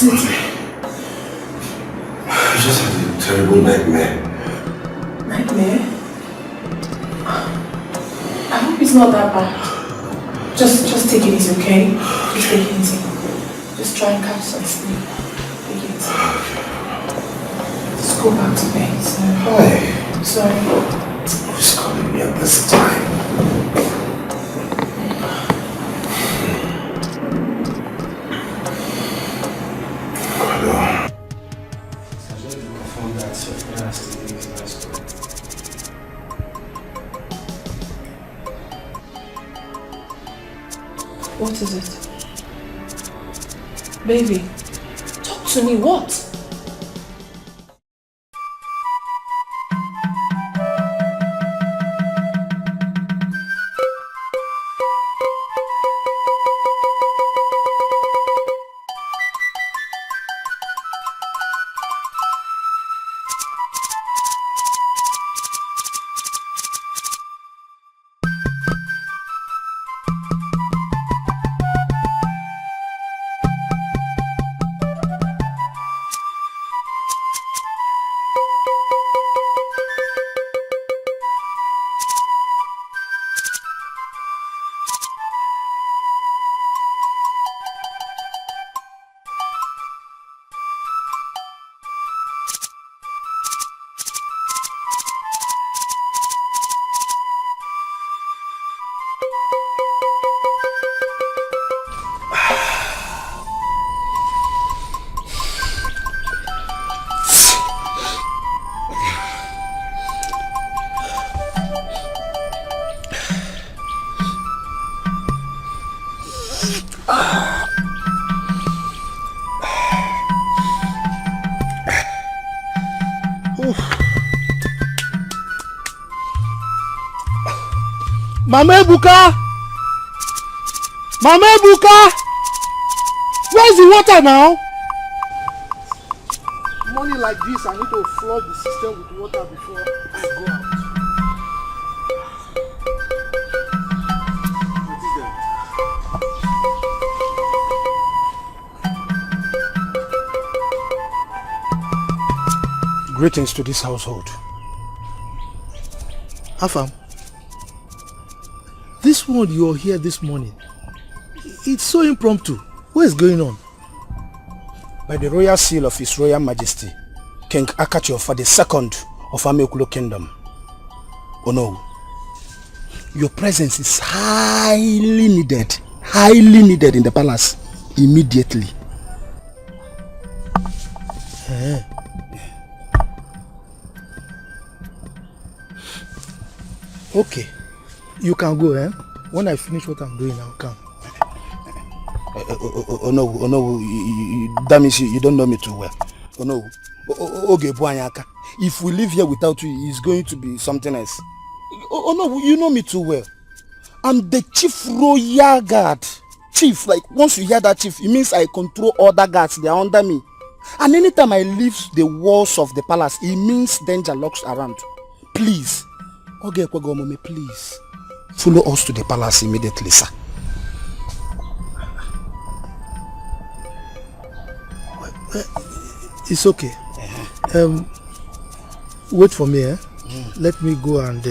is it? I just had a terrible nightmare. Nightmare? I hope it's not that bad. Just take it easy, okay? Just take it easy. Just try and catch some sleep. Take it easy. Just go back to bed. Hi. I'm sorry. Who's calling me at this time? What is it? Baby, talk to me, what? Mama Ebuka! Mama Ebuka! Where's the water now? Morning like this, I need to flood the system with water before I go out. What is that? Greetings to this household. Afam. This one you're here this morning, it's so impromptu. What is going on? By the royal seal of His Royal Majesty, King Akachofa II of Amekulo Kingdom. Oh no, your presence is highly needed in the palace immediately. Okay. You can go, eh? When I finish what I'm doing, I'll come. Oh no, that means you don't know me too well. Oh no. Okay, if we live here without you, it's going to be something else. Oh no, you know me too well. I'm the chief royal guard. Chief, like once you hear that chief, it means I control other guards, they are under me. And anytime I leave the walls of the palace, it means danger lurks around. Please. Okay, please. Follow us to the palace immediately, sir. It's okay. Wait for me, eh? Let me go and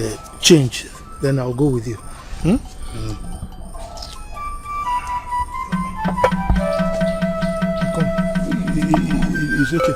change. Then I'll go with you. Come. It's okay.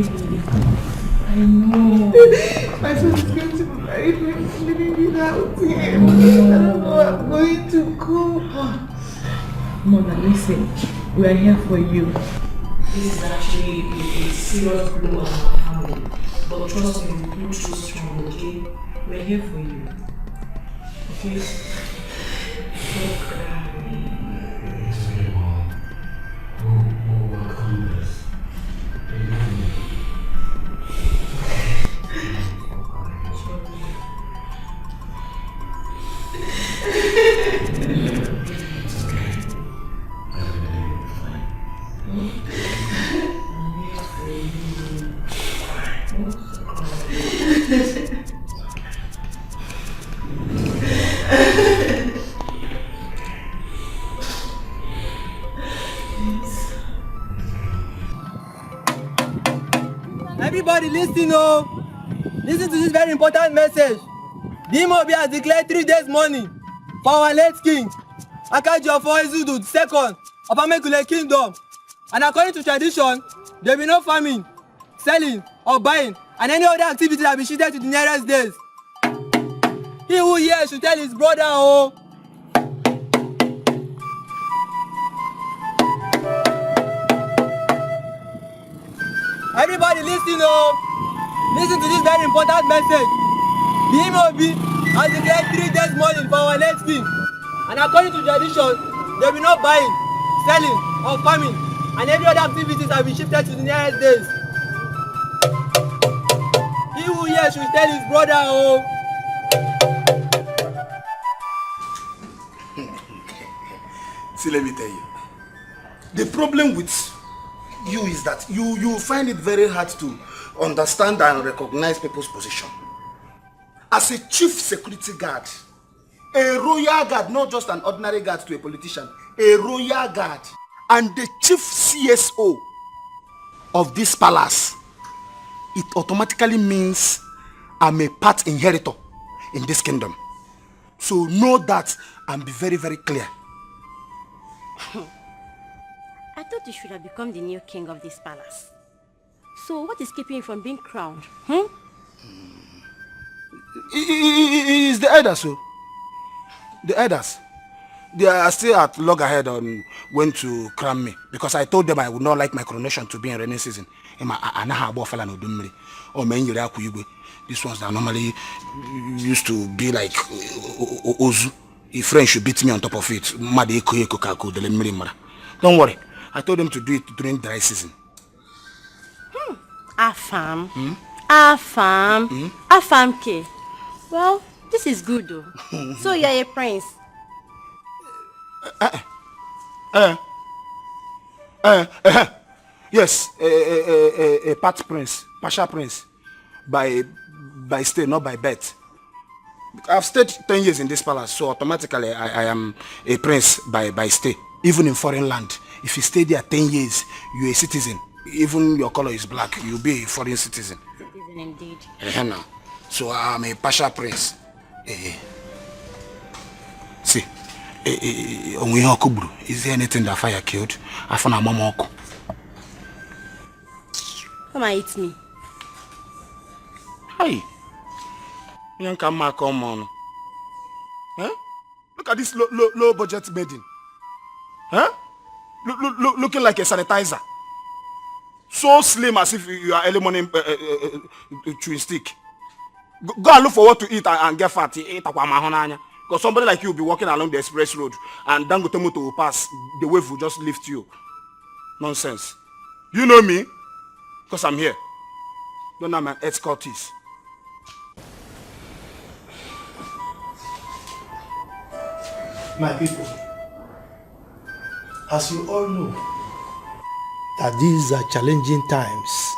I know. My son is going to be married living without him. I don't know how I'm going to go. Mother, listen. We are here for you. This is actually a serious blow on our family. But trust me, we pull through strong, okay? We are here for you. Okay? Don't cry. Everybody listen, oh! Listen to this very important message. The Imobi has declared 3 days mourning for our late king, Akajiofo Ezudu II of Amekule Kingdom. And according to tradition, there will be no farming, selling, or buying, and any other activity that will be shifted to the nearest days. He who hears should tell his brother, oh! Everybody listen, oh! Listen to this very important message. The Imobi has declared 3 days mourning for our late king. And according to tradition, there will be no buying, selling, or farming, and every other activities have been shifted to the nearest days. He who hears should tell his brother, oh! See, let me tell you. The problem with you is that you find it very hard to understand and recognize people's position. As a chief security guard, a royal guard, not just an ordinary guard to a politician, a royal guard, and the chief CSO of this palace, it automatically means I'm a part inheritor in this kingdom. So know that and be very, very clear. I thought you should have become the new king of this palace. So what is keeping you from being crowned? It's the elders, so. The elders. They are still at loggerhead on when to crown me. Because I told them I would not like my coronation to be in rainy season. These ones that normally used to be like Ozu. If French should beat me on top of it. Don't worry. I told them to do it during dry season. Afam. Afam. Afam K. Well, this is good though. So you're a prince. Yes, a part prince, partial prince, by stay, not by birth. I've stayed 10 years in this palace, so automatically I am a prince by stay. Even in foreign land, if you stay there 10 years, you're a citizen. Even your color is black, you'll be a foreign citizen. Citizen indeed. So I'm a partial prince. See, is there anything that fire killed? I found a mama. Come and eat me. Hi. You come on. Huh? Look at this low budget bedding. Huh? Looking like a sanitizer. So slim as if you are early morning chewing stick. Go and look for what to eat and get fat. Because somebody like you will be walking along the express road and Dangote motor will pass. The wave will just lift you. Nonsense. You know me? Because I'm here. Don't know my escort is. My people, as you all know, that these are challenging times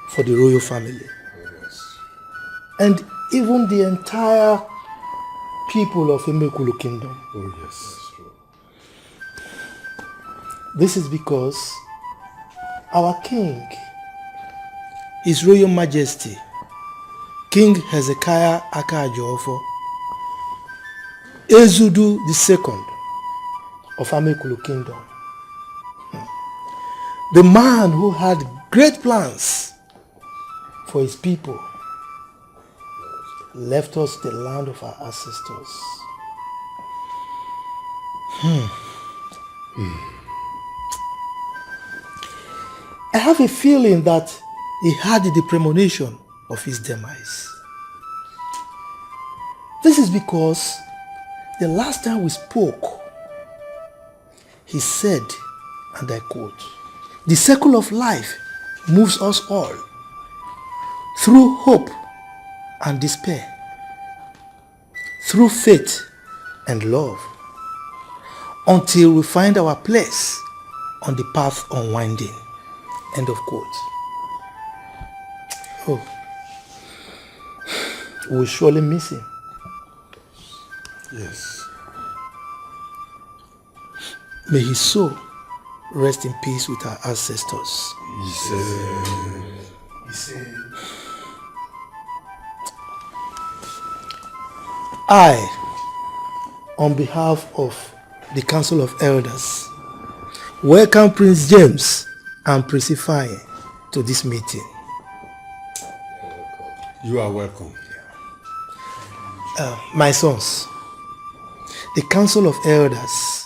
for the royal family. Yes. And even the entire people of Imekulu Kingdom. Oh yes. This is because our king, His Royal Majesty, King Hezekiah Akajiofo Ezudu II of Amekulu Kingdom, the man who had great plans for his people, left us the land of our ancestors. I have a feeling that he had the premonition of his demise. This is because the last time we spoke, he said, and I quote, "The circle of life moves us all through hope and despair, through faith and love, until we find our place on the path unwinding." End of quote. Oh, we'll surely miss him. Yes. May his soul rest in peace with our ancestors. I, on behalf of the Council of Elders, welcome Prince James and Prince Ifeanyi to this meeting. You are welcome. My sons, the Council of Elders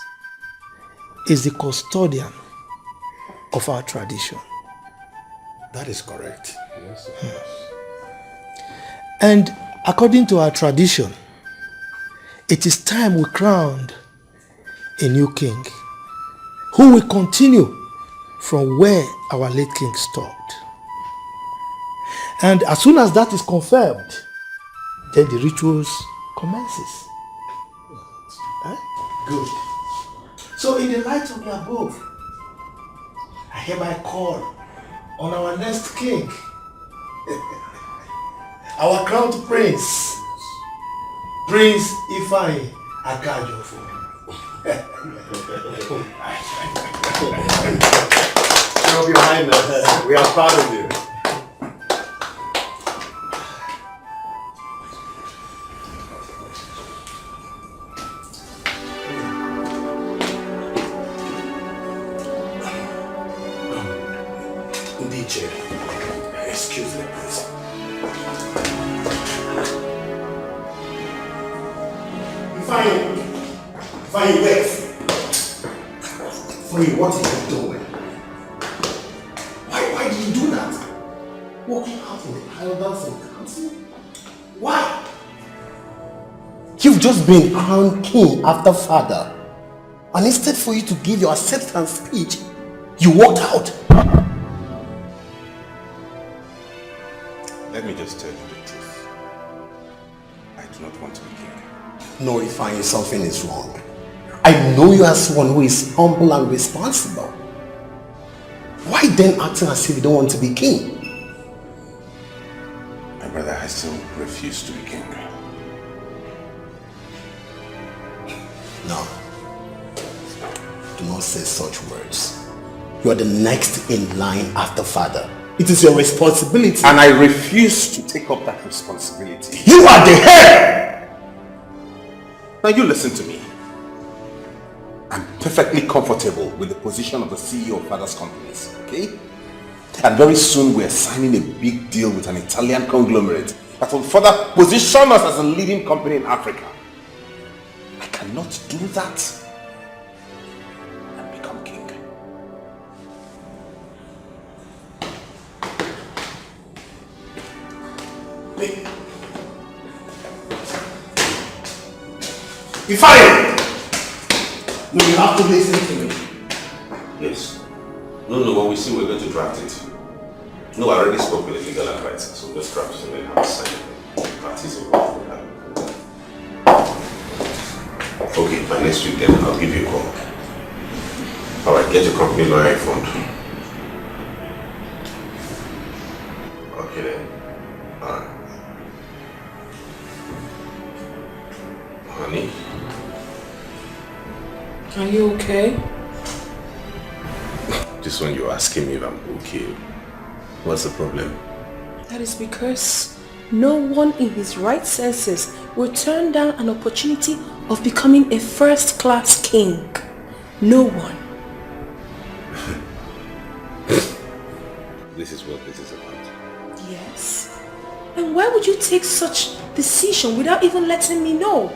is the custodian of our tradition. That is correct. Yes. And according to our tradition, it is time we crowned a new king who will continue from where our late king stopped. And as soon as that is confirmed, then the rituals commences. Good. So in the light of the above, I hereby call on our next king, our crowned prince, Prince Ifeanyi Akajofo. Your Highness, we are proud of you. DJ, excuse me, please. Ifeanyi, wait. Ifeanyi, what are you doing? Why did you do that? Walking out in the elders and council? Why? You've just been crowned king after father. And instead for you to give your acceptance speech, you walked out. Let me just tell you the truth. I do not want to be king. No, Ifeanyi, something is wrong. I know you as someone who is humble and responsible. Why then acting as if you don't want to be king? My brother, I still refuse to be king. No. Do not say such words. You are the next in line after father. It is your responsibility. And I refuse to take up that responsibility. You are the head! Now you listen to me. I'm perfectly comfortable with the position of the CEO of father's companies, okay? And very soon we're signing a big deal with an Italian conglomerate that will further position us as a leading company in Africa. I cannot do that and become king. Wait. Ifeanyi! No, you have to listen to me. Yes. No, what we see, we're going to draft it. No, I already spoke with the legal advisor, so just draft it and then I'll sign it. Parties involved. Okay, by next week then, I'll give you a call. Alright, get your company lawyer informed. Okay then. Alright. Honey? Are you okay? Just when you're asking me if I'm okay, what's the problem? That is because no one in his right senses will turn down an opportunity of becoming a first-class king. No one. this is what this is about. Yes. And why would you take such decision without even letting me know?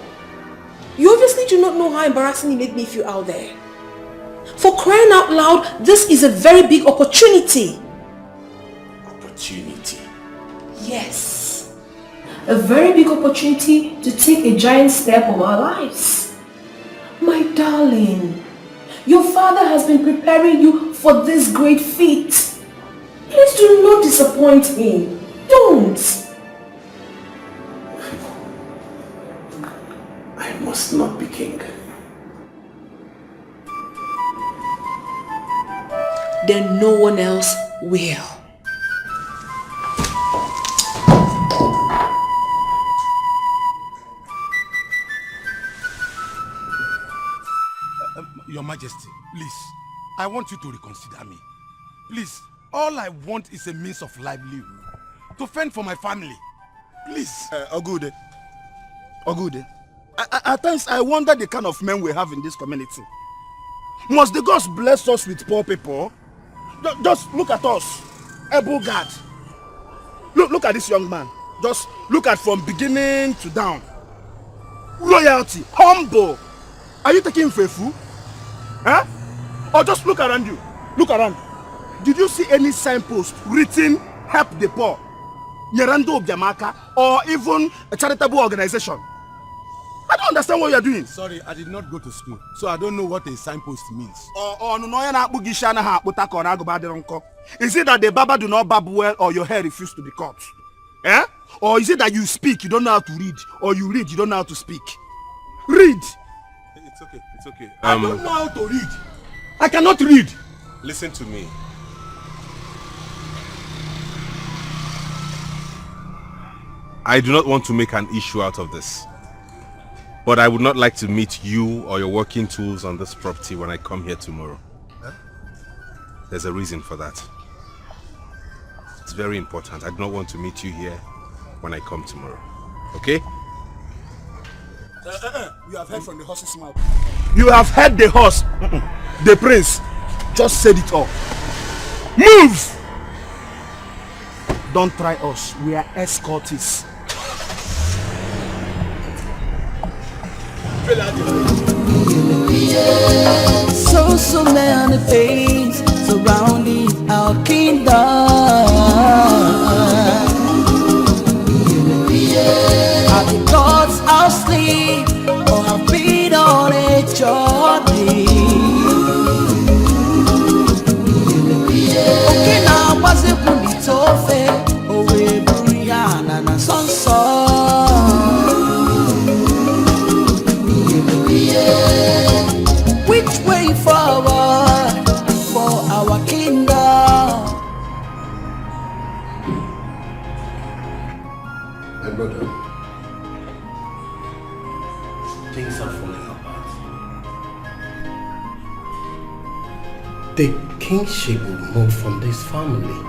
You obviously do not know how embarrassing it made me feel out there. For crying out loud, this is a very big opportunity. Opportunity? Yes. A very big opportunity to take a giant step of our lives. My darling, your father has been preparing you for this great feat. Please do not disappoint him. Don't. I must not be king. Then no one else will. Your Majesty, please, I want you to reconsider me. Please, all I want is a means of livelihood, to fend for my family. Please. Ogude. At times I wonder the kind of men we have in this community. Must the gods bless us with poor people? Just look at us. Able God. Look at this young man. Just look at from beginning to down. Loyalty, humble. Are you taking him for a fool? Huh? Or just look around you. Look around. Did you see any signpost written help the poor, Nyerando Biamaka, or even a charitable organization? I don't understand what you are doing. Sorry, I did not go to school, so I don't know what a signpost means. Is it that the Baba do not barb well, or your hair refuse to be cut? Eh? Or is it that you speak, you don't know how to read, or you read, you don't know how to speak? Read! It's okay. I don't know how to read. I cannot read. Listen to me. I do not want to make an issue out of this. But I would not like to meet you or your working tools on this property when I come here tomorrow. Huh? There's a reason for that. It's very important. I do not want to meet you here when I come tomorrow. Okay? You have heard from the horse's mouth. You have heard the horse. The prince just said it all. Move! Don't try us. We are escortists. So many things surrounding our kingdom. Are the gods asleep or have been on a journey? Okay, now what's it when it's over? Oh, we're Brianna and Sonson. Which way forward for our kingdom? My brother, things are falling apart. The kingship will move from this family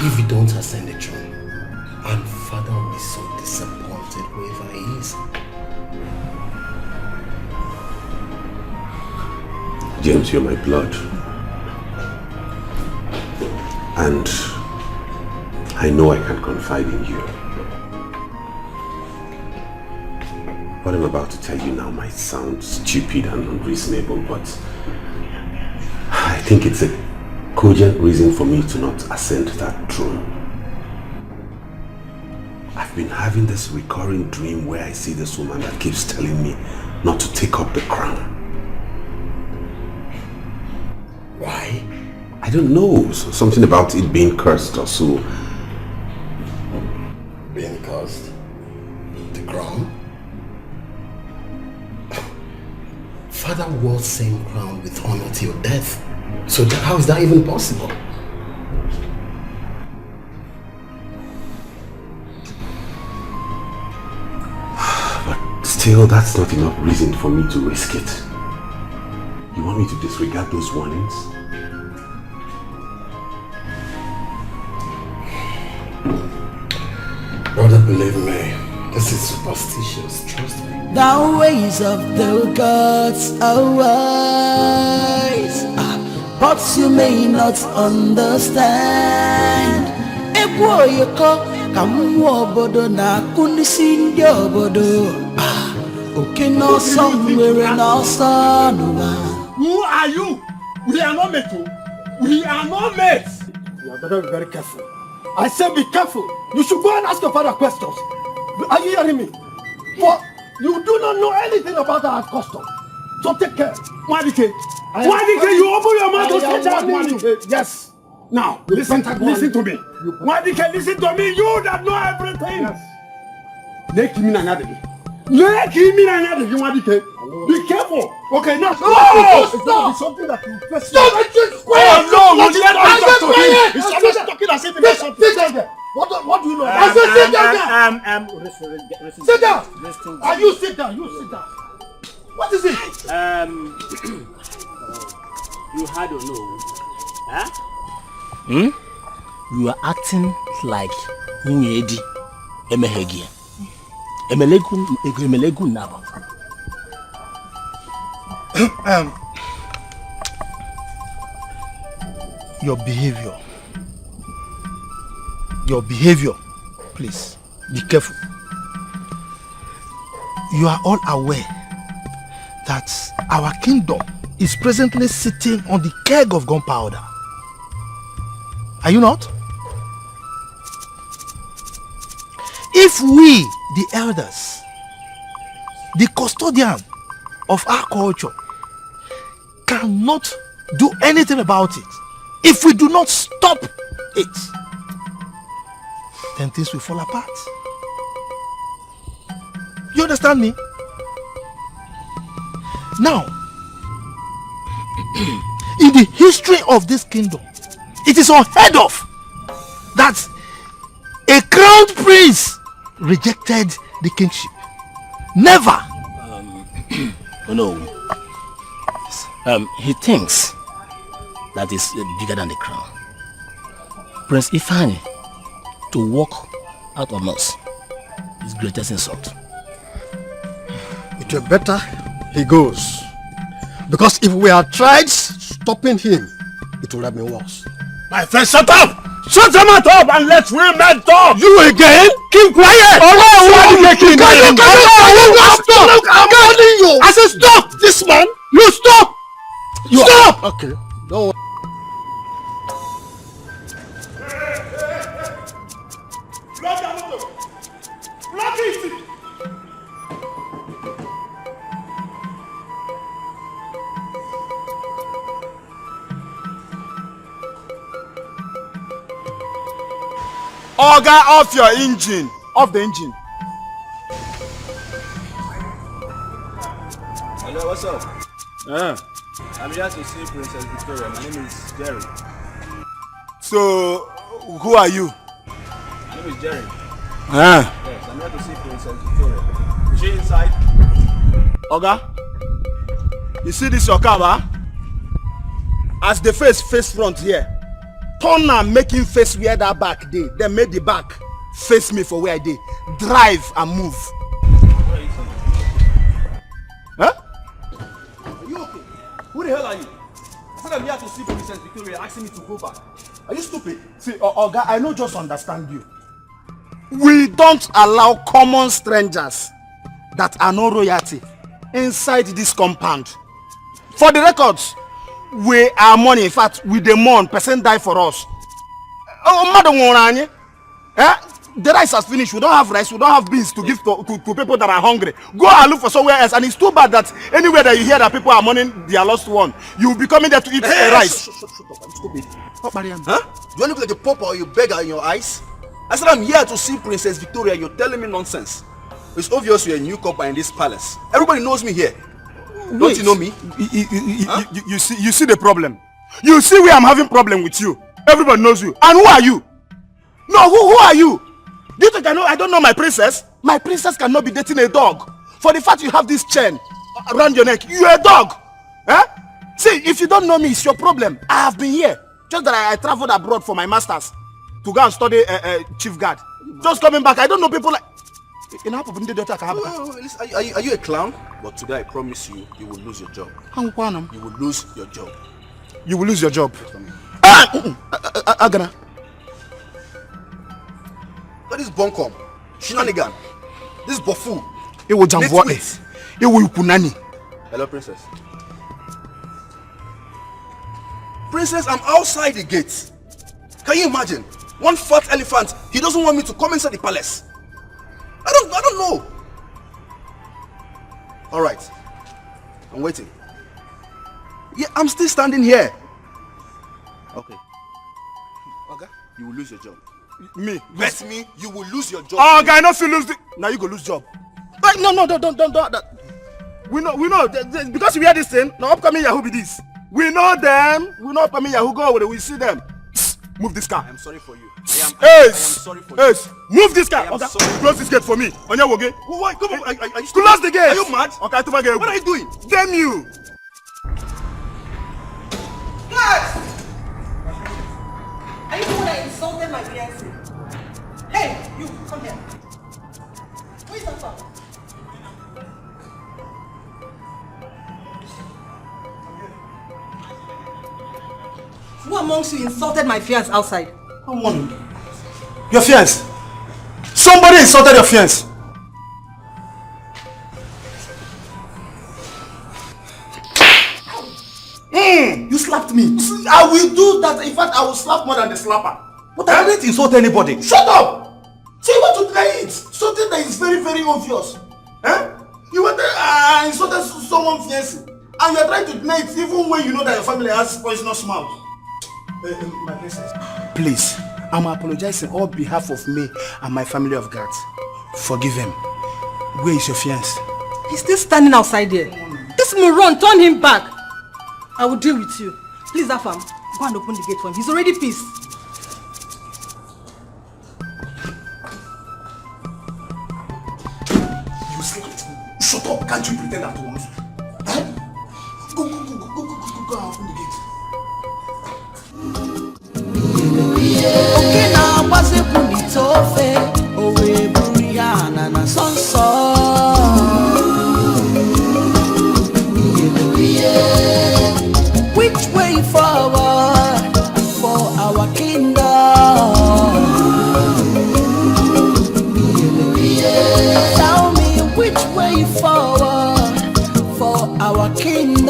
if we don't ascend the throne. And father will be so disappointed wherever he is. James, you're my blood. And I know I can confide in you. What I'm about to tell you now might sound stupid and unreasonable, but I think it's a cogent reason for me to not ascend that throne. I've been having this recurring dream where I see this woman that keeps telling me not to take up the crown. Why? I don't know. So something about it being cursed or so. Being cursed? The crown? Father wore same crown with honor till death. So how is that even possible? But still, that's not enough reason for me to risk it. You want me to disregard those warnings? Brother, believe me, this is superstitious, trust me. The ways of the gods are wise. but you may not understand. Ekwo yoko kamu obodo na kunisi ndi obodo. Okay, no somewhere no son. Who are you? We are not mates. We are not mates. You better be very careful. I said be careful. You should go and ask your father questions. Are you hearing me? But you do not know anything about our custom. So take care. Mwadike, you open your mouth to say that, Mwadike. Yes. Now, listen to me. Mwadike, listen to me. You that know everything. Yes. Mwadike. Be careful. Okay, now. Stop! Something that you first. Stop it! Oh no! He's always talking as if he knows something. What do you know? I said sit down. Sit down. You sit down. You sit down. What is it? You had or no? Huh? You are acting like Nyedi Emehegia. Emelegu Naba. Your behavior, please be careful. You are all aware that our kingdom is presently sitting on the keg of gunpowder. Are you not? If we, the elders, the custodian of our culture, cannot do anything about it, if we do not stop it, then things will fall apart. You understand me? Now, in the history of this kingdom, it is unheard of that a crowned prince rejected the kingship. Never. Oh no. He thinks that is bigger than the crown. Prince Ifani to walk out on us is greatest insult. It were better he goes. Because if we had tried stopping him, it would have been worse. My friend, shut up! Shut your mouth up and let women talk! You again? Keep quiet! I'm warning you! I said stop! This man! You stop! Stop! Okay, don't worry. Oga, off your engine. Off the engine. Hello, what's up? I'm here to see Princess Victoria. My name is Jerry. So, who are you? My name is Jerry. Yes, I'm here to see Princess Victoria. Is she inside? Oga, you see this your car, huh? As the face front here, turn and make him face where that back dey. Then make the back face me for where I dey. Drive and move. Huh? Are you okay? Who the hell are you? I said I'm here to see Princess Victoria asking me to go back. Are you stupid? See, Oga, I no just understand you. We don't allow common strangers that are no royalty inside this compound. For the records, we are mourning. In fact, we dey mourn. Person die for us. Oh, madam, the rice has finished. We don't have rice. We don't have beans to give to people that are hungry. Go and look for somewhere else. And it's too bad that anywhere that you hear that people are mourning their lost one, you will be coming there to eat rice. Shut up. I'm stupid. What, Mariam? Huh? Do I look like a pauper or you beggar in your eyes? I said I'm here to see Princess Victoria. You're telling me nonsense. It's obvious you're a newcomer in this palace. Everybody knows me here. Don't you know me? You see the problem. You see where I'm having problem with you. Everybody knows you. And who are you? No, who are you? Do you think I don't know my princess? My princess cannot be dating a dog. For the fact you have this chain around your neck, you're a dog. Eh? See, if you don't know me, it's your problem. I have been here. Just that I traveled abroad for my masters to go and study chief guard. Just coming back, I don't know people like... Are you a clown? But today I promise you, you will lose your job. You will lose your job. you will lose your job. Agana. That is bunkum. Shenanigan. This is Bofu. It will jump what? It will punani. Hello, princess. Princess, I'm outside the gate. Can you imagine? One fat elephant, he doesn't want me to come inside the palace. I don't know. All right. I'm waiting. Yeah, I'm still standing here. Okay. Okay. You will lose your job. Me? Bet me, you will lose your job. Oh, guy, not lose the... Now you go lose job. But no, don't. That. We know. Because we hear this thing, now upcoming Yahoo be this. We know them. We know upcoming Yahoo go over there. We see them. Move this car. I am sorry for you. I am sorry for you. Move this car. Okay. Close this gate for me. On your way. Why? Come on. Close the gate. Are you mad? Okay, what are you doing? Damn you. Guys! Are you the one that insulted my fiancé? Hey, you, come here. Who is that from? Who amongst you insulted my fiancé outside? Someone. Your fiancé. Somebody insulted your fiancé. You slapped me. I will do that. In fact, I will slap more than the slapper. But I didn't insult anybody. Shut up! So you want to deny it? Something that is very, very obvious. You want to insult someone's fiancé, and you are trying to deny it even when you know that your family has poisonous mouth. My princess. Please, I'm apologizing on behalf of me and my family of God. Forgive him. Where is your fiancé? He's still standing outside there. This moron, turn him back. I will deal with you. Please, Afam, go and open the gate for him. He's already pissed. You slapped me. Shut up. Can't you pretend at once? Go and open the gate. Okay, now what's it when it's over? Oh, we Brianna na sonso. Which way forward for our kingdom? Tell me which way forward for our kingdom?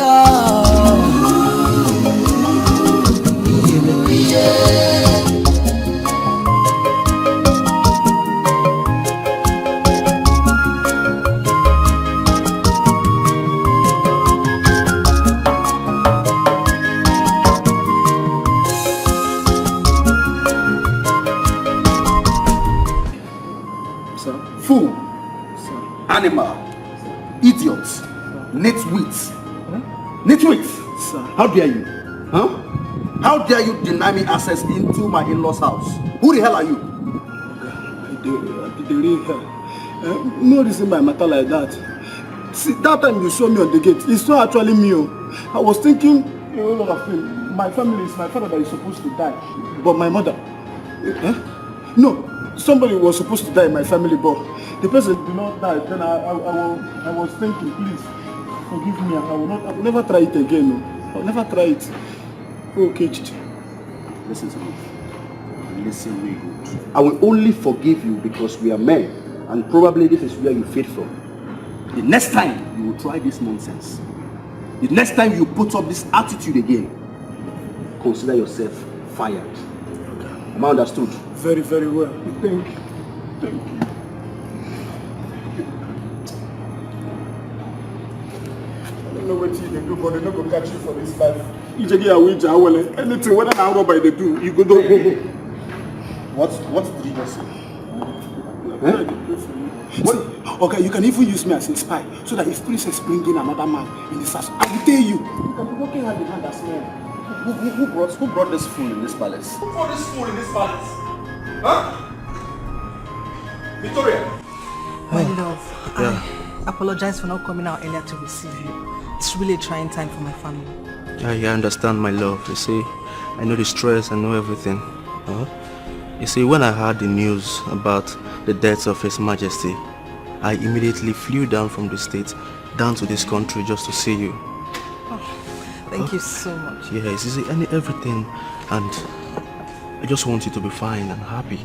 Fool, animal, idiots, nitwits. Nitwits! How dare you? How dare you deny me access into my in-laws' house? Who the hell are you? The real hell. No reason my matter like that. See, that time you saw me on the gate, it's not actually me. I was thinking a whole lot of things. My family is my father that is supposed to die, but my mother. No, somebody was supposed to die in my family, but the person did not die. Then I was thinking, please forgive me. I will never try it again. No. I will never try it. Okay, Chichi. Listen to me. Listen really good. I will only forgive you because we are men, and probably this is where you fade from. The next time you will try this nonsense, the next time you put up this attitude again, consider yourself fired. Am I understood? Very, very well. Thank you. Thank you. I don't know what you do, but they're not going to catch you for this life. Anything, whether I rob by they do, you go do. What did you just say? What? Okay, you can even use me as a spy, so that if princess bring in another man in this house, I will tell you. You can be working hand in hand as men. Who brought this fool in this palace? Who brought this fool in this palace? Huh? Victoria? My love, I apologize for not coming out earlier to receive you. It's really a trying time for my family. I understand, my love. You see, I know the stress, I know everything. You see, when I heard the news about the death of His Majesty, I immediately flew down from the States down to this country just to see you. Thank you so much. Yes, you see, everything, and I just want you to be fine and happy.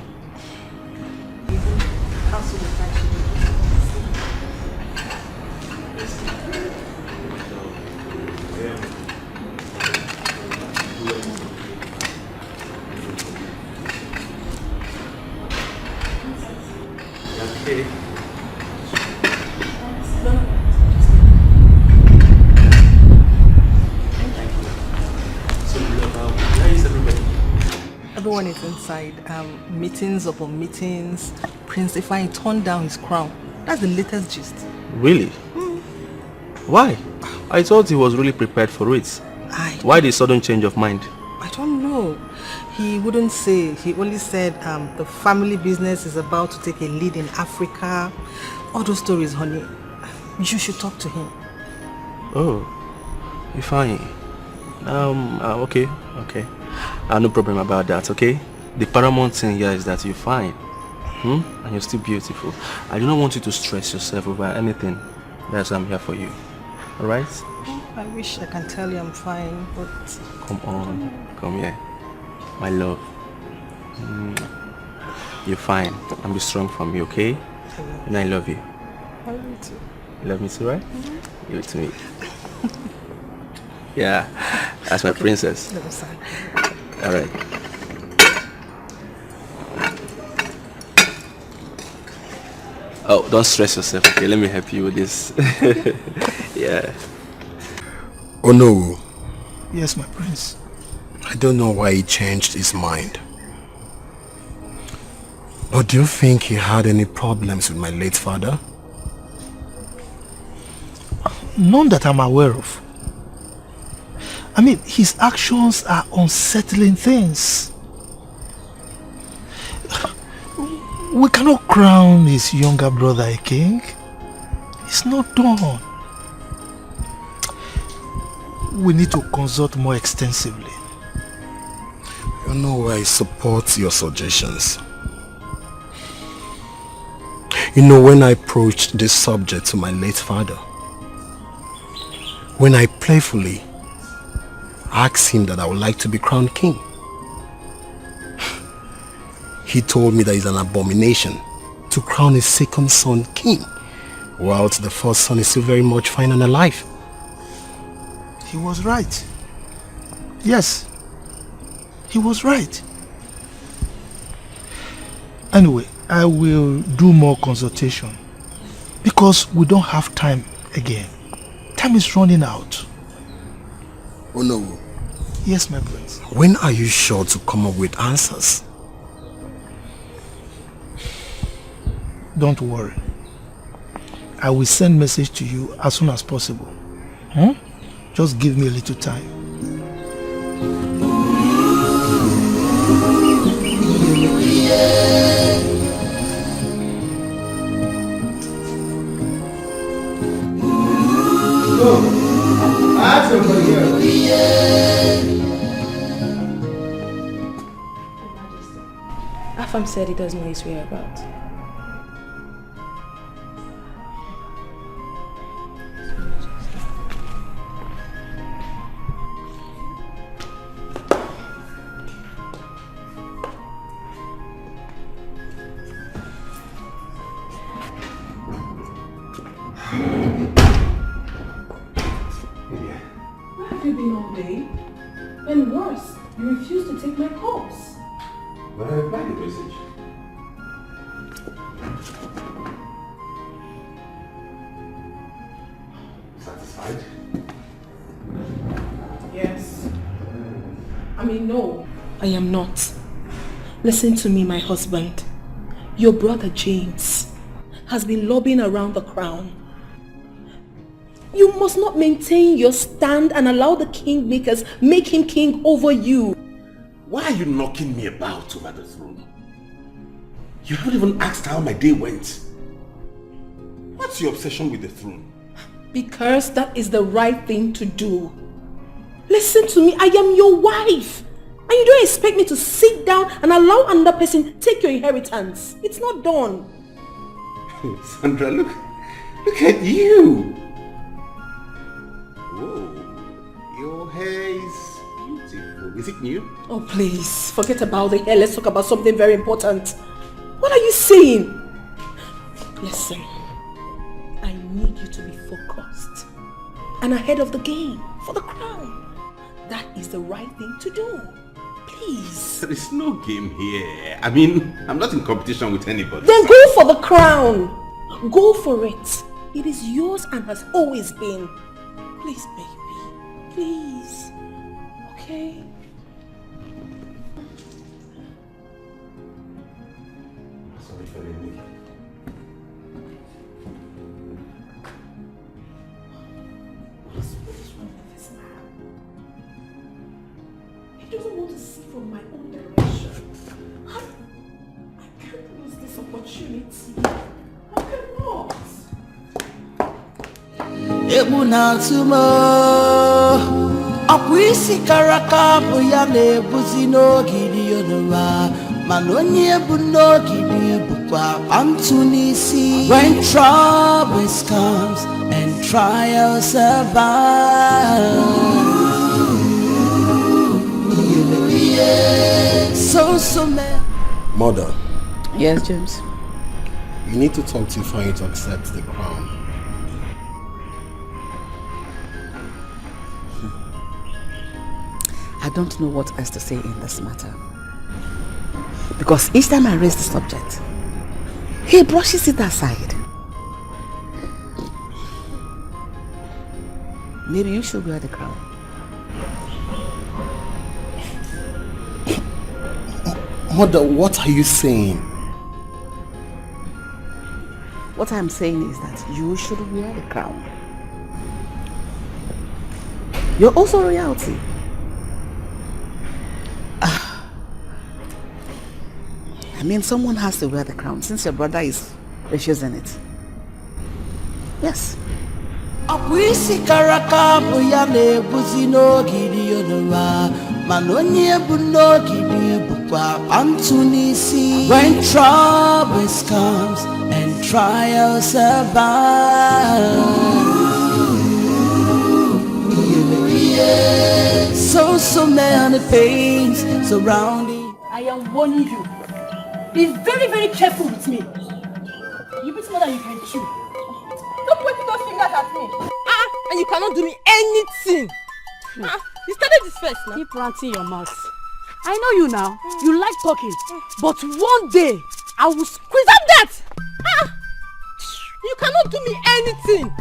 Everyone is inside. Meetings upon meetings. Prince Ifeanyi turned down his crown. That's the latest gist. Really? Why? I thought he was really prepared for it. Why the sudden change of mind? I don't know. He wouldn't say. He only said the family business is about to take a lead in Africa. All those stories, honey. You should talk to him. Oh, Ifeanyi. Okay. No problem about that, okay? The paramount thing here is that you're fine. And you're still beautiful. I do not want you to stress yourself over anything. That's why I'm here for you. Alright? I wish I can tell you I'm fine, but... Come on. Come here. My love. You're fine. And be strong for me, okay? And I love you. I love you too. You love me too, right? Give it to me. Yeah. That's my princess. Alright. Oh, don't stress yourself, okay? Let me help you with this. Yeah. Oh no. Yes, my prince. I don't know why he changed his mind. But do you think he had any problems with my late father? None that I'm aware of. I mean, his actions are unsettling things. We cannot crown his younger brother a king. It's not done. We need to consult more extensively. You know, I support your suggestions. You know, when I approached this subject to my late father, when I playfully asked him that I would like to be crowned king, he told me that it's an abomination to crown his second son king, whilst the first son is still very much fine and alive. He was right. Yes, he was right. Anyway, I will do more consultation because we don't have time again. Time is running out. Oh no. Yes, my prince. When are you sure to come up with answers? Don't worry. I will send message to you as soon as possible. Just give me a little time. Afam said he doesn't know his whereabouts. Where have you been all day? And worse, you refuse to take my calls. But I replied the message. Satisfied? Yes. I mean, no, I am not. Listen to me, my husband. Your brother James has been lobbying around the crown. You must not maintain your stand and allow the kingmakers make him king over you. Why are you knocking me about over the throne? You haven't even asked how my day went. What's your obsession with the throne? Because that is the right thing to do. Listen to me, I am your wife. And you don't expect me to sit down and allow another person take your inheritance. It's not done. Sandra, look at you. Whoa, your hair is beautiful. Is it new? Oh, please, forget about the hair. Let's talk about something very important. What are you saying? Listen, I need you to be focused and ahead of the game for the crown. That is the right thing to do. Please. There is no game here. I mean, I'm not in competition with anybody. Then go for the crown. Go for it. It is yours and has always been. Please, baby. Please. Okay? Sorry for the What is wrong with this man? He doesn't want to see from my own direction. I can't lose this opportunity. I cannot. Emunatumo akwisi karaka buya nebuzi no gidi onura manonye bu no gidi bukwa antunisi. When troubles comes and trials abide, so man. Mother. Yes, James. You need to talk to Ifeanyi to accept the crown. I don't know what else to say in this matter. Because each time I raise the subject, he brushes it aside. Maybe you should wear the crown. Mother, what are you saying? What I'm saying is that you should wear the crown. You're also royalty. I mean, someone has to wear the crown since your brother is refusing it. Yes. Akwisi karaka buya nebuzi no gidi onura manonye bu no gidi bukwa antunisi. When troubles comes and trials abide, so many pains surrounding. I am warning you. Be very, very careful with me. You bit more than you can chew. Stop pointing those fingers at me. And you cannot do me anything. You started this first now. Keep ranting your mouth. I know you now. You like talking. But one day, I will squeeze up that. You cannot do me anything.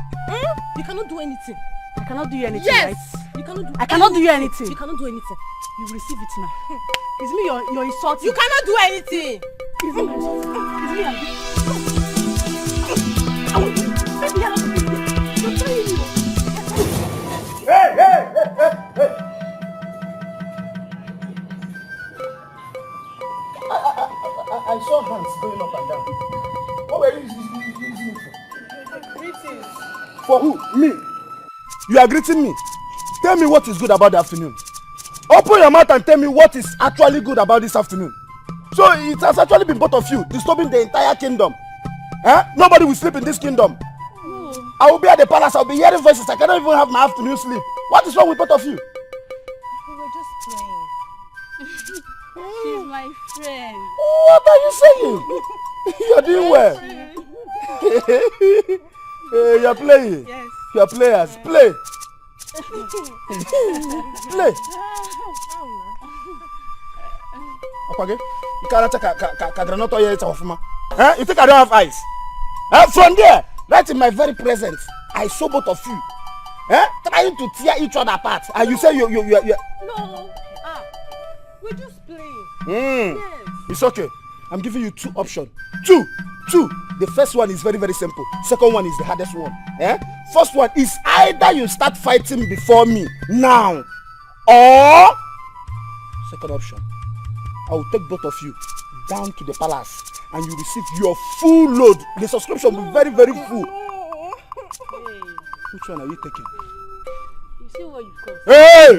You cannot do anything. I cannot do you anything, yes. right? You cannot do I cannot do you anything. You cannot do anything. You will receive it now. It's me you're insulting. You cannot do anything. It's me you're insulting. It's me I will do it. Maybe you're not doing it. You're telling me. Hey! I saw hands going up and down. What were you using it for? Greetings. For who? Me? You are greeting me? Tell me what is good about the afternoon. Open your mouth and tell me what is actually good about this afternoon. So it has actually been both of you disturbing the entire kingdom. Nobody will sleep in this kingdom. No. I will be at the palace. I will be hearing voices. I cannot even have my afternoon sleep. What is wrong with both of you? We were just playing. She's my friend. What are you saying? You're doing well. You're playing. Yes. You're players. Play. Play. Okay. You can't You think I don't have eyes? From there, right in my very presence, I saw both of you. Trying to tear each other apart. And you say you. No. We're just playing. Yes. It's okay. I'm giving you two options. Two. The first one is very, very simple. Second one is the hardest one. First one is either you start fighting before me now, or second option, I will take both of you down to the palace and you receive your full load. The subscription will be very, very full. Hey. Which one are you taking? You see what you cost. Hey!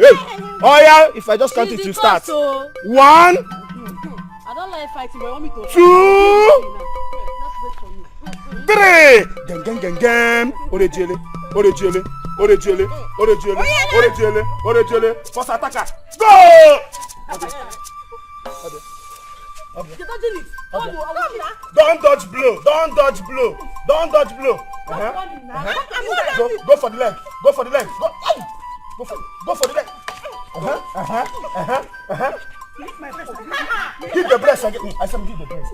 Oh yeah, if I just count it, you start. So. 1. I don't like fighting, but I want me to. 2. Let's wait for me. 3. Gang. Orejele. Orejele, first attacker. Go! Don't dodge blow. Go for the leg. Go for the leg. Give the breast again. I said give the breast.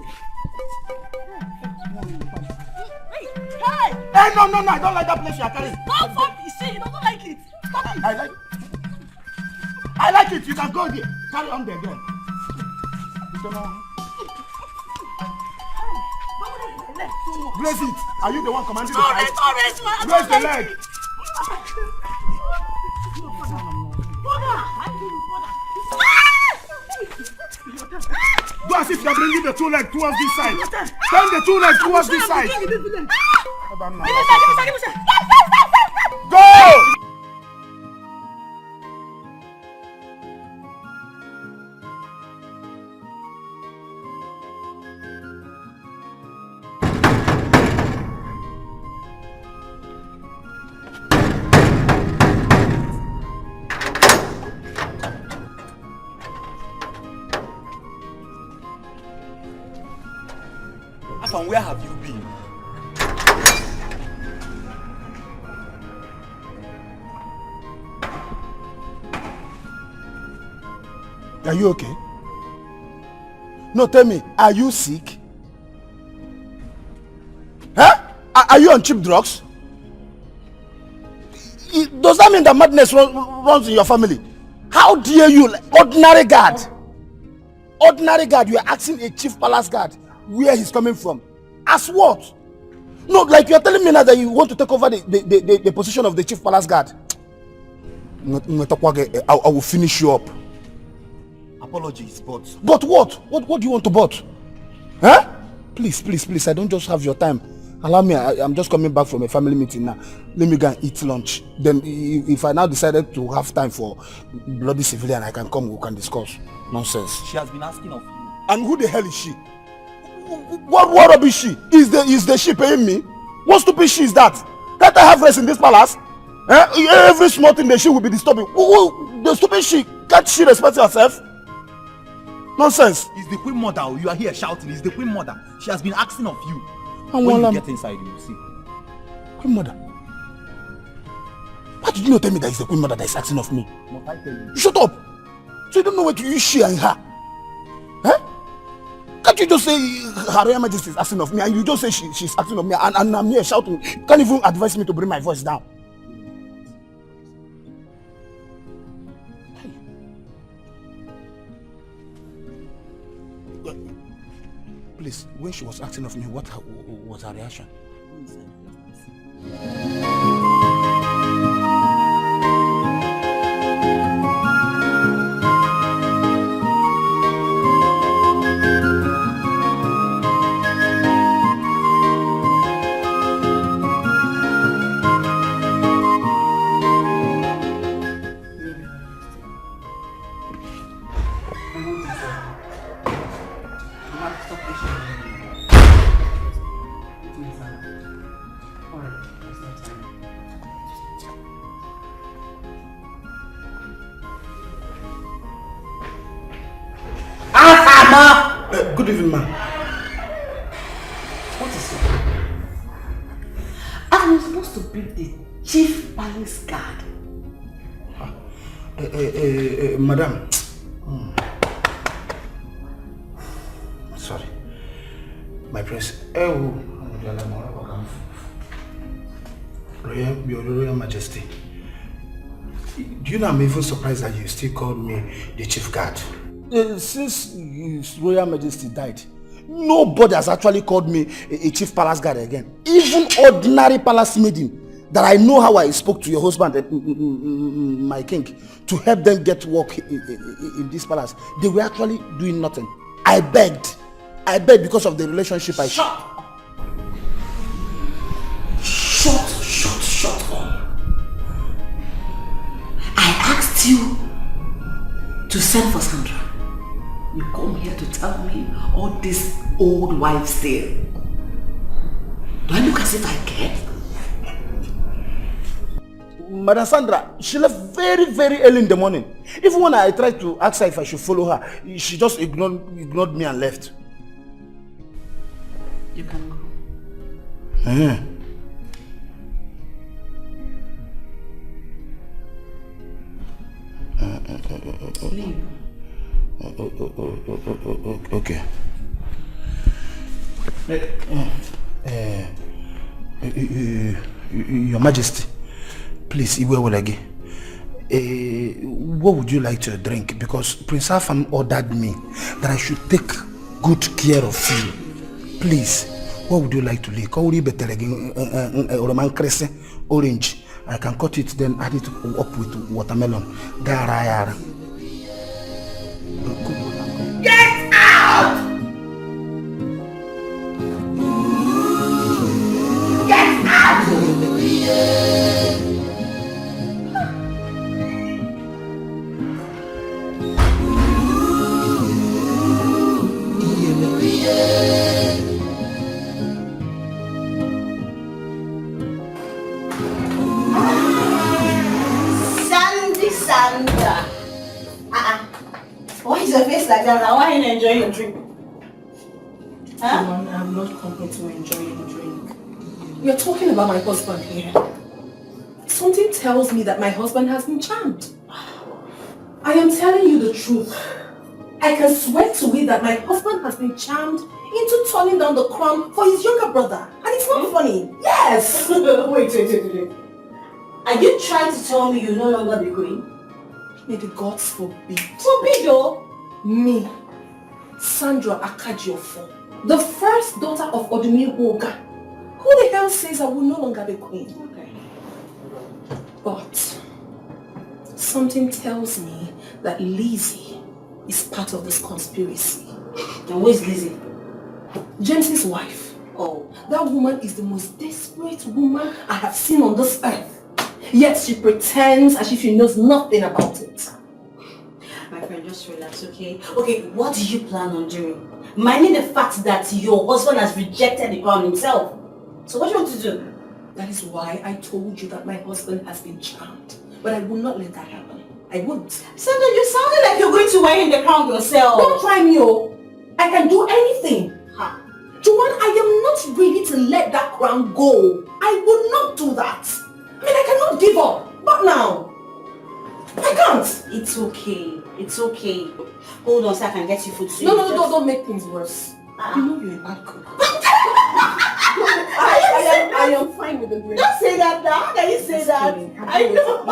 Hey, no, I don't like that place you are carrying. Stop, you see, you don't like it. Stop it. I like it. You can go there. Carry on there again. You don't know. Brace it. Are you the one commanding the fight? Brace the leg. Do as if you are bringing the two legs towards this side. Turn the two legs towards this side. Go! Afan, where have you been? Are you okay? No, tell me, are you sick? Huh? Are you on cheap drugs? Does that mean that madness runs in your family? How dare you, ordinary guard? Ordinary guard, you are asking a chief palace guard where he's coming from. As what? No, like you're telling me now that you want to take over the position of the chief palace guard. I will finish you up. Apologies, but... But what? What do you want to but? Huh? Please, I don't just have your time. Allow me, I'm just coming back from a family meeting now. Let me go and eat lunch. Then if I now decided to have time for bloody civilian, I can come, we can discuss. Nonsense. She has been asking of you. And who the hell is she? What rubbish she? Is the she paying me? What stupid she is that? Can't I have rest in this palace? Every small thing the she will be disturbing. The stupid she, can't she respect herself? Nonsense. It's the Queen Mother. You are here shouting. It's the Queen Mother. She has been asking of you. And when you get inside, you will see. Queen Mother? Why did you not tell me that it's the Queen Mother that is asking of me? Must I tell you? Shut up! So you don't know where to use she and her? Huh? Can't you just say Her Royal Majesty is asking of me and you just say she's asking of me and I'm here shouting? You can't even advise me to bring my voice down. Please, when she was asking of me, what was her reaction? Good evening, ma'am. What is it? I'm supposed to be the chief palace guard. Madam. Sorry. My prince. Your Royal Majesty. Do you know I'm even surprised that you still call me the chief guard? Since His Royal Majesty died, nobody has actually called me a chief palace guard again. Even ordinary palace maiden that I know how I spoke to your husband, my king, to help them get work in this palace. They were actually doing nothing. I begged because of the relationship I... Shut up. I asked you to send for Sandra. You come here to tell me all this old wives' tale. Do I look as if I care? Madam Sandra, she left very, very early in the morning. Even when I tried to ask her if I should follow her, she just ignored me and left. You can go. Leave. Okay. Your Majesty, please, Iwe, what would you like to drink? Because Prince Afam ordered me that I should take good care of you. Please, what would you like to lick? Orange. I can cut it, then add it up with watermelon. Garayara. Get out! Get out! Sandra. Why is your face like that? Why are you enjoying your drink? Huh? I'm not coming to enjoy your drink. You're talking about my husband here. Something tells me that my husband has been charmed. I am telling you the truth. I can swear to it that my husband has been charmed into turning down the crown for his younger brother. And it's not funny. Yes! Wait. Are you trying to tell me you no longer the queen? May the gods forbid. Forbid, though? Me, Sandra Akajiofo, the first daughter of Odumi Woga. Who the hell says I will no longer be queen? Okay. But something tells me that Lizzie is part of this conspiracy. And who is Lizzie? James's wife. Oh, that woman is the most desperate woman I have seen on this earth. Yet she pretends as if she knows nothing about it. My friend, just relax, okay? Okay, what do you plan on doing? Minding the fact that your husband has rejected the crown himself. So what do you want to do? That is why I told you that my husband has been charmed. But I will not let that happen. I won't. Sandra, you sounded like you're going to wear in the crown yourself. Don't try me, oh. I can do anything. Ha. Joanne, I am not ready to let that crown go. I will not do that. I mean, I cannot give up. Not now. I can't. It's okay. It's okay. Hold on so I can get you food. So No, don't make things worse. You know you're a bad cook. I am fine with the drink. Don't say that now. How can you say that? I know.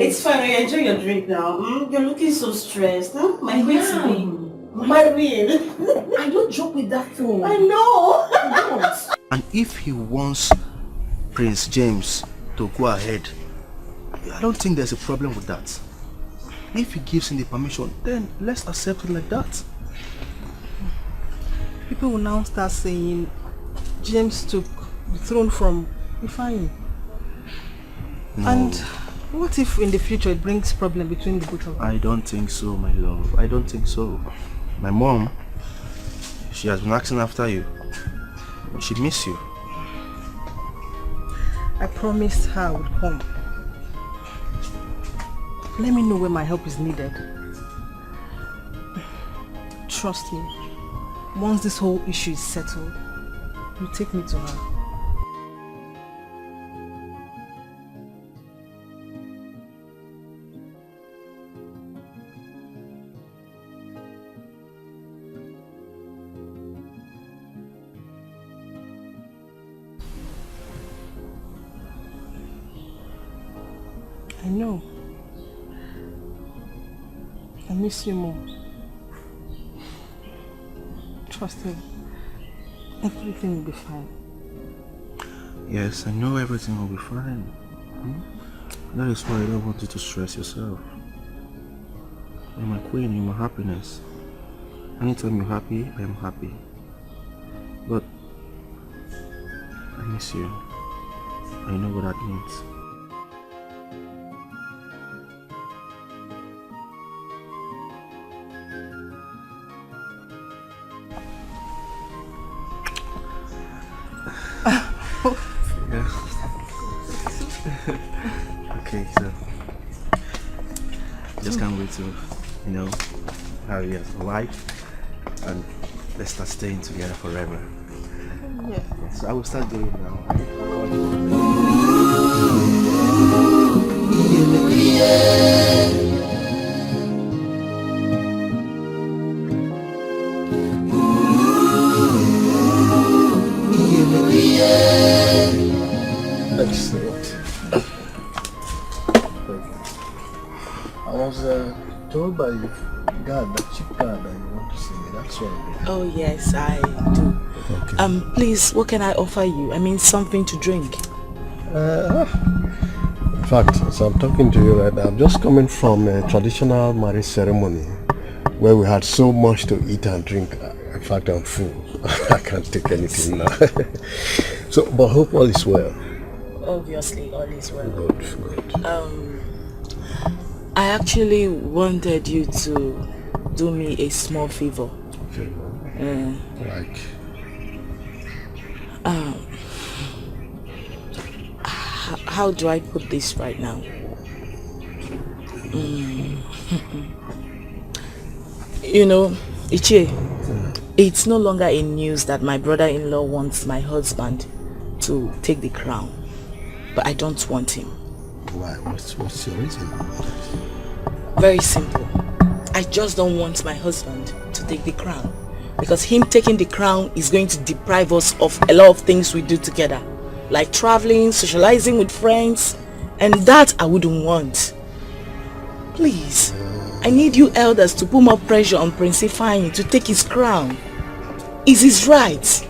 It's fine. Enjoy your drink now. You're looking so stressed. Huh? My queen to be. My queen. I don't joke with that thing. I know. I don't. And if he wants Prince James to go ahead, I don't think there's a problem with that. If he gives him the permission, then let's accept it like that. People will now start saying James took the throne from Ifeanyi. No. And what if in the future it brings problem between the both of them? I don't think so, my love. I don't think so. My mom, she has been asking after you. She miss you. I promised her I would come. Let me know when my help is needed. Trust me, once this whole issue is settled, you take me to her. I know. I miss you more. Trust me. Everything will be fine. Yes, I know everything will be fine. That is why I don't want you to stress yourself. You're my queen, you're my happiness. Anytime you're happy, I am happy. But I miss you. I know what that means. to, you know, have your wife and let's start staying together forever. Yeah. So I will start doing now. Excellent. I was told by your guard, that chief guard, that you want to see me. That's why. Oh yes, I do. Okay. Please, what can I offer you? I mean, something to drink. In fact, as I'm talking to you right now, I'm just coming from a traditional marriage ceremony where we had so much to eat and drink. In fact, I'm full. I can't take anything now. So, but hope all is well. Obviously, all is well. Good. I actually wanted you to do me a small favor. Like? How do I put this right now? You know, Ichie, it's no longer in news that my brother-in-law wants my husband to take the crown. But I don't want him. Why? What's your reason? Very simple. I just don't want my husband to take the crown. Because him taking the crown is going to deprive us of a lot of things we do together. Like traveling, socializing with friends. And that I wouldn't want. Please, I need you elders to put more pressure on Prince Ifeanyi to take his crown. It's his right.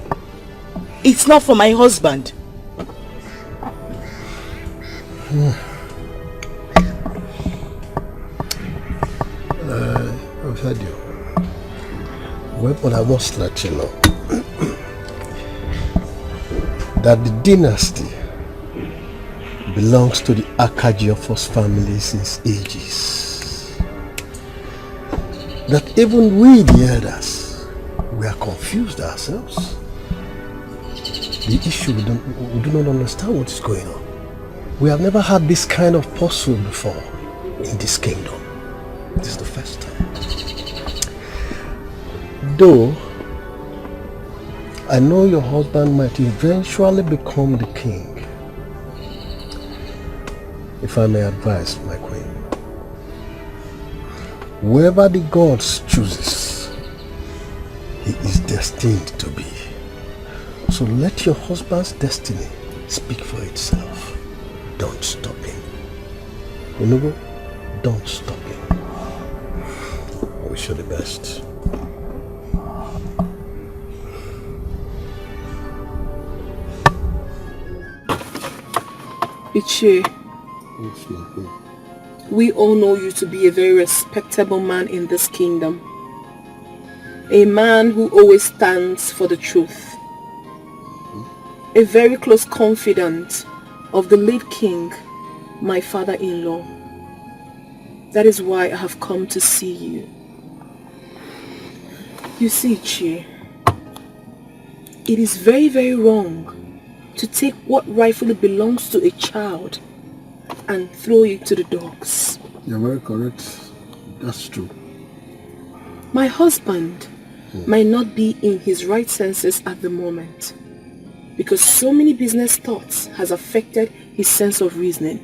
It's not for my husband. I've heard you. Well, but I must let you know that the dynasty belongs to the Akajiofos family since ages. That even we, the elders, we are confused ourselves. The issue, we do not understand what is going on. We have never had this kind of puzzle before in this kingdom. This is the first time. Though I know your husband might eventually become the king. If I may advise, my queen, whoever the gods chooses, he is destined to be. So let your husband's destiny speak for itself. Don't stop him. Unugo, don't stop him. I wish you the best. Ichie, we all know you to be a very respectable man in this kingdom. A man who always stands for the truth. A very close confidant of the late king, my father-in-law. That is why I have come to see you. You see, Ichie, it is very, very wrong to take what rightfully belongs to a child and throw it to the dogs. You're very correct. That's true. My husband might not be in his right senses at the moment because so many business thoughts has affected his sense of reasoning.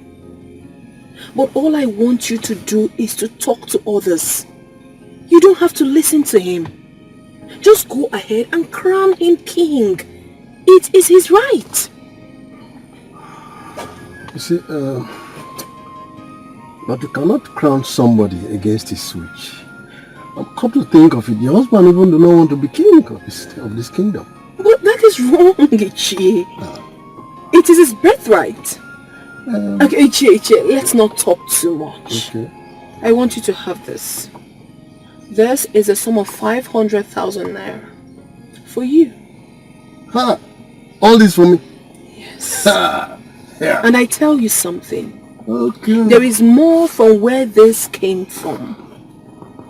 But all I want you to do is to talk to others. You don't have to listen to him. Just go ahead and crown him king. It is his right. You see, but you cannot crown somebody against his wish. Come to think of it, your husband even do not want to be king of this kingdom. But that is wrong, Ichie. It is his birthright. Okay, Ichie, let's not talk too much. Okay. I want you to have this. This is a sum of 500,000 naira for you. Ha! All this for me? Yes. Yeah. And I tell you something. Okay. There is more from where this came from.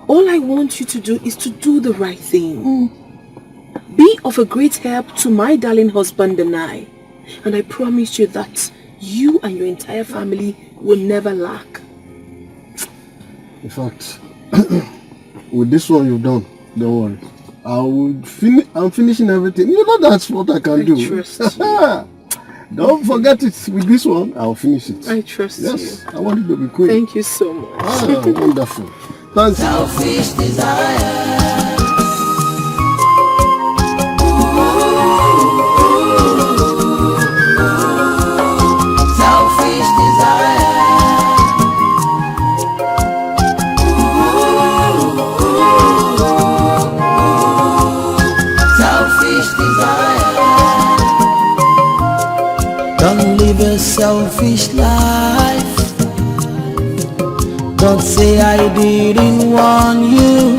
All I want you to do is to do the right thing. Be of a great help to my darling husband and I. And I promise you that you and your entire family will never lack. In fact, with this one you've done, don't worry. I'm finishing everything. You know that's what I can do. I trust you. Don't forget it. With this one, I'll finish it. I trust you. Yes, I want you to be queen. Thank you so much. Wonderful. Thanks. Selfish desire. Don't live a selfish life. Don't say I didn't warn you.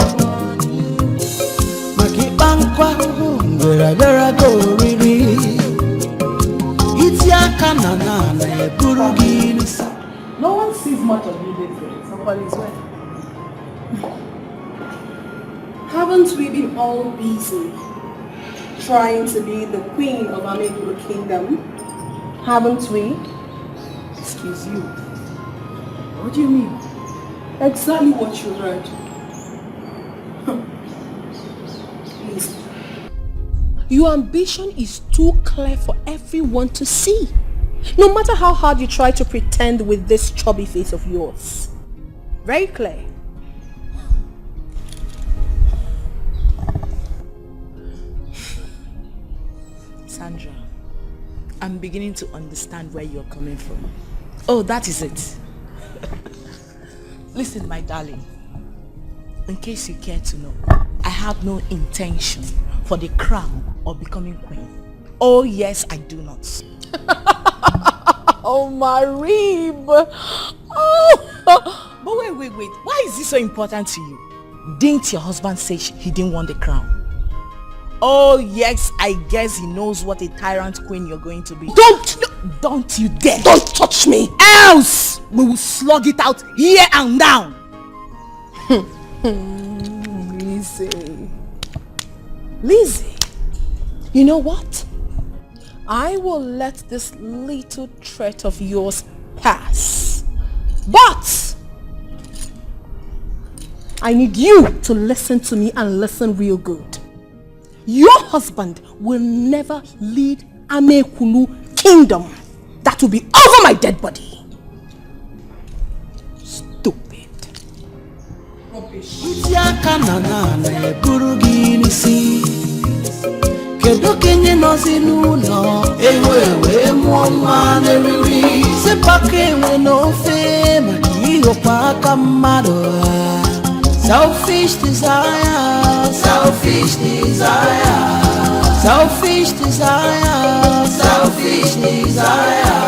Makibankwa, vera go riri. Itiaka na buruginis. No one sees much of you these days. Nobody's well. Haven't we been all busy trying to be the queen of our little kingdom? Haven't we? Excuse you. What do you mean? Exactly what you heard. Please. Your ambition is too clear for everyone to see. No matter how hard you try to pretend with this chubby face of yours. Very clear. Sandra, I'm beginning to understand where you're coming from. Oh, that is it. Listen, my darling. In case you care to know, I have no intention for the crown or becoming queen. Oh yes, I do not. Oh, my rib. Oh. But wait. Why is this so important to you? Didn't your husband say he didn't want the crown? Oh yes, I guess he knows what a tyrant queen you're going to be. Don't you dare! Don't touch me! Else we will slug it out here and down. Lizzie, you know what? I will let this little threat of yours pass. But I need you to listen to me and listen real good. Your husband will never lead Amekulu kingdom. That will be over my dead body. Stupid. Rubbish. Kedokenye nozi nuno ewe mwa neriri sepake we no fame kiyo paka mado. Selfish desire, selfish desire, selfish desire, selfish desire.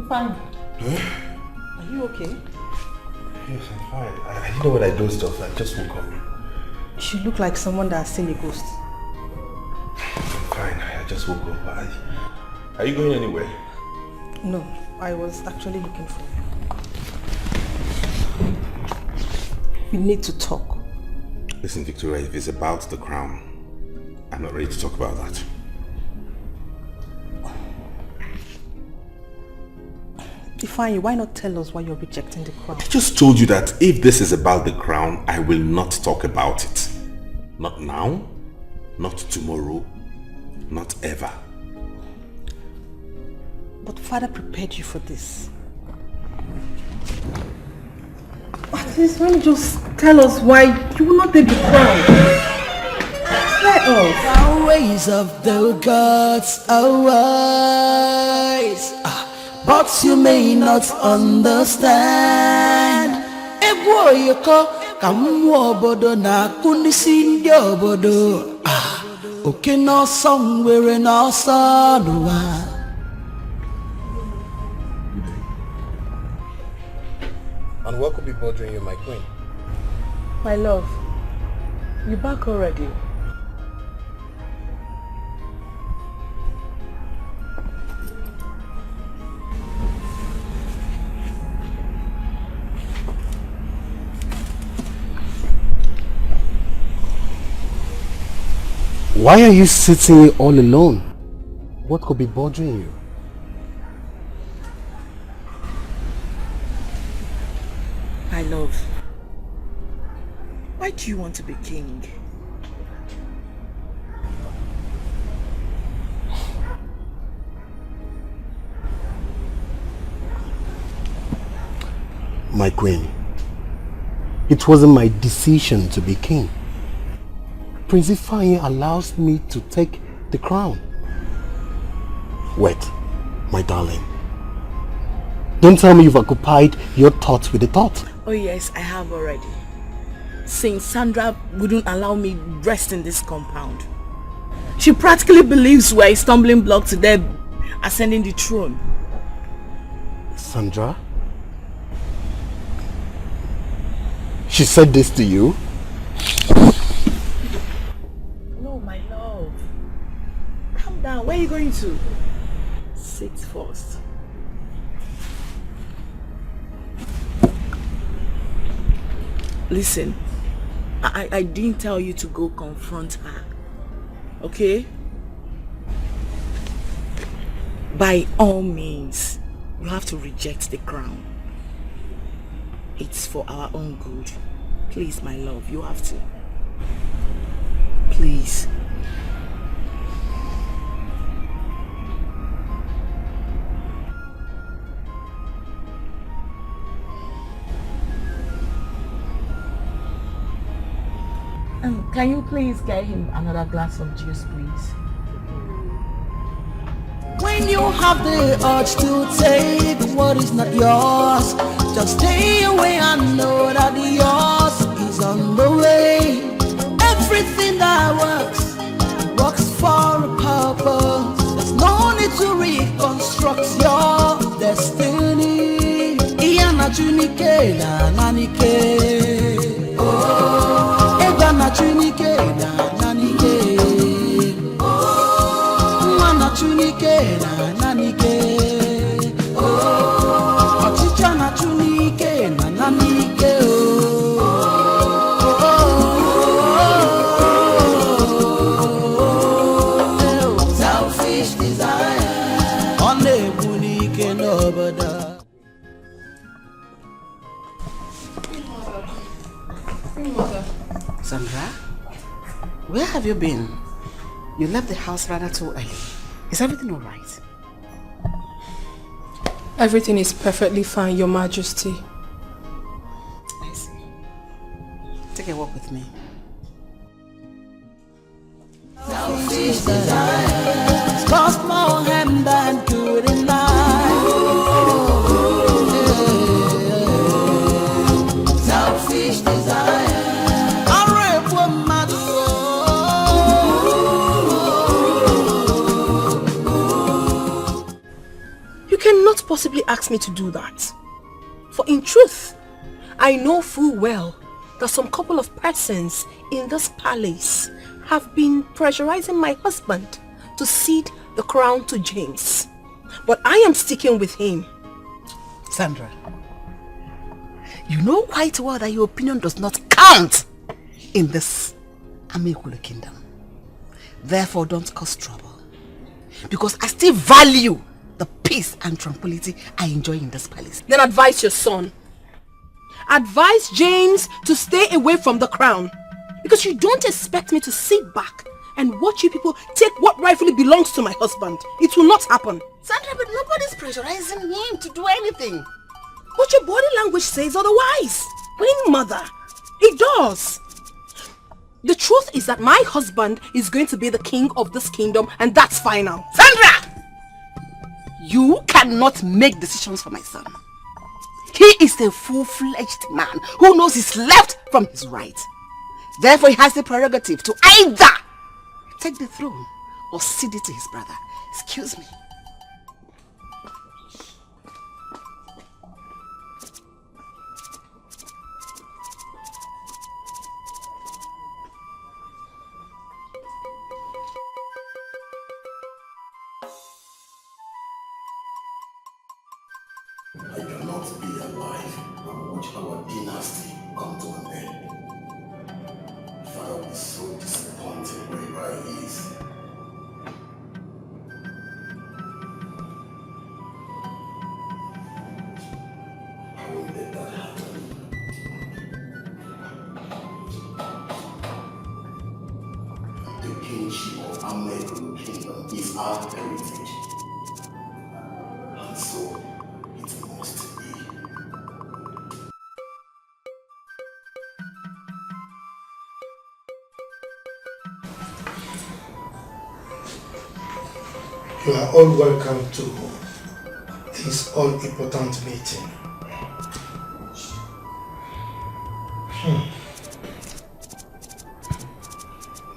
Fine. Huh? Are you okay? Yes, I'm fine. I didn't know what I dozed off. I just woke up. You look like someone that has seen a ghost. I'm fine. I just woke up. Are you going anywhere? No, I was actually looking for you. We need to talk. Listen, Victoria, if it's about the crown, I'm not ready to talk about that. Ifeanyi, why not tell us why you're rejecting the crown? I just told you that if this is about the crown, I will not talk about it. Not now, not tomorrow, not ever. But Father prepared you for this. At least why don't you just tell us why you will not take the crown? Let us. The ways of the gods are wise. But you may not understand. Egwo yoko kamwo obodo na kunisi ndi obodo. Oke no somewhere no sonwa. And what could be bothering you, my queen? My love, you back already? Why are you sitting all alone? What could be bothering you? My love, why do you want to be king? My queen, it wasn't my decision to be king. Prince Ifeanyi allows me to take the crown. Wait, my darling. Don't tell me you've occupied your thoughts with the thought. Oh yes, I have already. Since Sandra wouldn't allow me rest in this compound. She practically believes we're a stumbling block to them ascending the throne. Sandra? She said this to you? No, my love. Calm down. Where are you going to? Sit first. Listen, I didn't tell you to go confront her. Okay? By all means, you have to reject the crown. It's for our own good. Please, my love, you have to. Please. Can you please get him another glass of juice, please? When you have the urge to take what is not yours, just stay away and know that yours is on the way. Everything that works for a purpose. There's no need to reconstruct your destiny. Iyana chunike na nanike. Oh, Egana chunike na nanike. Chunike na nanike, oh, ochicha na chunike na nanike, oh, selfish desire, only bunike no bother. Sandra, where have you been? You left the house rather too early. Is everything all right? Everything is perfectly fine, Your Majesty. I see. Take a walk with me. Selfish desire cost more harm than good in life. Selfish desire. You cannot possibly ask me to do that. For in truth, I know full well that some couple of persons in this palace have been pressurizing my husband to cede the crown to James. But I am sticking with him. Sandra, you know quite well that your opinion does not count in this Amikulu kingdom. Therefore, don't cause trouble. Because I still value the peace and tranquility I enjoy in this palace. Then advise your son. Advise James to stay away from the crown. Because you don't expect me to sit back and watch you people take what rightfully belongs to my husband. It will not happen. Sandra, but nobody's pressurizing him to do anything. But your body language says otherwise. Queen Mother, it does. The truth is that my husband is going to be the king of this kingdom, and that's final. Sandra! You cannot make decisions for my son. He is a full-fledged man who knows his left from his right. Therefore, he has the prerogative to either take the throne or cede it to his brother. Excuse me. I cannot be alive and watch our dynasty come to an end. Father I'll be so disappointed wherever he is. I won't let that happen. The kingship of American Kingdom is our heritage. And so it must be. You are all welcome to this all-important meeting.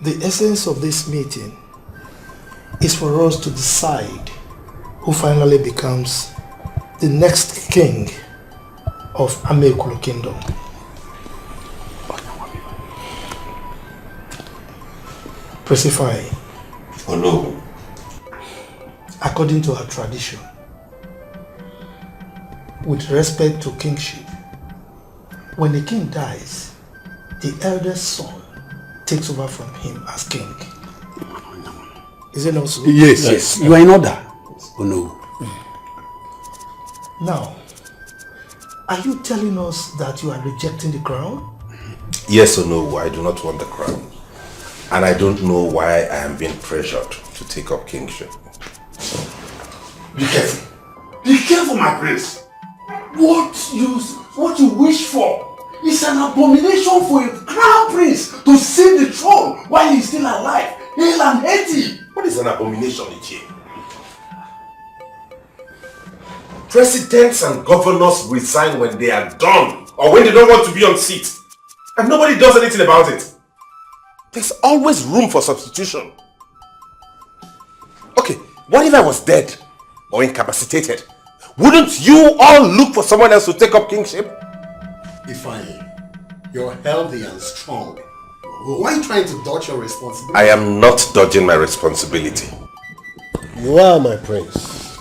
The essence of this meeting is for us to decide who finally becomes the next king of Amekulu Kingdom. Persify. Oh no. According to our tradition, with respect to kingship, when the king dies, the eldest son takes over from him as king. Is it not so? Yes. You are in order. Oh no. Now, are you telling us that you are rejecting the crown? Yes or no, I do not want the crown. And I don't know why I am being pressured to take up kingship. Be careful. Be careful, my prince. What you wish for is an abomination for a crown prince to sit the throne while he's still alive, hale and healthy. What is an abomination, Ichi? Presidents and governors resign when they are done or when they don't want to be on seat. And nobody does anything about it. There's always room for substitution. Okay, what if I was dead or incapacitated? Wouldn't you all look for someone else to take up kingship? Ifeanyi, you're healthy and strong. Why are you trying to dodge your responsibility? I am not dodging my responsibility. You are, my prince.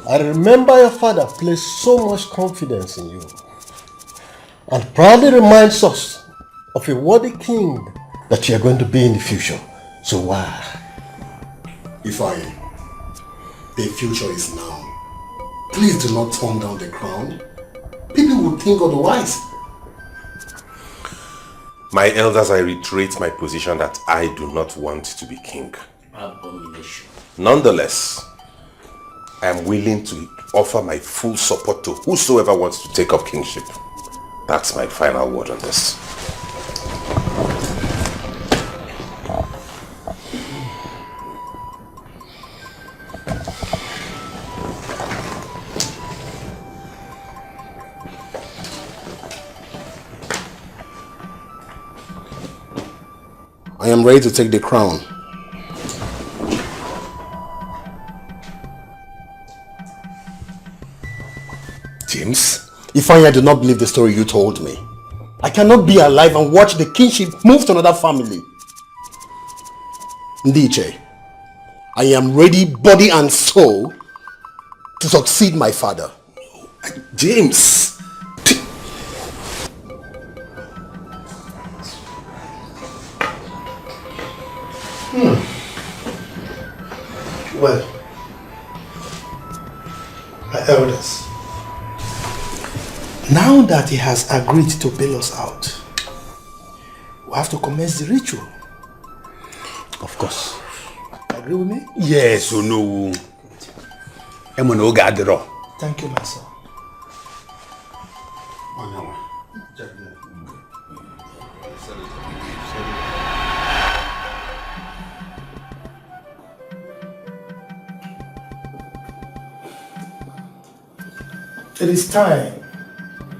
I remember your father placed so much confidence in you and proudly reminds us of a worthy king that you are going to be in the future. So why? Ifeanyi, the future is now. Please do not turn down the crown. People will think otherwise. My elders, I reiterate my position that I do not want to be king. Abomination. Nonetheless, I am willing to offer my full support to whosoever wants to take up kingship. That's my final word on this. I am ready to take the crown. James, Ifeanyi, I do not believe the story you told me. I cannot be alive and watch the kingship move to another family. Ndiche, I am ready, body and soul, to succeed my father. James! Well, my elders, now that he has agreed to bail us out, we have to commence the ritual. Of course. Agree with me? Yes or no? Thank you, my son. It is time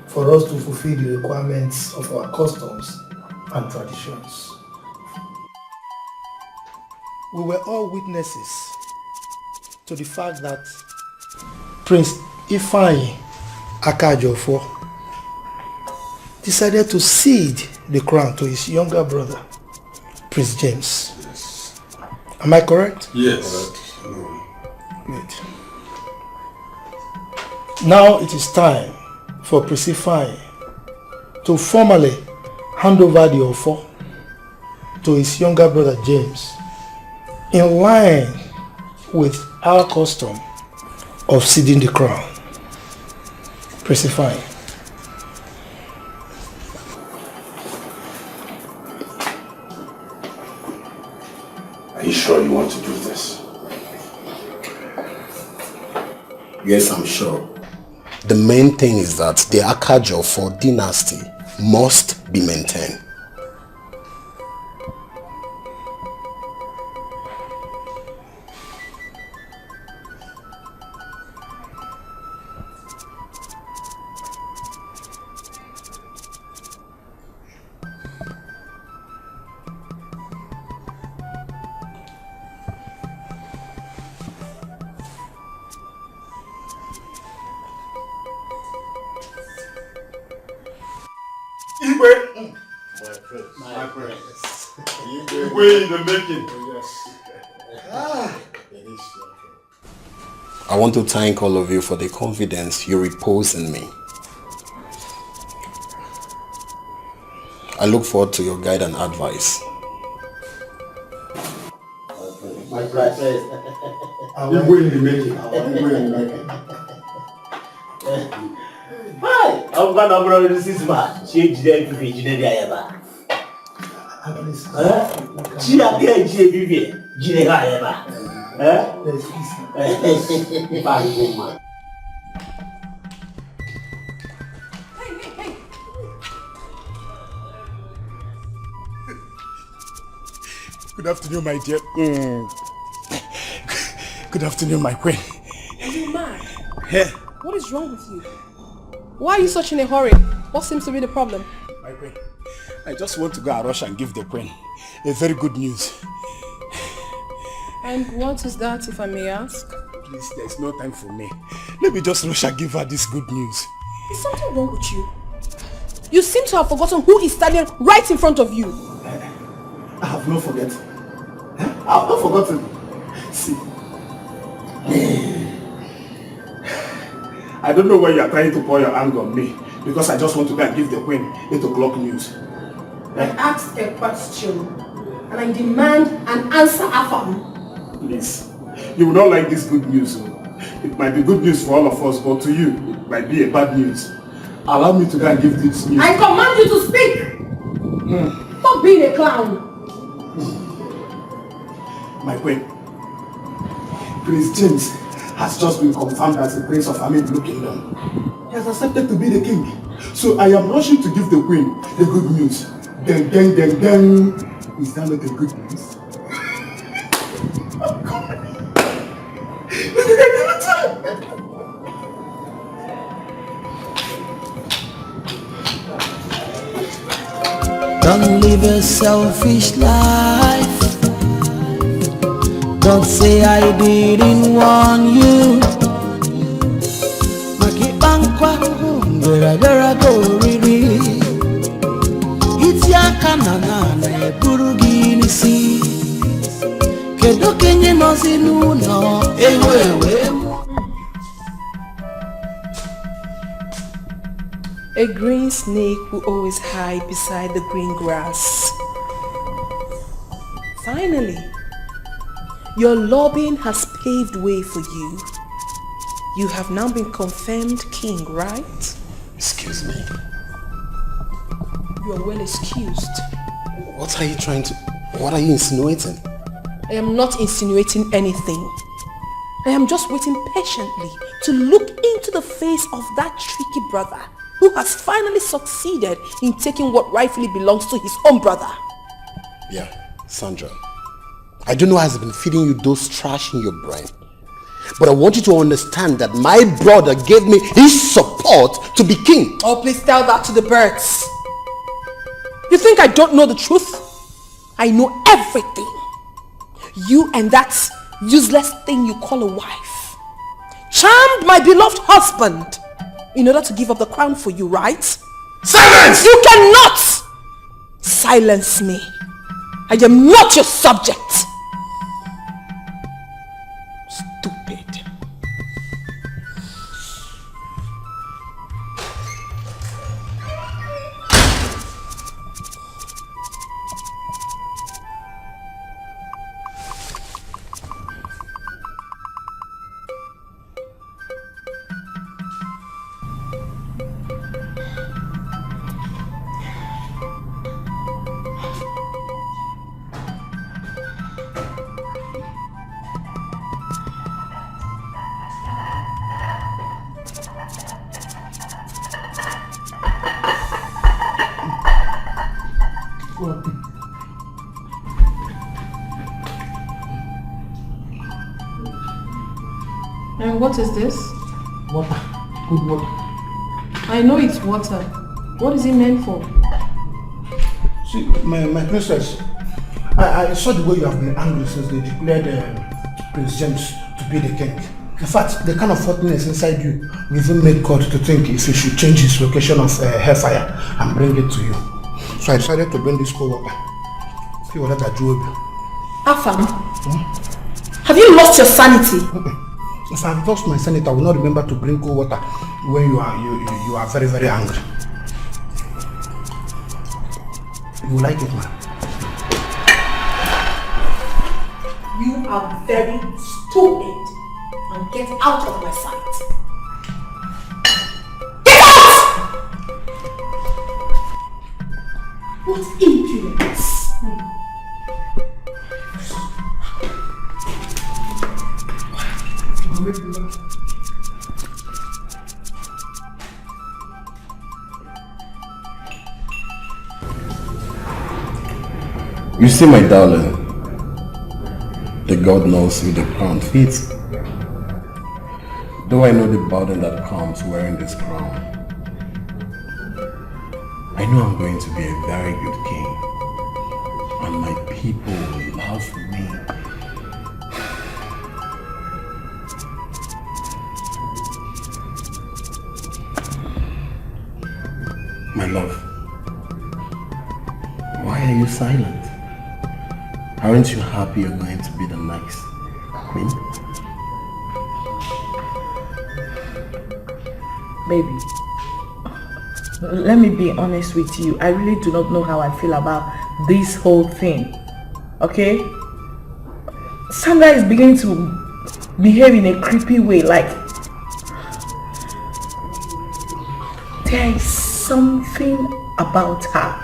for us to fulfill the requirements of our customs and traditions. We were all witnesses to the fact that Prince Ifeanyi Akajofo decided to cede the crown to his younger brother, Prince James. Yes. Am I correct? Yes. Good. Now it is time for Prince Ifeanyi to formally hand over the Ofo to his younger brother James, in line with our custom of ceding the crown. Precifying. Are you sure you want to do this? Yes, I'm sure. The main thing is that the Akajo for dynasty must be maintained. I want to thank all of you for the confidence you repose in me. I look forward to your guide and advice. My friends. Hi, I'm going to see this man. Change the everything. Good afternoon, my dear. Good afternoon, my queen. Are you mad? Yeah. What is wrong with you? Why are you such in a hurry? What seems to be the problem? My queen, I just want to go and rush and give the queen a very good news. And what is that, if I may ask? Please, there's no time for me. Let me just rush and give her this good news. Is something wrong with you? You seem to have forgotten who is standing right in front of you. I have not forgotten. I have not forgotten. See. I don't know why you are trying to pour your anger on me, because I just want to go and give the queen 8 o'clock news. I asked a question and I demand an answer affirm. Please, you will not like this good news. It might be good news for all of us, but to you, it might be a bad news. Allow me to go and give this news. I command you to speak! Stop being a clown! My queen, Prince James has just been confirmed as the Prince of Amiblu Kingdom. He has accepted to be the king. So I am rushing to give the queen the good news. Then. Is that not the good news? Don't live a selfish life. Don't say I didn't warn you. Makibankwa Vera go riri. It's ya kanana na burugi nisi. Kedo kenye nozinu no ewewe. A green snake will always hide beside the green grass. Finally, your lobbying has paved way for you. You have now been confirmed king, right? Excuse me. You are well excused. What are you insinuating? I am not insinuating anything. I am just waiting patiently to look into the face of that tricky brother who has finally succeeded in taking what rightfully belongs to his own brother. Yeah, Sandra. I don't know how has been feeding you those trash in your brain. But I want you to understand that my brother gave me his support to be king. Oh, please tell that to the birds. You think I don't know the truth? I know everything. You and that useless thing you call a wife charmed my beloved husband in order to give up the crown for you, right? Silence! You cannot silence me. I am not your subject. Stupid. And what is this? Water. Good water. I know it's water. What is it meant for? See, my princess, I saw the way you have been angry since they declared Prince James to be the king. In fact, the kind of hotness inside you will even make God to think if he should change his location of hellfire and bring it to you. So I decided to bring this cold water. See what I do. Afam, have you lost your sanity? If I've lost my sanity, I will not remember to bring cold water when you are very, very angry. You like it, man? You are very stupid. And get out of my sight. Get out! What impudence! You see, my darling, the God knows who the crown fits. Though I know the burden that comes wearing this crown, I know I'm going to be a very good king, and my people will love me. My love, why are you silent? Aren't you happy you're going to be the next queen? Baby, let me be honest with you. I really do not know how I feel about this whole thing. Okay? Sandra is beginning to behave in a creepy way. Like, there is something about her.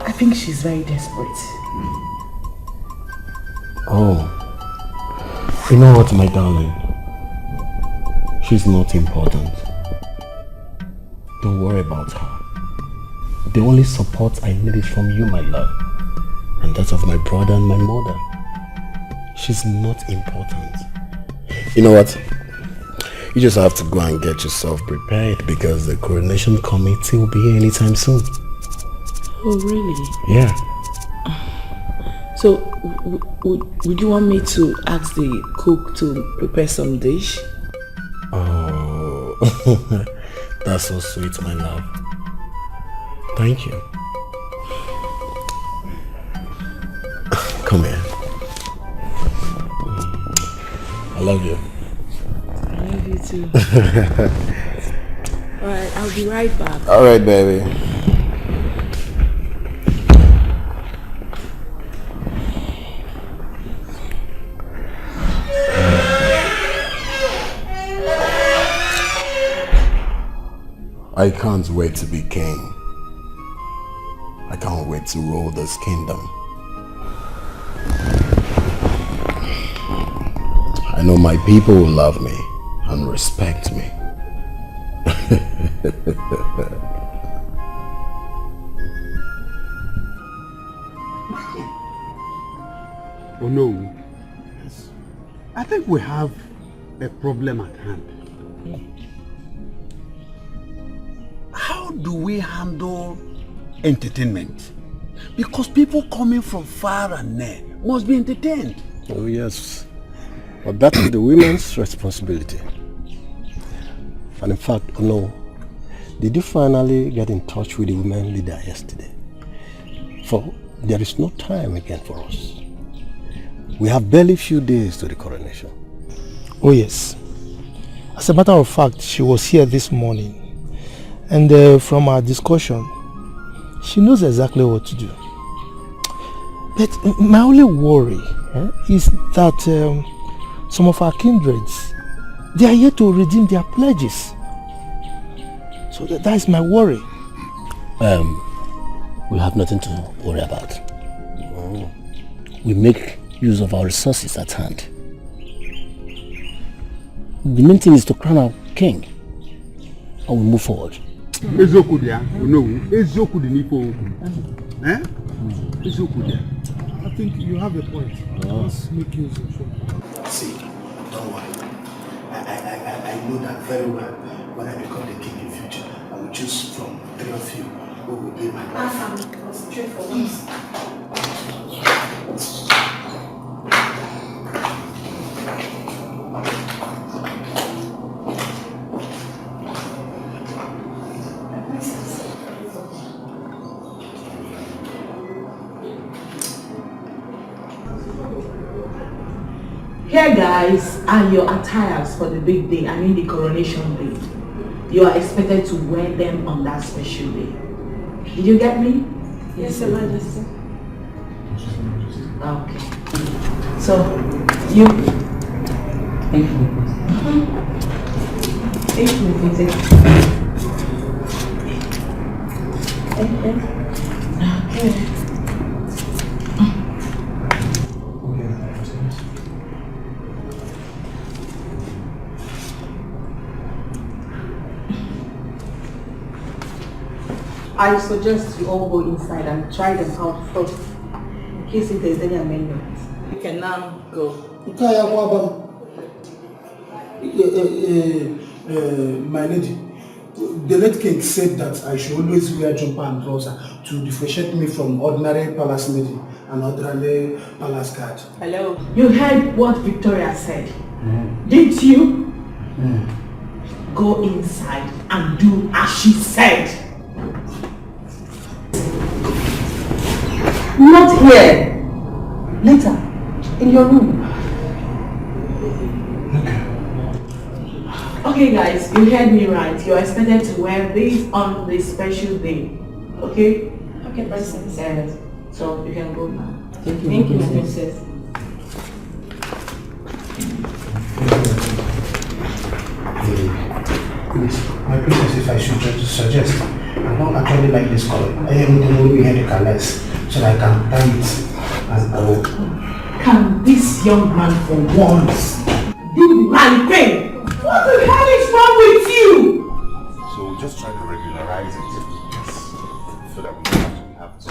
I think she's very desperate. Oh, you know what, my darling? She's not important. Don't worry about her. The only support I need is from you, my love. And that of my brother and my mother. She's not important. You know what? You just have to go and get yourself prepared because the coronation committee will be here anytime soon. Oh, really? Yeah. So, would you want me to ask the cook to prepare some dish? Oh, that's so sweet, my love. Thank you. Come here. I love you. I love you too. Alright, I'll be right back. Alright, baby. I can't wait to be king. I can't wait to rule this kingdom. I know my people will love me and respect me. Oh no. I think we have a problem at hand. How do we handle entertainment? Because people coming from far and near must be entertained. Oh yes, but that is the women's responsibility. And in fact, oh no, did you finally get in touch with the women leader yesterday? For there is no time again for us. We have barely few days to the coronation. Oh yes. As a matter of fact, she was here this morning. And from our discussion, she knows exactly what to do. But my only worry is that some of our kindreds, they are yet to redeem their pledges. So that is my worry. We have nothing to worry about. We make use of our resources at hand. The main thing is to crown our king, and we move forward. I think you have a point. Let's make use of it. See, Don't worry. I know that very well. When I become the king in future, I will choose from 3 of you who will be my wife. Concentrate for once. Here guys are your attires for the big day, I mean the coronation day. You are expected to wear them on that special day. Did you get me? Yes, Your Majesty. Okay. So, you... Okay. I suggest you all go inside and try them out first, in case if there's any amendments. You can now go. My lady, the late king said that I should always wear jumper and trouser to differentiate me from ordinary palace lady and ordinary palace guard. Hello. You heard what Victoria said, didn't you? Go inside and do as she said. Not here. Later, in your room. Okay guys, you heard me right. You're expected to wear these on this special day. Okay? Okay, Princess. Yes. So you can go now. Thank you, Princess. Please, my princess, if I should just suggest, I don't actually like this color. I am the movie head less, so I can tie it as a rope. Can this young man for once do the right thing? What the hell is wrong with you? So we'll just try to regularize it. Yes. So that we don't have to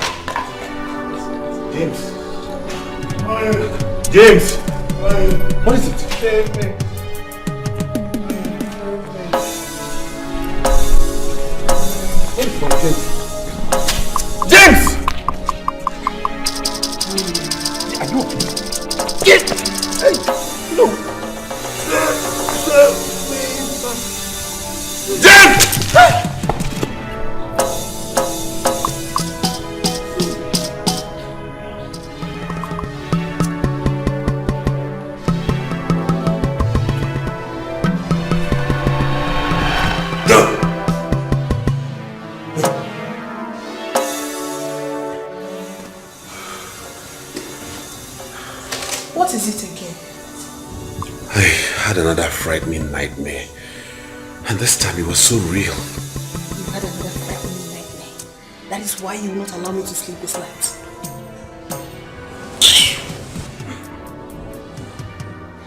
James. James! What is it? Save me. What is wrong, James? James! Are you okay? Get! Hey! No! James! Hey! What is it again? I had another frightening nightmare. And this time it was so real. You had another frightening nightmare. That is why you will not allow me to sleep this night.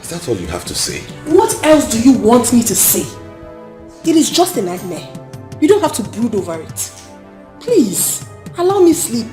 Is that all you have to say? What else do you want me to say? It is just a nightmare. You don't have to brood over it. Please, allow me sleep.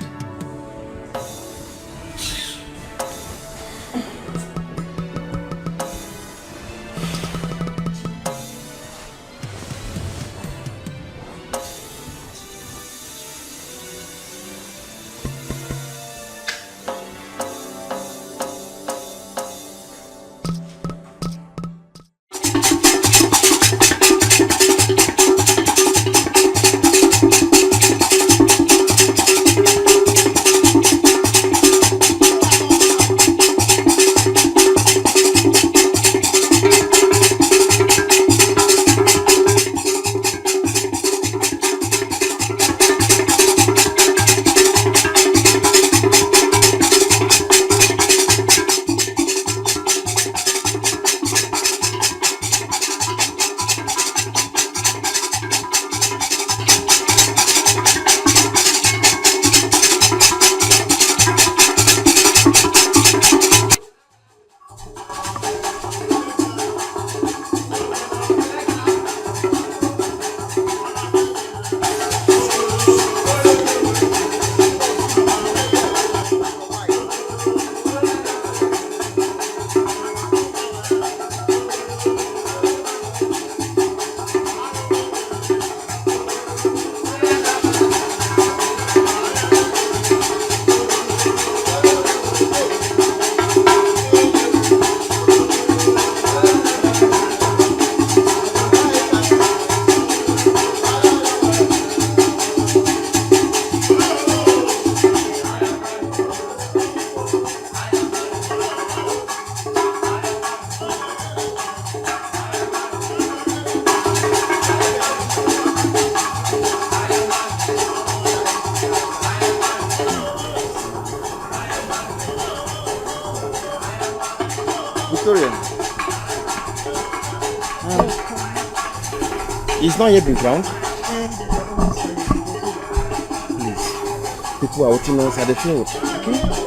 Victoria. It's not yet been crowned. Please. People are waiting us at the field. Okay?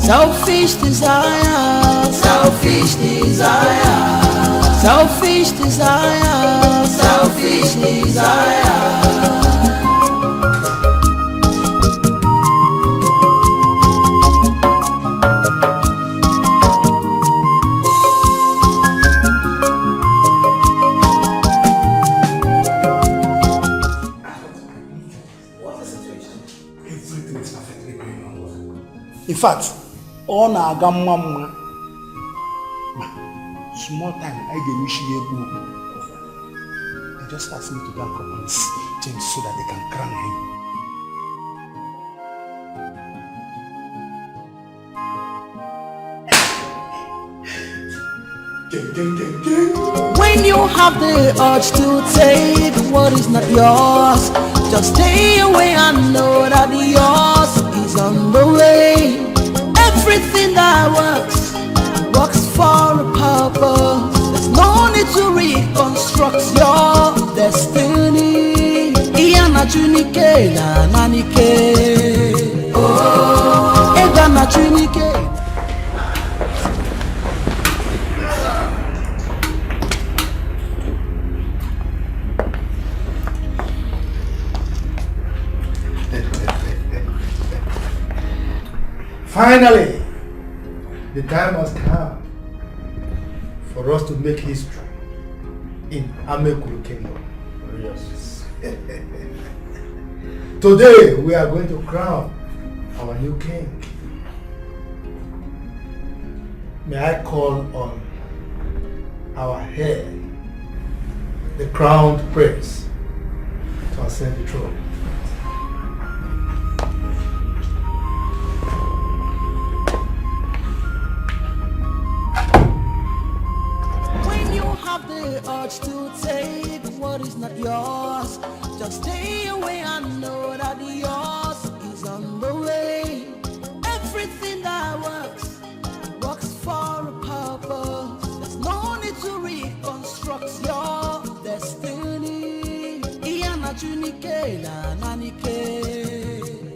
Selfish desire, selfish desire, selfish desire, selfish desire. In fact, all na aga mma small time I get wish you they just asked me to go and propose James so that they can crown him. When you have the urge to take what is not yours, just stay away and know that yours is on the way. Everything that works for a purpose. There's no need to reconstruct your destiny. Iyana chunike na nanike. Oh, Egana chunike. Finally, the time has come for us to make history in Amekuru Kingdom. Yes. Today we are going to crown our new king. May I call on our head, the crowned prince, to ascend the throne. The urge to take what is not yours, just stay away and know that yours is on the way. Everything that works for a purpose. There's no need to reconstruct your destiny. Iyana chunike na nanike.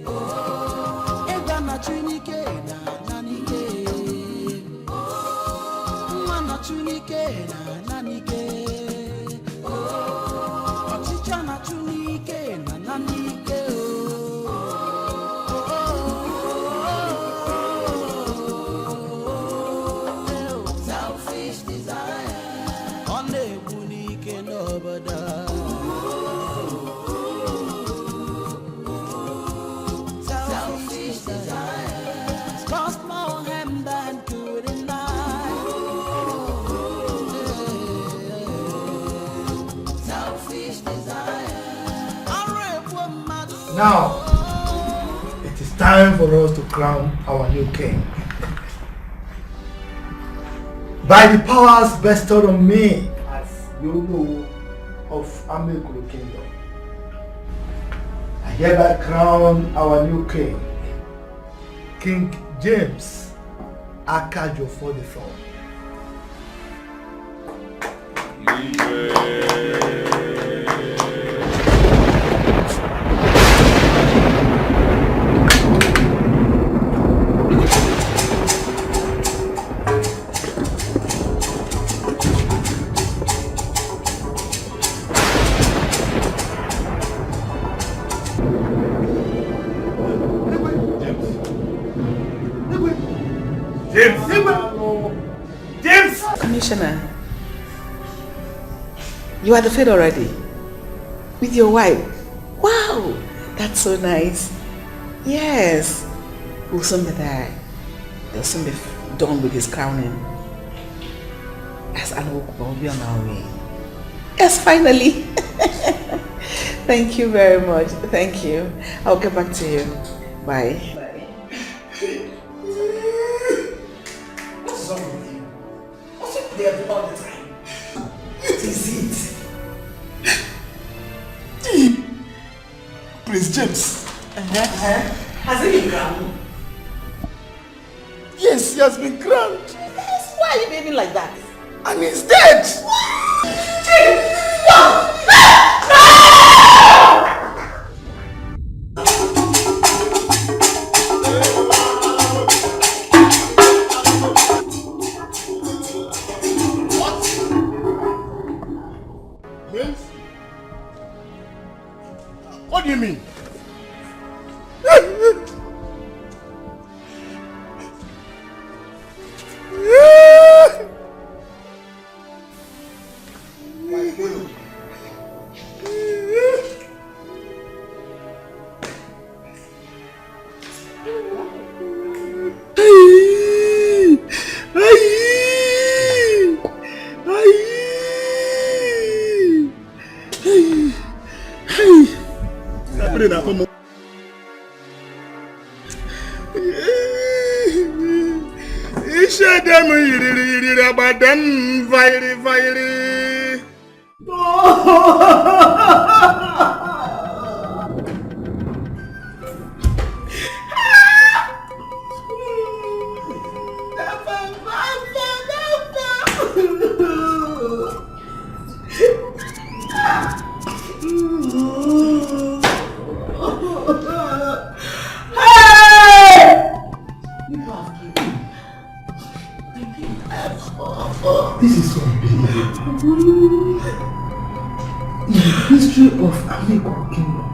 Oh, Egana chunike na nanike. Oh, Mana chunike na nanike. Oh, Ochicha na chunike na nanike. Selfish desire, on the bunike nobody. Selfish desire, cost more harm than good in life. Selfish desire. Now, it is time for us to crown our new king. By the powers bestowed on me as Yoruba of Amekuru Kingdom, hereby crown our new king, King James Akajo for the throne. James! Commissioner, you are the fed already? With your wife? Wow, that's so nice. Yes, we'll soon be there. They'll soon be done with his crowning. As Anwok will be on our way. Yes, finally. Thank you very much. Thank you. I'll get back to you. Bye. What's wrong with you? What's it there all the time? What is it? Prince James. Has he been crowned? Yes, he has been crowned. Yes, why are you behaving like that? And he's dead. What do you mean? This is so unbelievable. In the history of Etiko Kingdom,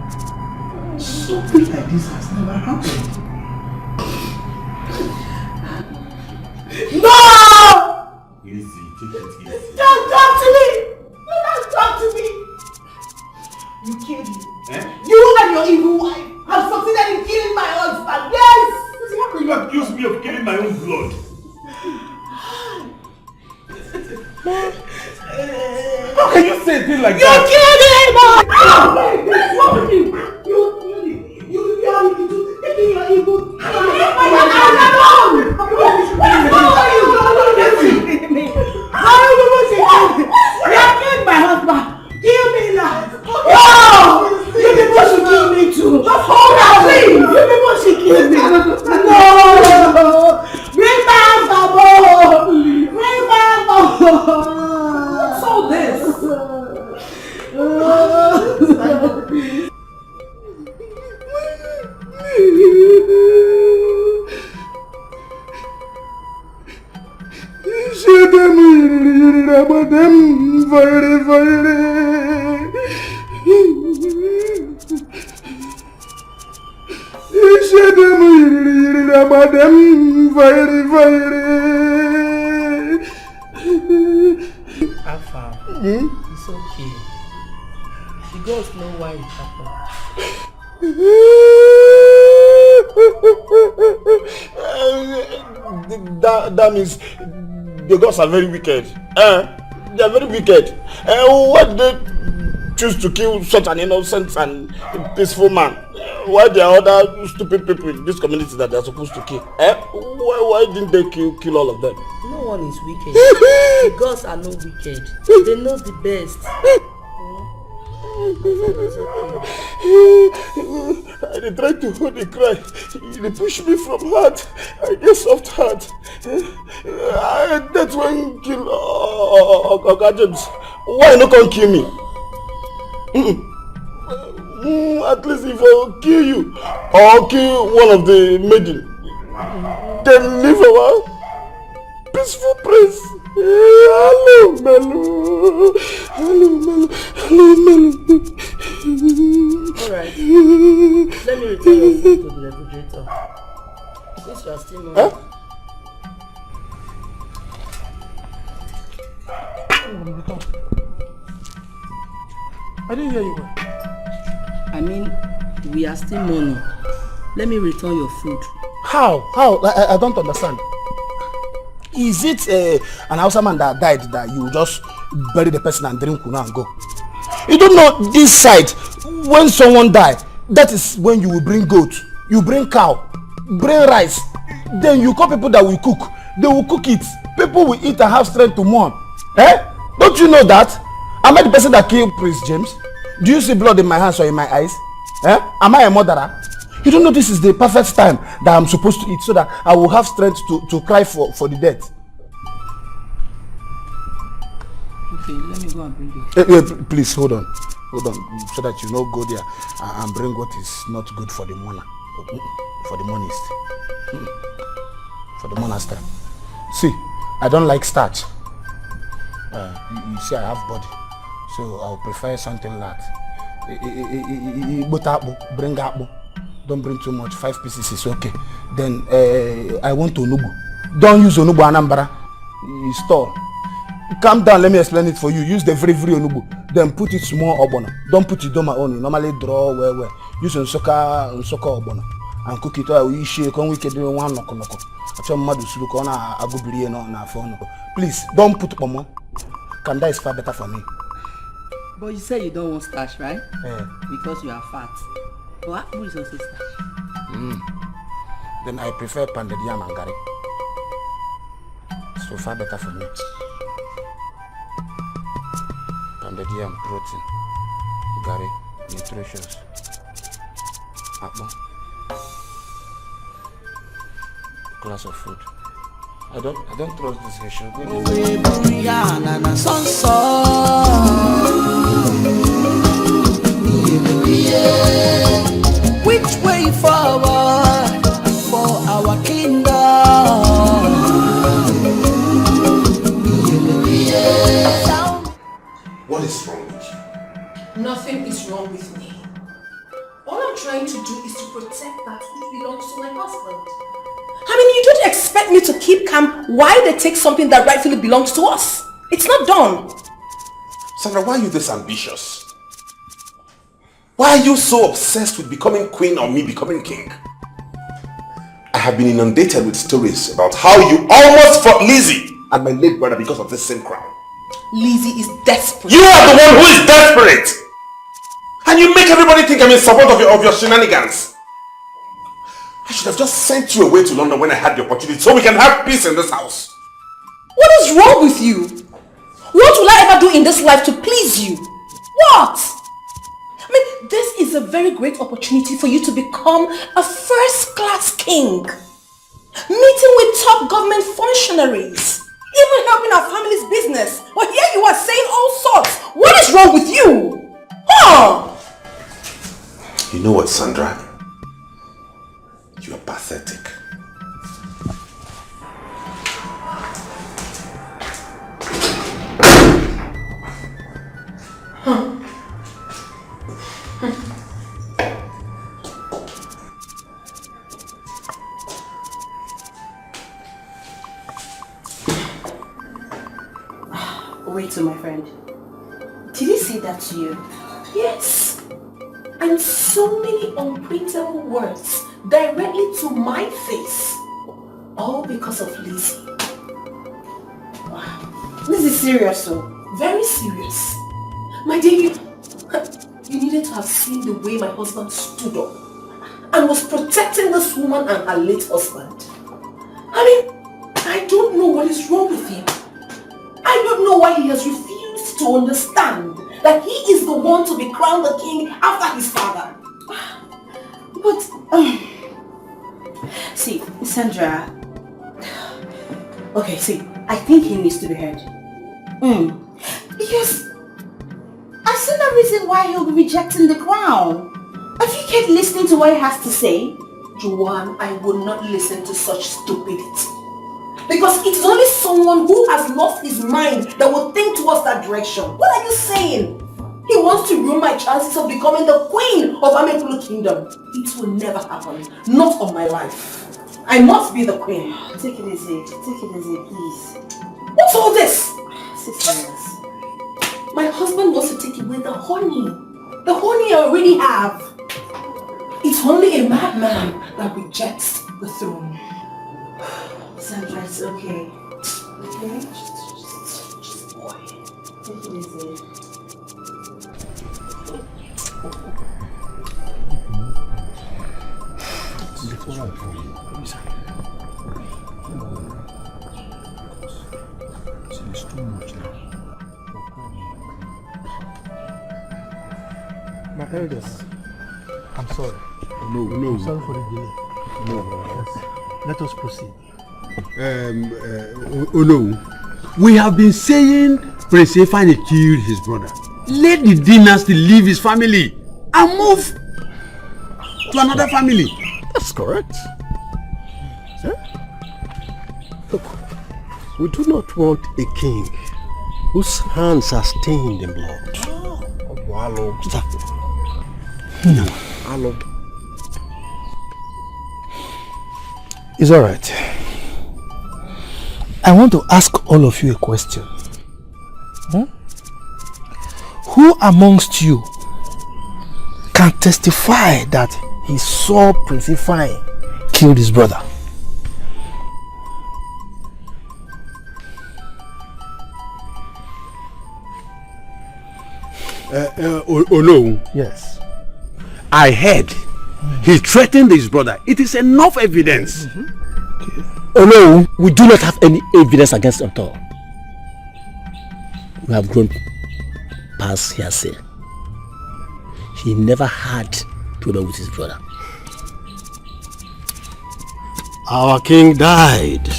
something like this has never happened. No! Easy, take it easy. Don't talk to me! Don't talk to me! You killed me. Eh? You and your evil wife have succeeded in killing my husband. Yes! How can you accuse me of killing my own blood? How can you say a thing like that? You killed him! What's wrong with you? You killed him. You taking your evil. My husband. Kill me now. No! You people should kill me too. Just hold on, please. You people should kill me. No! Bring back the ball. Bring back the ball. What's all this? Alpha, it's okay. The gods know why it happened. That means the gods are very wicked. They are very wicked. Why did they choose to kill such an innocent and peaceful man? Why there are other stupid people in this community that they are supposed to kill? Why didn't they kill all of them? No one is wicked. The gods are not wicked. They know the best. I tried to hold the cry. They push me from heart. I get soft heart. That's when you kill Oga James. Why no come kill me? At least if I kill you or kill one of the maiden, then leave our peaceful place. Hello, Melu. Hello, Melu. Hello, Melu. Alright. Let me return your food to the refrigerator. Since you are still not. Huh? I didn't hear you. I mean, we are still mourning. Let me return your food. How? I don't understand. Is it an Hausa man that died that you just bury the person and drink kuna and go? You don't know this side. When someone dies, that is when you will bring goat, you bring cow, bring rice. Then you call people that will cook. They will cook it. People will eat and have strength to mourn. Eh? Don't you know that? Am I the person that killed Prince James? Do you see blood in my hands or in my eyes? Eh? Am I a murderer? You don't know this is the perfect time that I'm supposed to eat so that I will have strength to cry for the dead. Okay, let me go and bring you. Please, hold on, so that you don't go there and bring what is not good for the mourner, for the monist, for the monastery. See, I don't like starch. You see, I have body, so I'll prefer something like bring apple. Don't bring too much. 5 pieces is okay. Then I want onubu. Don't use onubu anambra. Store. Calm down. Let me explain it for you. Use the very onubu. Then put it small obono. Don't put it on my own. Normally draw where. Use unsoka obono and cook it. We share. Come we can do one noko. After madu suluko na agubiri na phone. Please don't put pomo. Kanda is far better for me. But you say you don't want starch, right? Yeah. Because you are fat. But apple is also starch. Then I prefer pounded yam and garri. So far better for me. Pounded yam, protein, garri, nutritious. Apple. Glass of food. I don't trust this issue. Which way forward for our kingdom? What is wrong with you? Nothing is wrong with me. All I'm trying to do is to protect that which belongs to my husband. I mean, you don't expect me to keep calm while they take something that rightfully belongs to us. It's not done. Sandra, why are you this ambitious? Why are you so obsessed with becoming queen or me becoming king? I have been inundated with stories about how you almost fought Lizzie and my late brother because of this same crown. Lizzie is desperate. You are the one who is desperate! And you make everybody think I'm in support of your shenanigans. I should have just sent you away to London when I had the opportunity so we can have peace in this house. What is wrong with you? What will I ever do in this life to please you? What? I mean, this is a very great opportunity for you to become a first-class king. Meeting with top government functionaries. Even helping our family's business. But here you are saying all sorts. What is wrong with you? Huh? You know what, Sandra? You are pathetic. Wait, my friend. Did he say that to you? Yes. And so many unprintable words directly to my face. All because of Lizzie. Wow. This is serious, so. Very serious. My dear, you needed to have seen the way my husband stood up and was protecting this woman and her late husband. I mean, I don't know what is wrong with him. I don't know why he has refused to understand that he is the one to be crowned the king after his father. But, see, Sandra, okay, see, I think he needs to be heard. Because I see no reason why he'll be rejecting the crown. Have you kept listening to what he has to say? Joanne, I will not listen to such stupidity. Because it's only someone who has lost his mind that will think towards that direction. What are you saying? He wants to ruin my chances of becoming the queen of Amekulu Kingdom. It will never happen. Not on my life. I must be the queen. Take it easy. Take it easy, please. What's all this? Sisters. My husband wants to take away the honey. The honey I already have. It's only a madman that rejects the throne. Sandra, it's okay. Okay? Just boy. Take it easy. It's too much now. My elders, I'm sorry. No. I'm sorry for the delay. No. Yes. Let us proceed. No. We have been saying Prince Ifeanyi killed his brother. Let the dynasty leave his family and move to another family. That's correct. Look, we do not want a king whose hands are stained in blood. It's all right. I want to ask all of you a question. Who amongst you can testify that he saw Prince Ifeanyi kill his brother? No. Yes. I heard he threatened his brother. It is enough evidence. Oh no, we do not have any evidence against him at all. We have grown past hearsay. He never had problem with his brother. Our king died.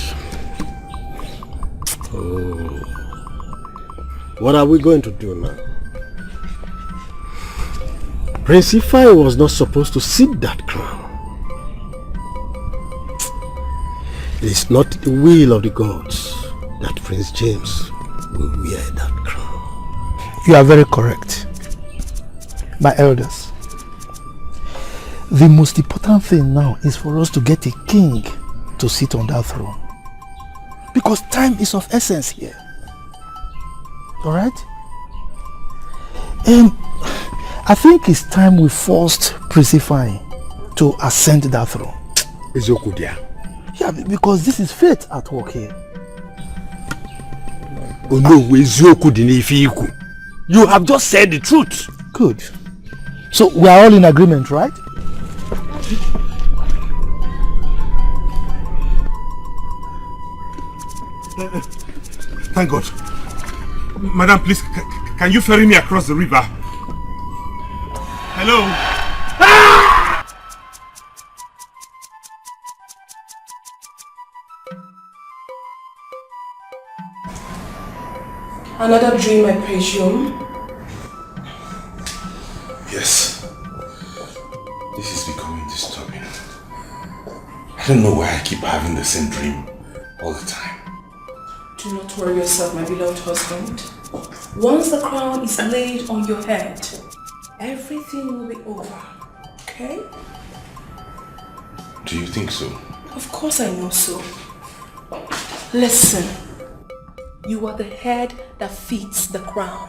Oh. What are we going to do now? Prince Ifeanyi was not supposed to sit that crown. It is not the will of the gods that Prince James will wear that crown. You are very correct. My elders, the most important thing now is for us to get a king to sit on that throne. Because time is of essence here. Alright? I think it's time we forced Prince Ifeanyi to ascend that throne. Yeah, because this is fate at work here. Oh no, you have just said the truth. Good. So we are all in agreement, right? Thank God. Madam, please, can you ferry me across the river? Hello? Another dream, I presume? Yes. This is becoming disturbing. I don't know why I keep having the same dream all the time. Do not worry yourself, my beloved husband. Once the crown is laid on your head, everything will be over. Okay? Do you think so? Of course I know so. Listen. You are the head that fits the crown.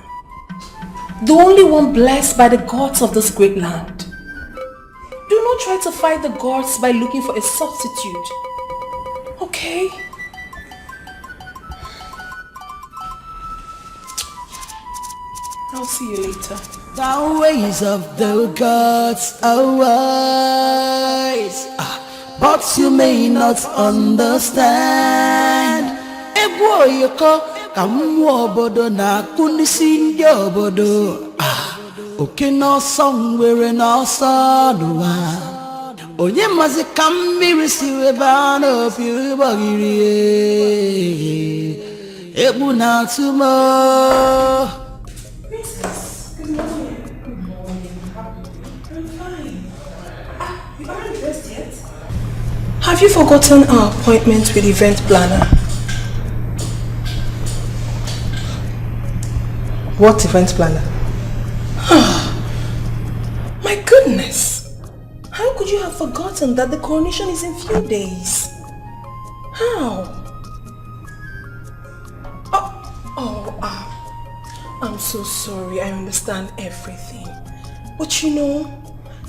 The only one blessed by the gods of this great land. Do not try to fight the gods by looking for a substitute. Okay? I'll see you later. The ways of the gods are wise, but you may not understand. Egwoyoko kamwo obodo na kunisi ndi obodo. Oke n'ọsọ nwere n'ọsọ n'ụwa. Onye mazi ka mmiri si webe a n'opi ụgbọgiri egbu na-atụ m. Princess, good morning. Good morning. I'm fine. You aren't dressed yet? Have you forgotten our appointment with the event planner? What event planner? My goodness! How could you have forgotten that the coronation is in few days? How? I'm so sorry. I understand everything. But you know,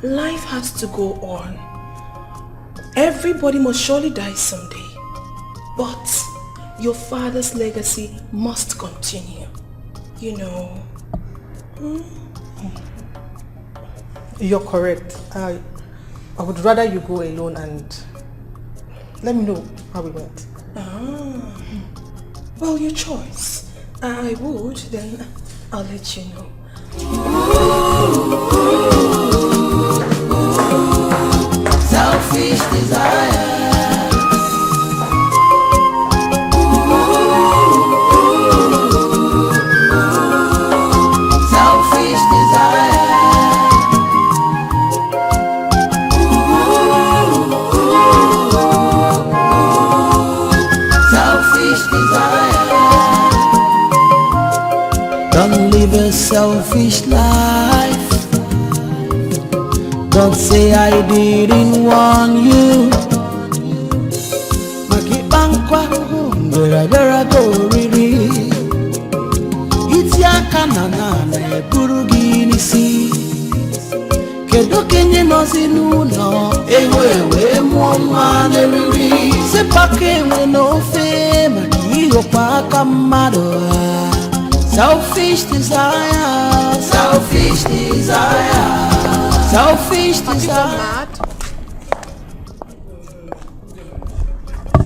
life has to go on. Everybody must surely die someday. But your father's legacy must continue. You know. You're correct. I would rather you go alone and let me know how it went. Well, your choice. I would, then I'll let you know. Selfish desire. Don't live a selfish life. Don't say I didn't warn you. Makibankwa, bera go riri. Itiaka na burugini si. Kedo kenye nozi nuno, ewe mwa neriri. Sepake we no fe, makiyo paka madoa. Selfish desire, selfish desire, selfish desire. Mad?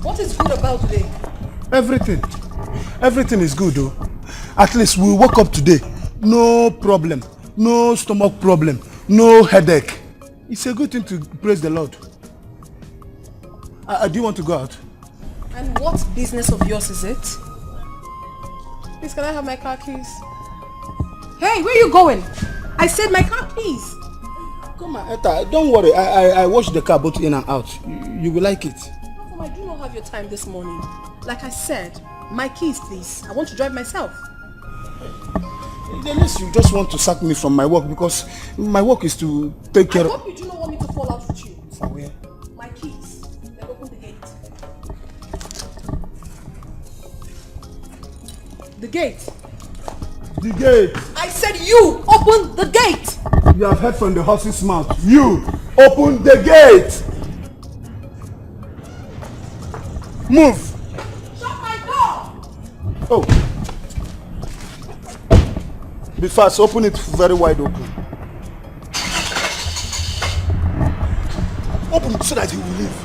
What is good about today? Everything is good though. At least we woke up today. No problem, no stomach problem, no headache. It's a good thing to praise the Lord. Do you want to go out? And what business of yours is it? Please, can I have my car keys? Hey, where are you going? I said my car keys. Come on, Etta, don't worry. I washed the car both in and out. You will like it. I do not have your time this morning. Like I said, my keys, please. I want to drive myself. Unless you just want to sack me from my work, because my work is to take care of... I hope you do not want me to fall out with you. For where? My keys. Then open the gate. The gate. The gate. I said you open the gate. You have heard from the horse's mouth. You open the gate. Move. Shut my door. Oh. Be fast. Open it very wide open. Open so that he will leave.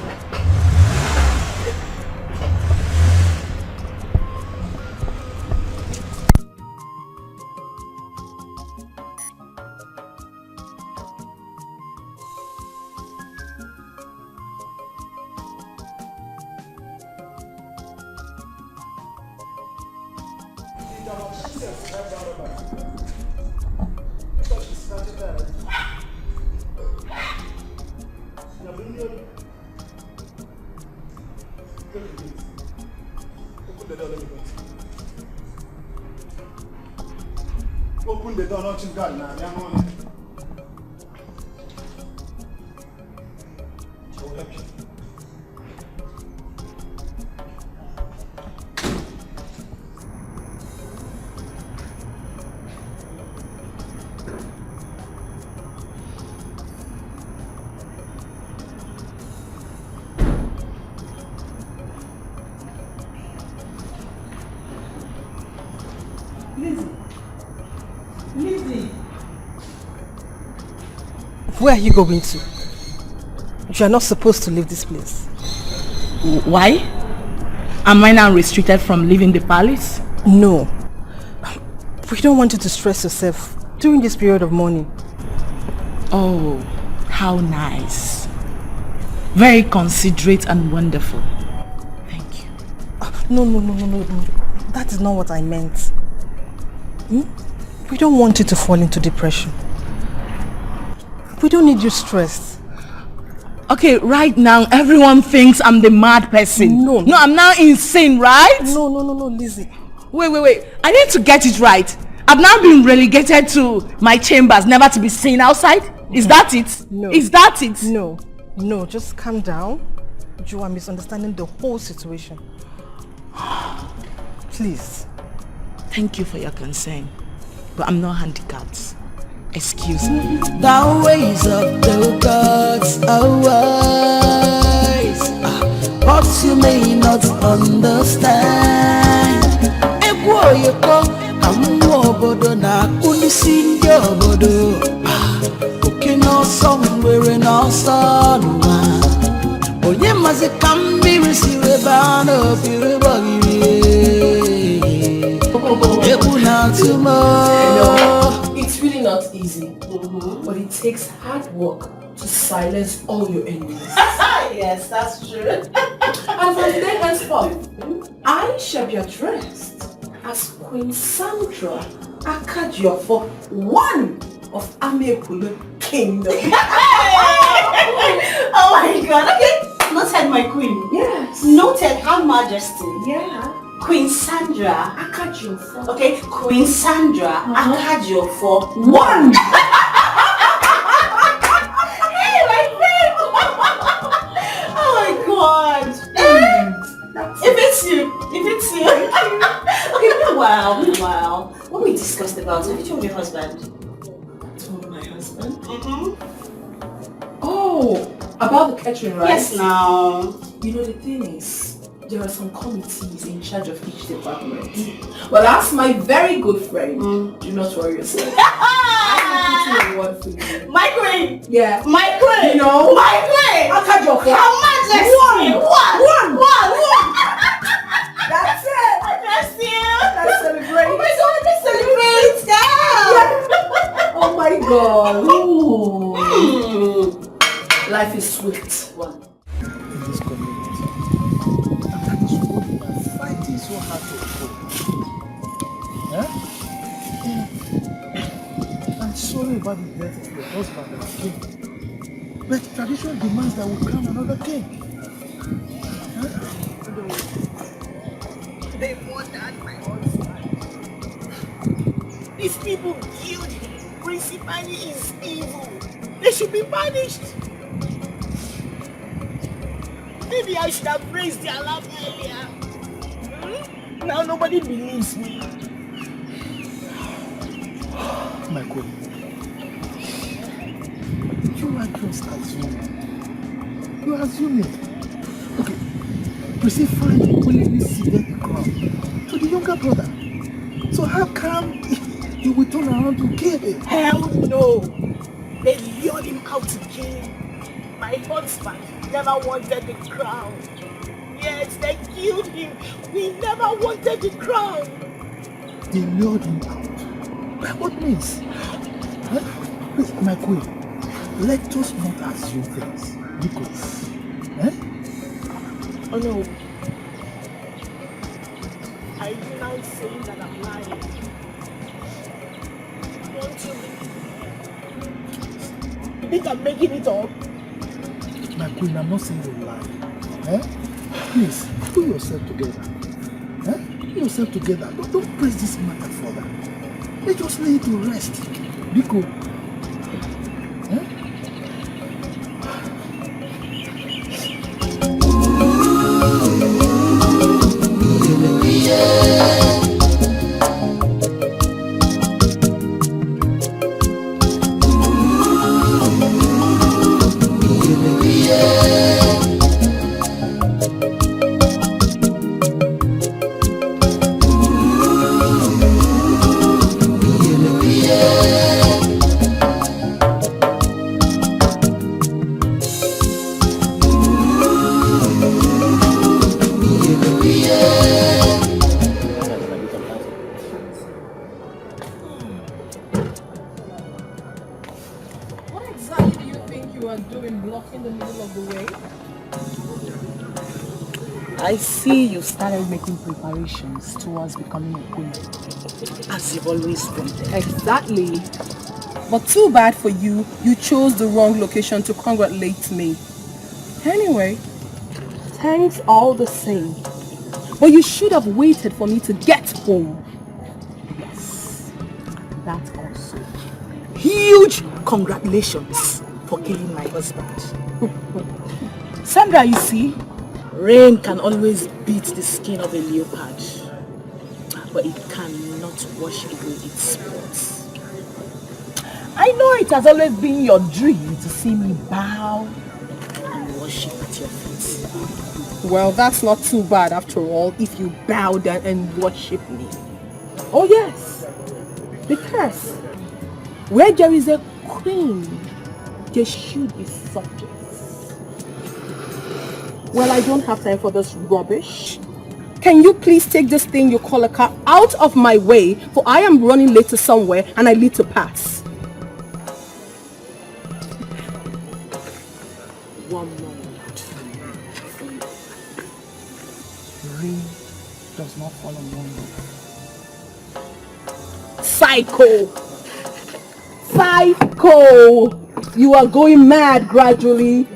Open the door, not you got now. I will help you. Where are you going to? You are not supposed to leave this place. Why? Am I now restricted from leaving the palace? No. We don't want you to stress yourself during this period of mourning. Oh, how nice. very considerate and wonderful. Thank you. No. That is not what I meant. We don't want you to fall into depression. We don't need you stressed. Okay, right now everyone thinks I'm the mad person. No, I'm now insane, right? No, Lizzie. Wait. I need to get it right. I've now been relegated to my chambers, never to be seen outside. Is that it? No. Is that it? No, just calm down. You are misunderstanding the whole situation. Please. Thank you for your concern, but I'm not handicapped. Excuse me. The ways of the gods are wise, but you may not understand. Egwoyoko amuobodo na kunisindio obodo. Oke no somewhere no sonwa. Onye mazi kambiri sirebano biribogiri. It's really not easy, but it takes hard work to silence all your enemies. Yes, that's true. And from then henceforth, I shall be addressed as Queen Sandra Akajiofo, one of Amekulu Kingdom. Oh my God, okay. Noted, my queen. Yes. Noted, Her Majesty. Yeah. Queen Sandra Akajiofo. Okay, Queen Sandra Akajiofo, one. Hey, my friend. Oh my God. If it's you. Okay, meanwhile, what we discussed about, have you told your husband? Told my husband? Oh, about the catering, right? Yes, now. You know, the thing is, there are some committees in charge of each department. Well, as my very good friend, do not worry yourself. I can put in a word for you. My queen! Yeah. My queen! You know? My queen! Akajiofo. Her Majesty! One! That's it! I trust you! Let's celebrate! Oh my God, let's celebrate! Yeah. Oh my God! Life is sweet. One. In this community. And that is what we are fighting so hard to achieve. I'm sorry about the death of your husband and king. But tradition demands that we crown another king. They murdered my husband. These people killed him. Principally is evil. They should be punished. Maybe I should have raised the alarm earlier. Now nobody believes me. My queen, you are just assuming. You are assuming. Okay, Prince finally willingly ceded the crown to the younger brother. So how come he will turn around to kill him? Hell no! They lured him out to kill. My husband never wanted the crown. Yes, they killed him. We never wanted the crown. They lured him out. By what means? Please, my queen, let us not assume things. Because, Oh no. Are you now saying that I'm lying? Don't you think I'm making it up? my queen, I'm not saying you lie. Please, pull yourself together. Pull yourself together. Don't press this matter further. Let us lay it to rest. Biko. What exactly do you think you are doing blocking the middle of the way? I see you started making preparations towards becoming a queen, as you've always wanted. Exactly. But too bad for you, you chose the wrong location to congratulate me. Anyway, thanks all the same. But you should have waited for me to get home. Yes, that also. Huge congratulations for killing my husband. Sandra, you see, rain can always beat the skin of a leopard, but it cannot wash away its spots. I know it has always been your dream to see me bow and worship at your feet. Well, that's not too bad after all, if you bow down and worship me. Oh yes, because where there is a queen, there should be subjects. Well, I don't have time for this rubbish. Can you please take this thing you call a car out of my way, for I am running late to somewhere and I need to pass. One moment. Rain does not fall on one day. Psycho! Psycho! You are going mad gradually.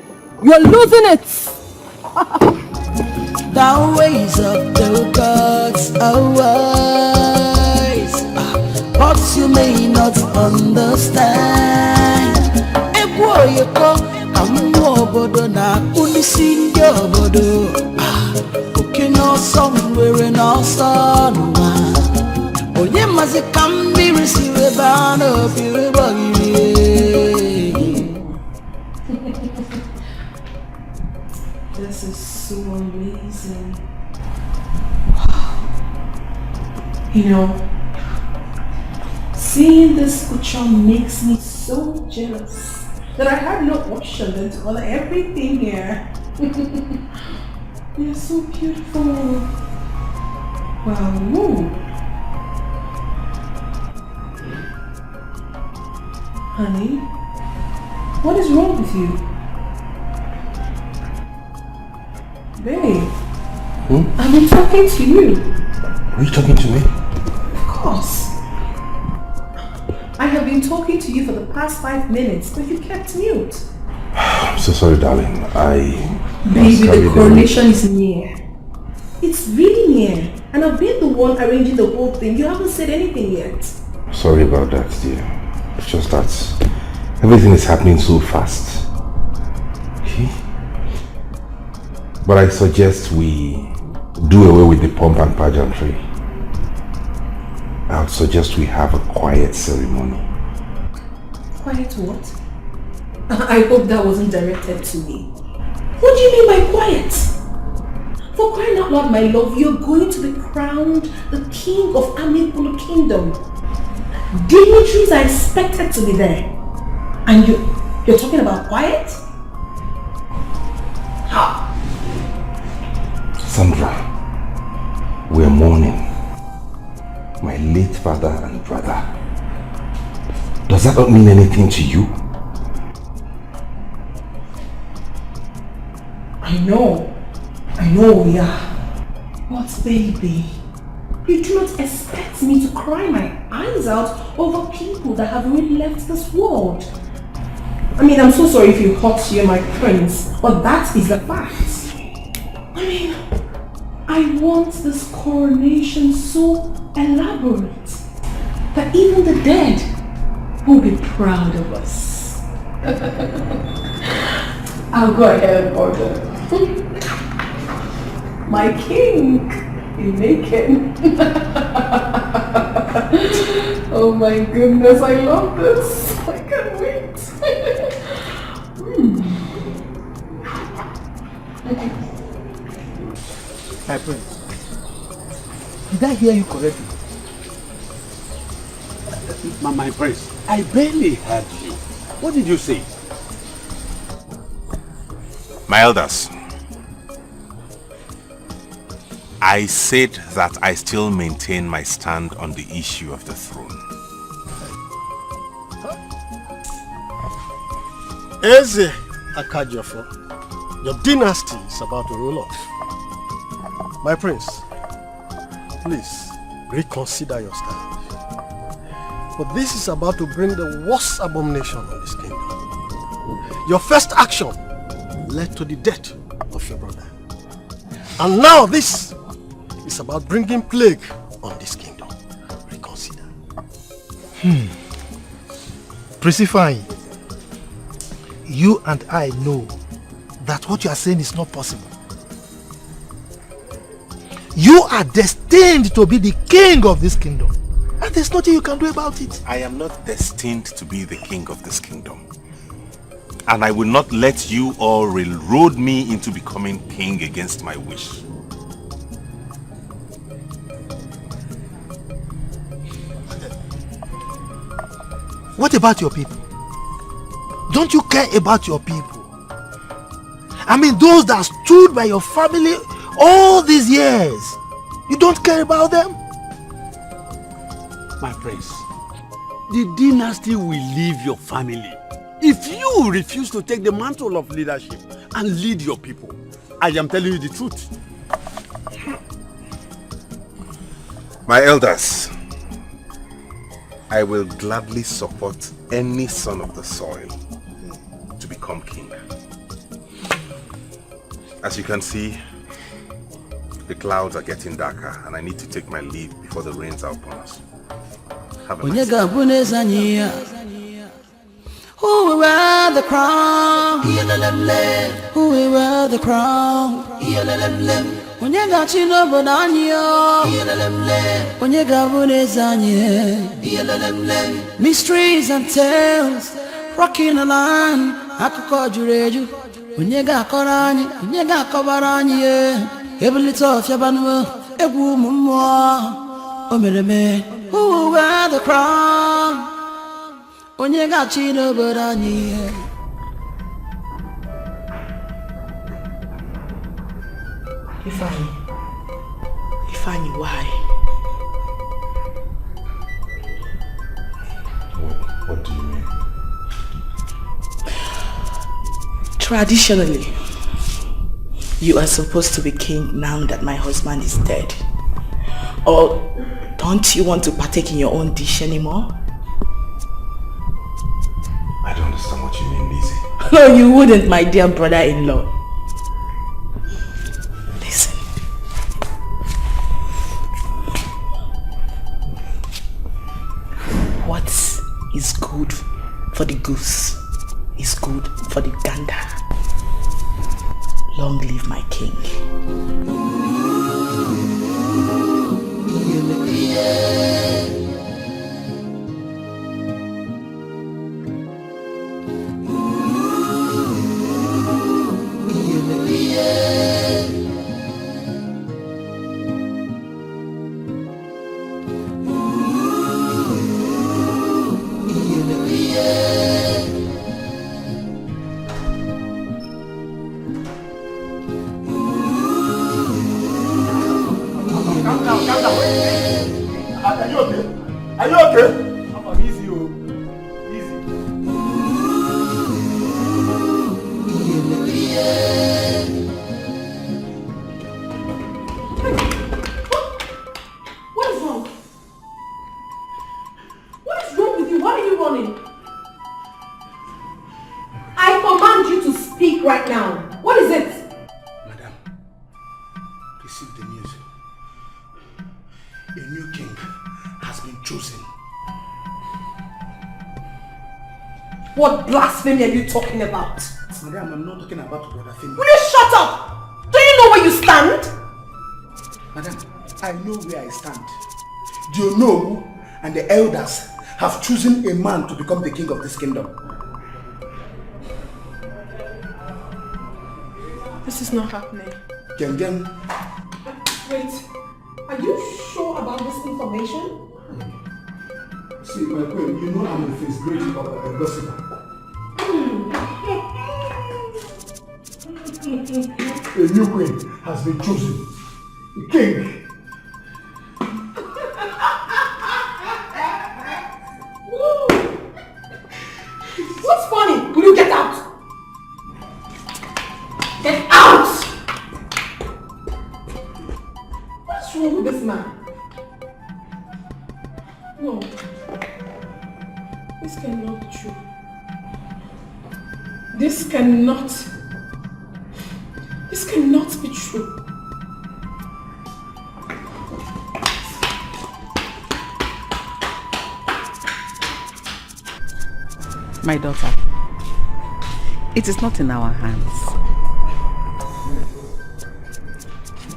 You're losing it. The ways of the gods are wise, but you may not understand. Obodo na kunisi ndi obodo oke no somewhere no sonwa onye mazi kambiri siwe bana obiwe bagiri. This is so amazing. You know, seeing this picture makes me so jealous that I had no option than to order everything here. They're so beautiful. Wow. Woo. Honey, what is wrong with you? Babe, I've been talking to you. Are you talking to me? Of course. I have been talking to you for the past 5 minutes, but you kept mute. I'm so sorry, darling. Baby, the coronation is near. It's really near. And I've been the one arranging the whole thing. You haven't said anything yet. Sorry about that, dear. It's just that everything is happening so fast. Okay? But I suggest we do away with the pomp and pageantry. I would suggest we have a quiet ceremony. Quiet what? I hope that wasn't directed to me. What do you mean by quiet? For crying out loud, my love, you're going to be crowned the king of Amekulu Kingdom. Dignitaries are expected to be there. And you're talking about quiet? How? Sandra, we're mourning my late father and brother. Does that not mean anything to you? I know, yeah. But baby, you do not expect me to cry my eyes out over people that have already left this world. I mean, I'm so sorry if you hurt you, my prince, but that is the fact. I mean, I want this coronation so elaborate that even the dead will be proud of us. I'll go ahead and order. My king in making. Oh my goodness, I love this. I can't wait. My prince, did I hear you correctly? My prince, I barely heard you. What did you say? My elders, I said that I still maintain my stand on the issue of the throne. Eze Akajofo, your dynasty is about to roll off. My prince, please reconsider your stand. But this is about to bring the worst abomination on this kingdom. Your first action led to the death of your brother. And now this is about bringing plague on this kingdom. Reconsider. Prince Ifeanyi, you and I know that what you are saying is not possible. You are destined to be the king of this kingdom. And there's nothing you can do about it. I am not destined to be the king of this kingdom. And I will not let you all railroad me into becoming king against my wish. What about your people? Don't you care about your people? I mean, those that stood by your family all these years. You don't care about them? My prince, the dynasty will leave your family if you refuse to take the mantle of leadership and lead your people. I am telling you the truth. My elders, I will gladly support any son of the soil to become king. As you can see, the clouds are getting darker and I need to take my leave before the rains are upon us. Have a nice day. Who will wear the crown? Who will wear the crown? When you got you no bonanyo, when you got bunezanye, mysteries and tales, rocking the line. I could call you reju. When you got Korani, when you got Kobarani, every little of your banner, a woman more. Oh, man, who will wear the crown? When you got you no bonanyo. Ifeanyi, why? What do you mean? Traditionally, you are supposed to be king now that my husband is dead. Or don't you want to partake in your own dish anymore? I don't understand what you mean, Lizzie. No, you wouldn't, my dear brother-in-law. Listen. What is good for the goose is good for the gander. Long live my king. Are you okay? I'm easy, oh. Easy. What is wrong? What is wrong with you? Why are you running? I command you to speak right now. What is it? Madam, receive the news. A new king has been chosen. What blasphemy are you talking about? Madam, I'm not talking about Brother Femi. Will you shut up? Do you know where you stand? Madam, I know where I stand. Do you know? And the elders have chosen a man to become the king of this kingdom. This is not happening. Gengen. Wait, are you sure about this information? See, my queen, you know I'm a face great gossiper. A new queen has been chosen. A king. What's funny? Will you get out? Get out! What's wrong with this man? No. This cannot be true. This cannot be true. My daughter, it is not in our hands.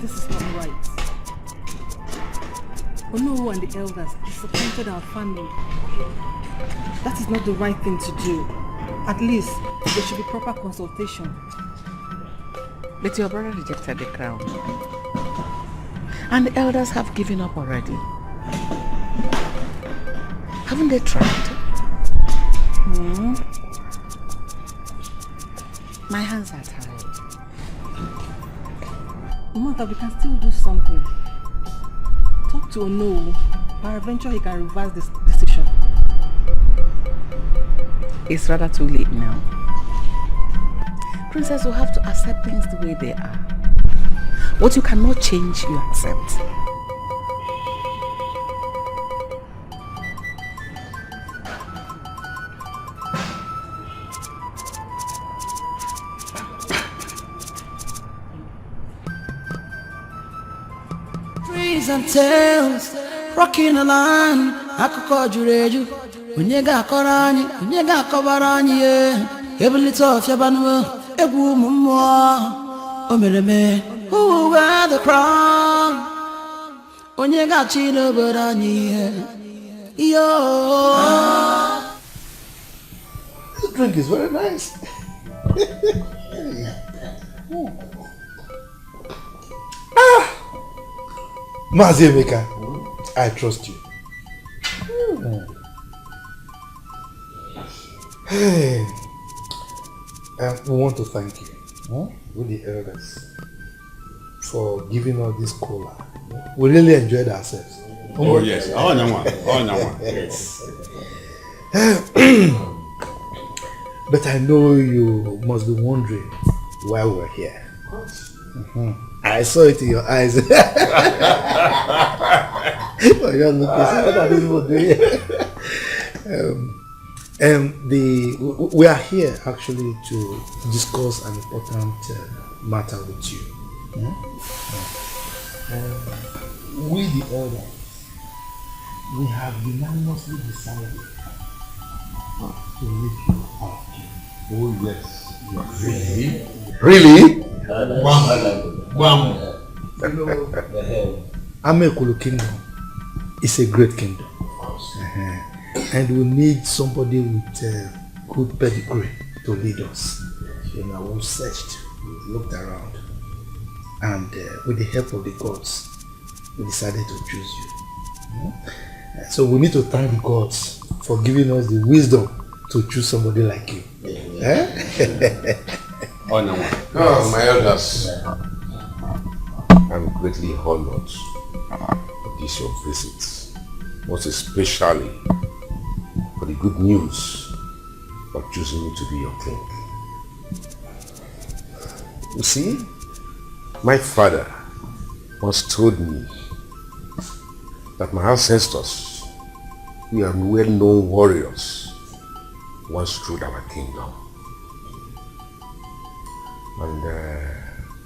This is not right. Ono and the elders disappointed our family. That is not the right thing to do. At least, there should be proper consultation. But your brother rejected the crown. And the elders have given up already. Haven't they tried? My hands are tired. Mother, we can still do something. Talk to Ono. Peradventure he can revise this decision. It's rather too late now. Princess will have to accept things the way they are. What you cannot change, you accept. Trees and tales, rocking the line. Akụkọ juru eju, onye ga-akọrọ anyị, onye ga-akọbara anyị ye. Ebulite ọfịa banụ, egwu ụmụ mmụọ. O mere eme, who will wear the crown? Onye ga-achị n'obodo anyị ye. Yo. This drink is very nice. Mazi Emeka, I trust you. Hey, we want to thank you, with the elders, for giving us this cola. We really enjoyed ourselves. Oh yes, yes. But I know you must be wondering why we're here. I saw it in your eyes. What are these people doing? We are here actually to discuss an important matter with you. We the elders, we have unanimously decided to leave you our king. Oh yes. Really? Amekulu Kingdom is a great kingdom. And we need somebody with good pedigree to lead us. We searched, we looked around, and with the help of the gods, we decided to choose you. So we need to thank the gods for giving us the wisdom to choose somebody like you. Oh, my elders, I'm greatly honored for this your visit, most especially for the good news of choosing me to be your king. You see, my father once told me that my ancestors, we are well-known warriors, once ruled our kingdom. And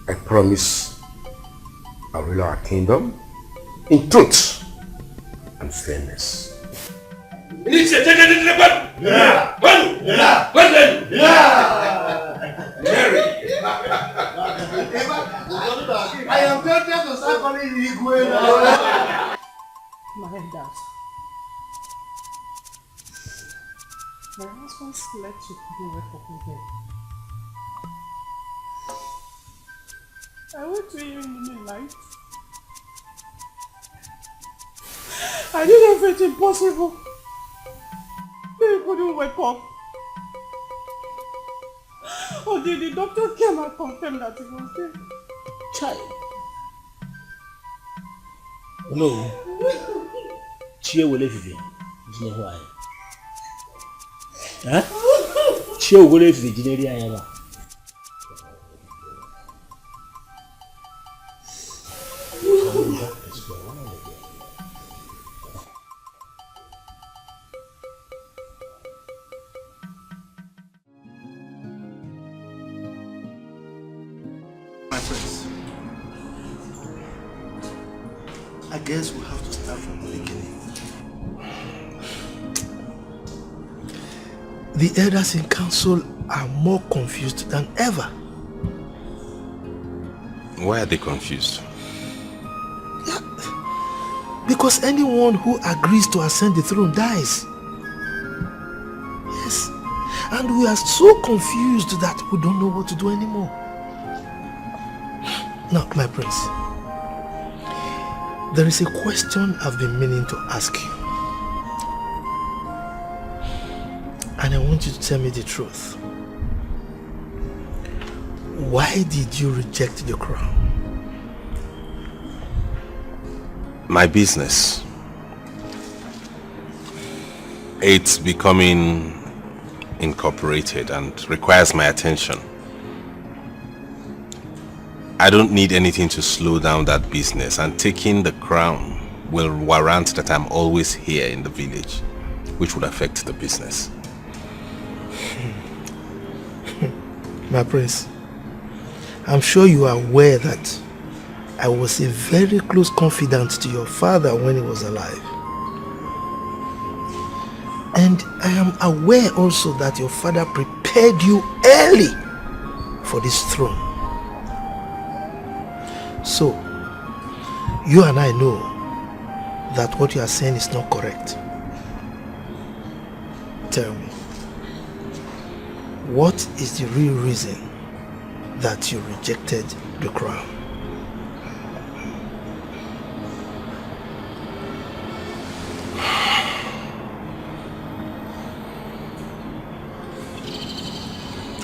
I promise I'll rule our kingdom in truth and fairness. Mary! I am tempted to start calling you Igwe. My elders. My husband slept with people who were for him. I went to him in the night. I did everything possible. He couldn't wake up. Until the doctor came and confirmed that he was dead. Child. No. Chie will live you. You know why? Huh? Chie will live the generic. prince, I guess we have to start from the beginning. The elders in council are more confused than ever. Why are they confused? Yeah, because anyone who agrees to ascend the throne dies. Yes, and we are so confused that we don't know what to do anymore. Now, my prince, there is a question I've been meaning to ask you. And I want you to tell me the truth. Why did you reject the crown? My business. It's becoming incorporated and requires my attention. I don't need anything to slow down that business, and taking the crown will warrant that I'm always here in the village, which would affect the business. My prince, I'm sure you are aware that I was a very close confidant to your father when he was alive. And I am aware also that your father prepared you early for this throne. So, you and I know that what you are saying is not correct. Tell me, what is the real reason that you rejected the crown?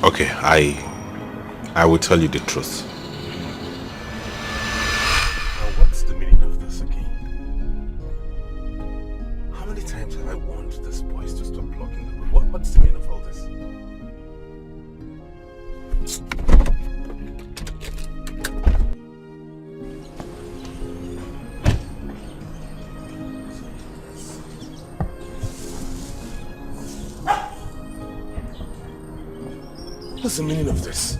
Okay, I will tell you the truth. Now, what's the meaning of this again? How many times have I warned these boys to stop blocking the road? What's the meaning of all this? What's the meaning of this?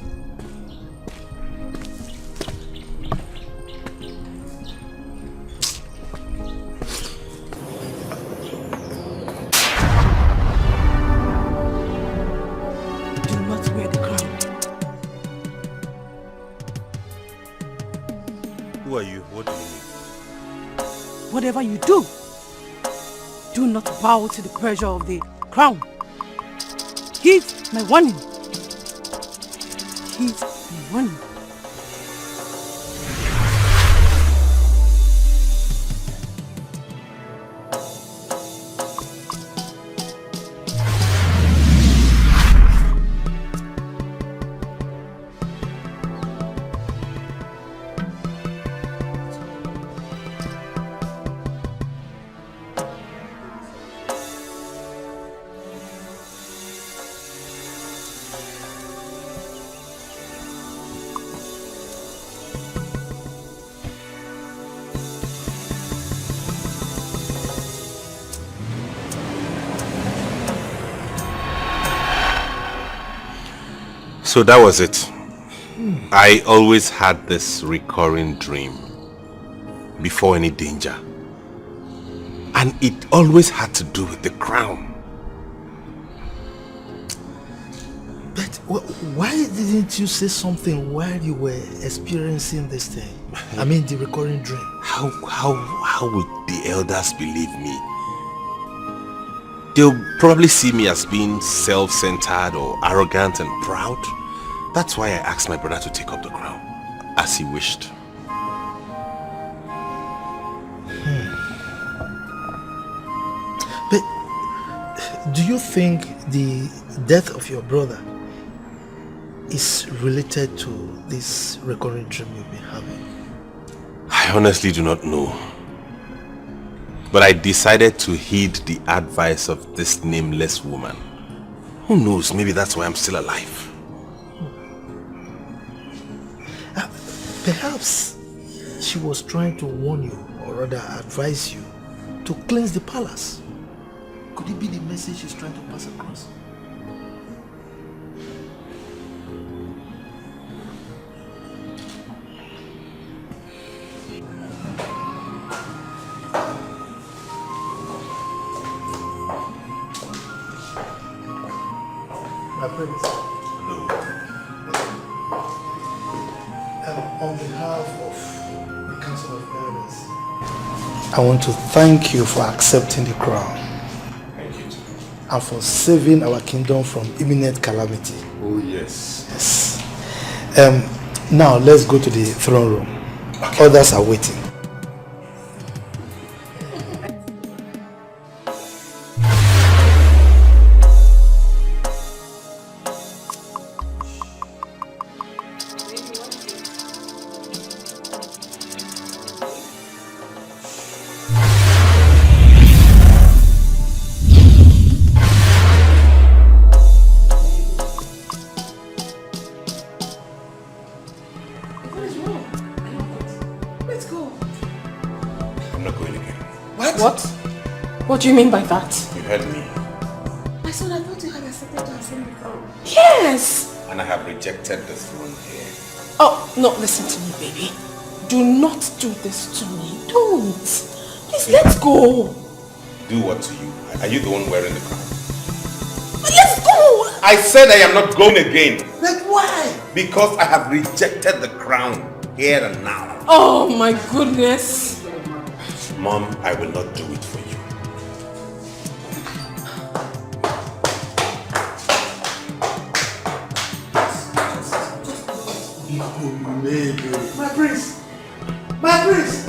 Do not wear the crown. Who are you? What do you mean? Whatever you do, do not bow to the pressure of the crown. Heed my warning. Heed my warning. So that was it. I always had this recurring dream before any danger. And it always had to do with the crown. But why didn't you say something while you were experiencing this thing? I mean, the recurring dream. How would the elders believe me? They'll probably see me as being self-centered or arrogant and proud. That's why I asked my brother to take up the crown, as he wished. But do you think the death of your brother is related to this recurring dream you've been having? I honestly do not know. But I decided to heed the advice of this nameless woman. Who knows, maybe that's why I'm still alive. Perhaps she was trying to warn you, or rather advise you, to cleanse the palace. Could it be the message she's trying to pass across? Prince. On behalf of the Council of Elders, I want to thank you for accepting the crown. Thank you. And for saving our kingdom from imminent calamity. Oh, yes. Yes. Now, let's go to the throne room. Okay. Others are waiting. What do you mean by that? You heard me. My son, I thought you had accepted to ascend the throne. Yes! And I have rejected the throne here. Oh, no, listen to me, baby. Do not do this to me. Don't. Please, let's go. Do what to you? Are you the one wearing the crown? Let's go! I said I am not going again. Like why? Because I have rejected the crown here and now. Oh my goodness. Mom, I will not do it for you. My prince! My prince!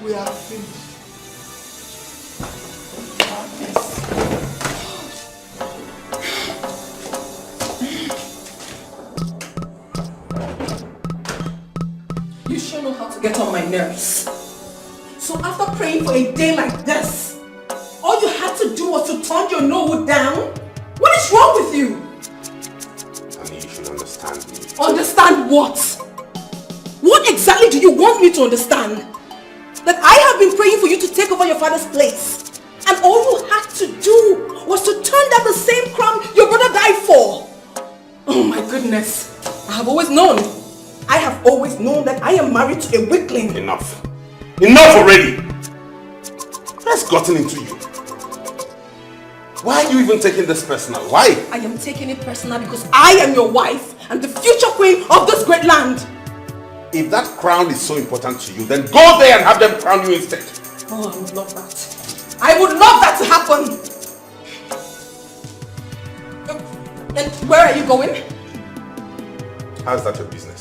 We are finished. You sure know how to get on my nerves. So after praying for a day like this, all you had to do was to turn your Nollywood down? What is wrong with you? I mean, you should understand me. Understand what? What exactly do you want me to understand? That I have been praying for you to take over your father's place. And all you had to do was to turn down the same crown your brother died for. Oh my goodness. I have always known that I am married to a weakling. Enough. Enough already! What has gotten into you? Why are you even taking this personal? Why? I am taking it personal because I am your wife and the future queen of this great land. If that crown is so important to you, then go there and have them crown you instead. Oh, I would love that. I would love that to happen. And where are you going? How's that your business?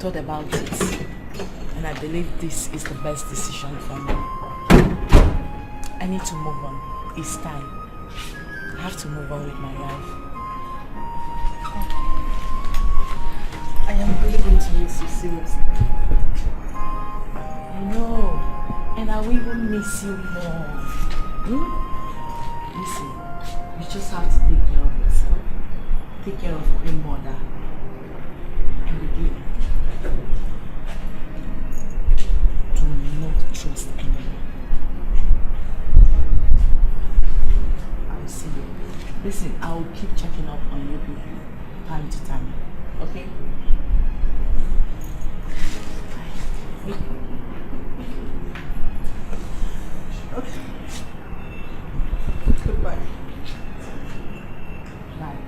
Thought about it, and I believe this is the best decision for me. I need to move on. It's time. I have to move on with my life. I am really going to miss you, seriously. I know, and I will even miss you more. Listen, you just have to take care of yourself, take care of your mother, and again, do not trust anyone. I will see you. Listen, I will keep checking up on you people time to time. Okay? Okay. Goodbye. Bye.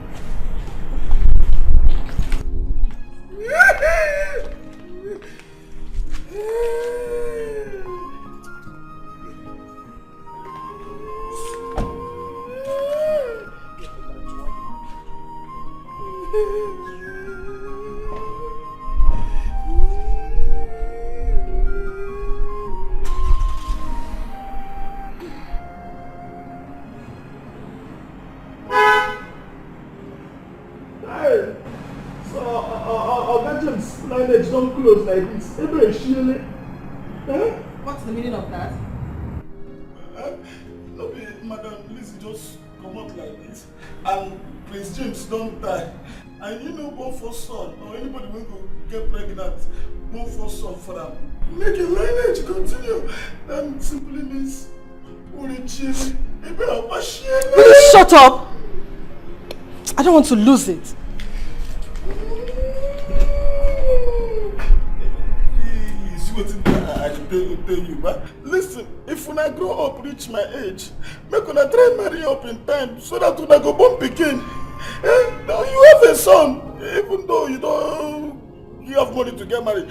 Don't close like this. What's the meaning of that? just come out like this, and Prince James don't die, and you know born for son, or anybody will go get pregnant, born for son for them, make your lineage continue, that simply means Will you shut up? I don't want to lose it. I tell you, but listen, if when I grow up, reach my age, make when I try marry up in time so that when I go born begin, now you have a son, even though you have money to get married,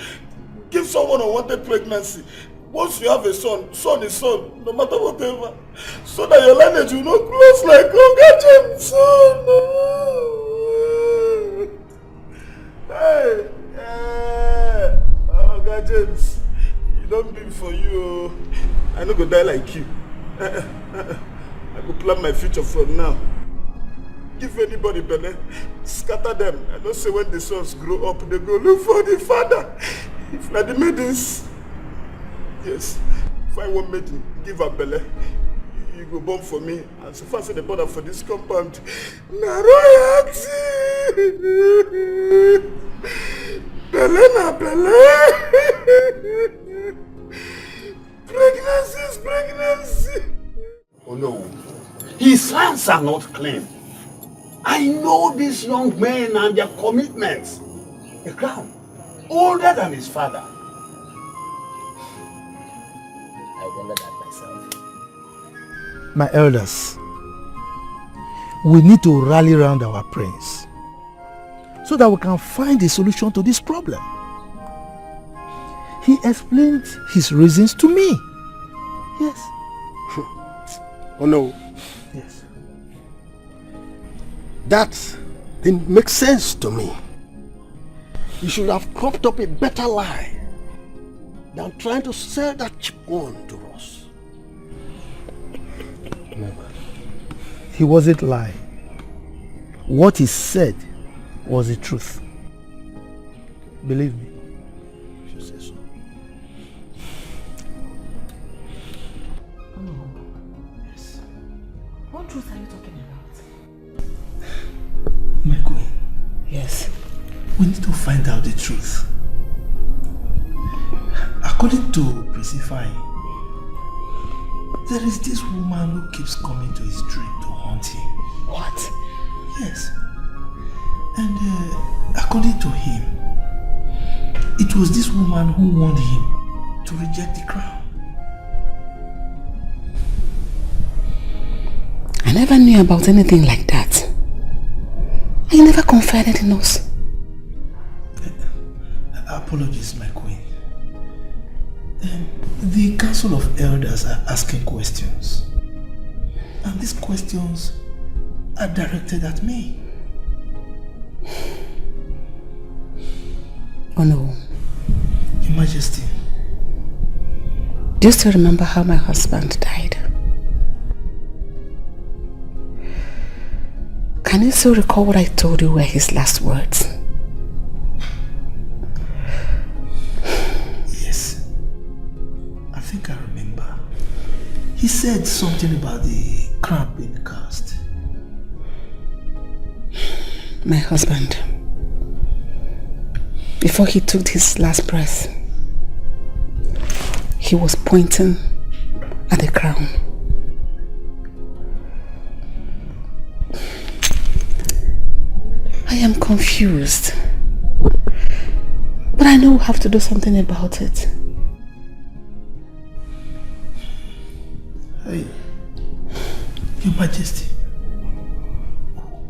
give someone unwanted pregnancy. Once you have a son, son is son, no matter whatever, so that your lineage will not close like Uncle James' son. Hey, Uncle James, you don't mean for you. I no go die like you. I go plan my future from now. Give anybody belly, scatter them. I don't say when the sons grow up, they go look for the father. If not the maidens, yes, find one maiden, give her belly. You go born for me, and so far as the border for this compound, na royalty. Belly na belly. Pregnancy. Oh no, his hands are not clean. I know these young men and their commitments. A crown, older than his father. I wondered that myself. My elders, we need to rally around our prince so that we can find a solution to this problem. He explained his reasons to me. Yes. Oh no. Yes. That didn't make sense to me. You should have cropped up a better lie than trying to sell that cheap one to us. Never. He wasn't lying. What he said was the truth. Believe me. If you say so. Yes. What truth are you talking about? My queen. Yes. We need to find out the truth. According to Priscify, there is this woman who keeps coming to his dream to haunt him. What? Yes. And according to him, it was this woman who warned him to reject the crown. I never knew about anything like that. I never confided in us. Apologies, my queen. The council of elders are asking questions. And these questions are directed at me. Oh no. Your Majesty. Do you still remember how my husband died? Can you still recall what I told you were his last words? Yes. I think I remember. He said something about the crown being cast. My husband, before he took his last breath, he was pointing at the crown. I am confused, but I know we have to do something about it. Hey, Your Majesty,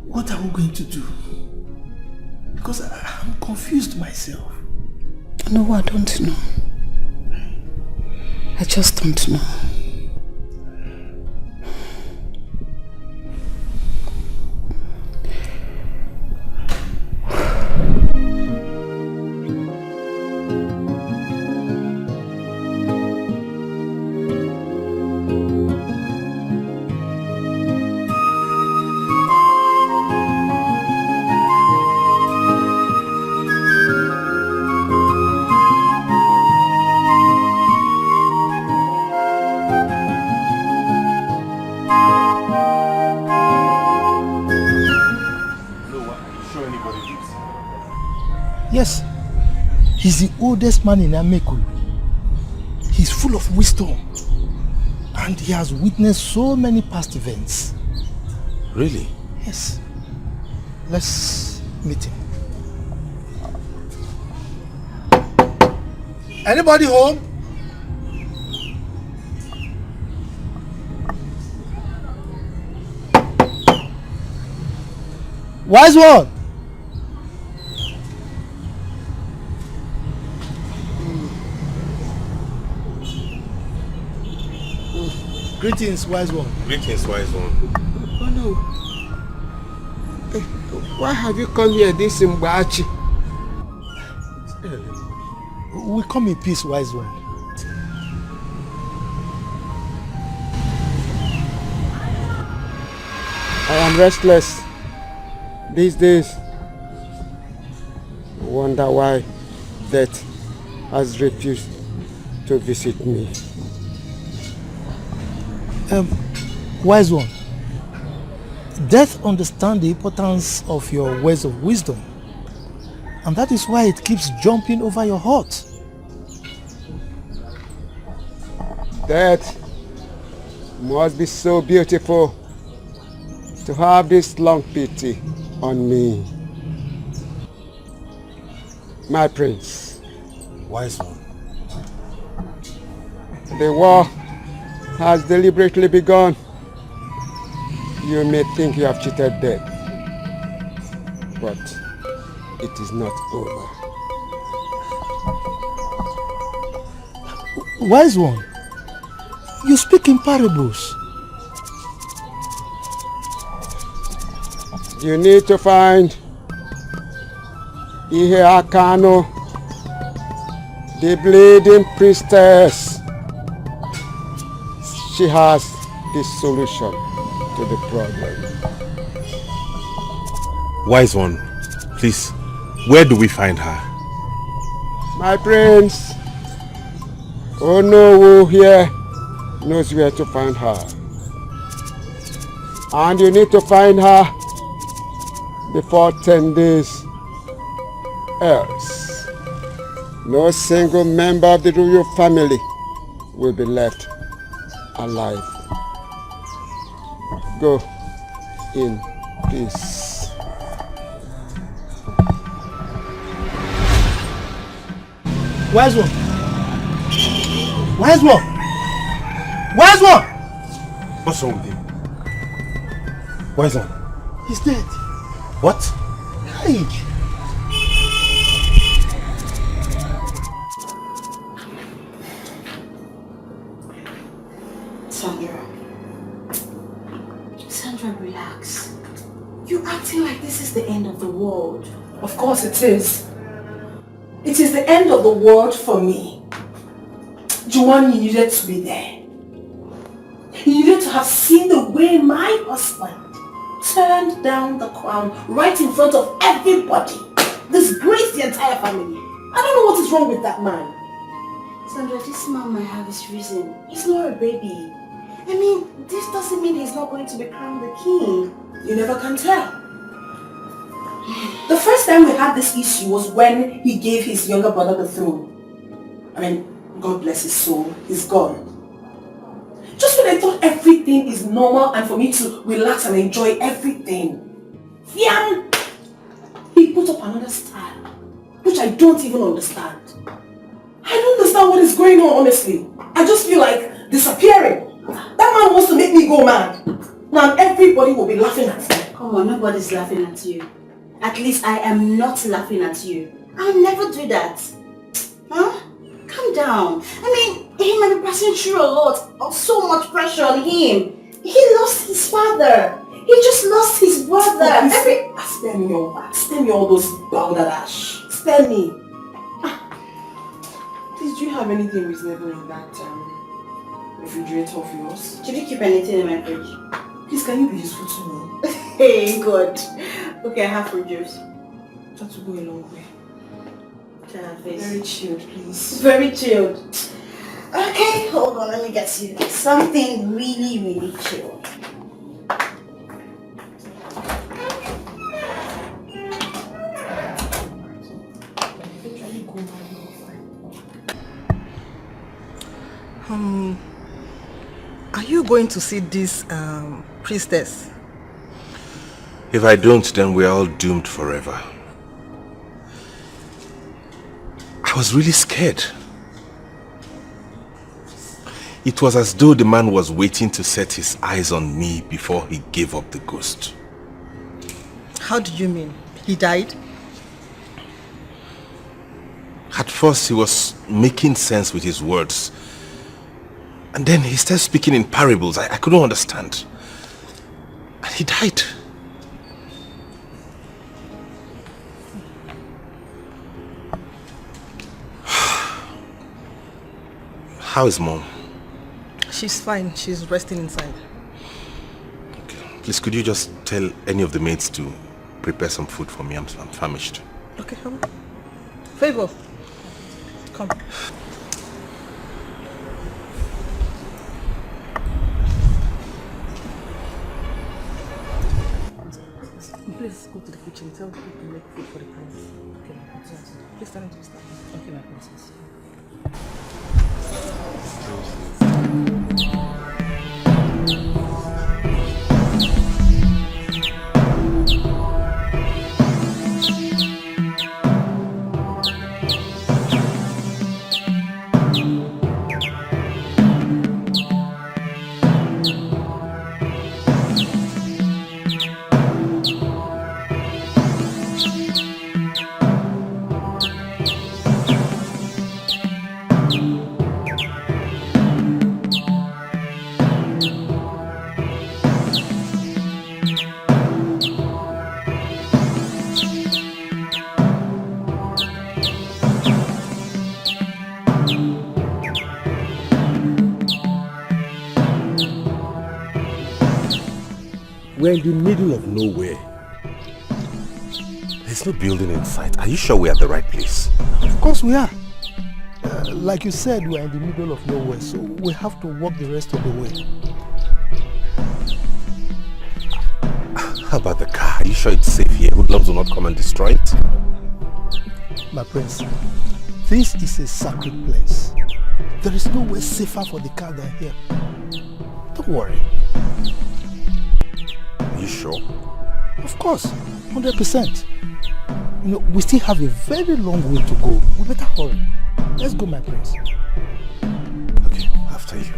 what are we going to do? Because I'm confused myself. No, I don't know. I just don't know. Yes. He's the oldest man in Ameku. He's full of wisdom. And he has witnessed so many past events. Really? Yes. Let's meet him. Anybody home? Wise one! Greetings, wise one. Greetings, wise one. Oh no. Why have you come here this Mbachi? We come in peace, wise one. I am restless these days. I wonder why death has refused to visit me. Wise one, death understands the importance of your words of wisdom, and that is why it keeps jumping over your heart. Death must be so beautiful to have this long pity on me. My prince. Wise one. The war has deliberately begun. You may think you have cheated death, but it is not over. Wise one, you speak in parables. You need to find Ihe Akano, the bleeding priestess. She has the solution to the problem. Wise one, please, where do we find her? My prince, Onowu here knows where to find her. And you need to find her before 10 days. Else, no single member of the royal family will be left alive. Go in peace. Wise one! Wise one! Wise one! What's wrong with him? Wise one? He's dead. What? Hey! Sandra, relax. You're acting like this is the end of the world. Of course it is. It is the end of the world for me. Giovanni needed to be there. He needed to have seen the way my husband turned down the crown right in front of everybody. Disgraced the entire family. I don't know what is wrong with that man. Sandra, this man might have his reason. He's not a baby. I mean, this doesn't mean he's not going to be crowned the king. You never can tell. The first time we had this issue was when he gave his younger brother the throne. I mean, God bless his soul, he's gone. Just when I thought everything is normal and for me to relax and enjoy everything, Fiam, he put up another style, which I don't even understand. I don't understand what is going on, honestly. I just feel like disappearing. That man wants to make me go mad. Now everybody will be laughing at me. Come on, nobody's laughing at you. At least I am not laughing at you. I'll never do that. Huh? Calm down. I mean, he might be passing through a lot of so much pressure on him. He lost his father. He just lost his brother. Spare me all that. Spare me all those balderdash. Spare me. Please, do you have anything reasonable in that refrigerator of yours? Did you keep anything in my fridge? Please, can you be useful to me? Hey, good. Okay, I have fruit juice. That will go a long way. Face. Very chilled, please. Very chilled. Okay, hold on, let me get you something really, really chilled. going to see this priestess? If I don't, then we're all doomed forever. I was really scared. It was as though the man was waiting to set his eyes on me before he gave up the ghost. How do you mean? He died? At first, he was making sense with his words. And then he started speaking in parables. I couldn't understand. And he died. How is Mom? She's fine. She's resting inside. Please, could you just tell any of the maids to prepare some food for me? I'm famished. Okay, come on. Favor. Come. Please go to the kitchen. Tell people to make food for the prince. Okay, my princess. Please tell him to start. Okay, my princess. We're in the middle of nowhere. There's no building in sight. Are you sure we're at the right place? Of course we are. Like you said, we're in the middle of nowhere, so we have to walk the rest of the way. How about the car? Are you sure it's safe here? Hoodlums will not come and destroy it? My prince, this is a sacred place. There is nowhere safer for the car than here. Don't worry. Are you sure? Of course, 100%. You know, we still have a very long way to go. We better hurry. Let's go, my prince. Okay, after you.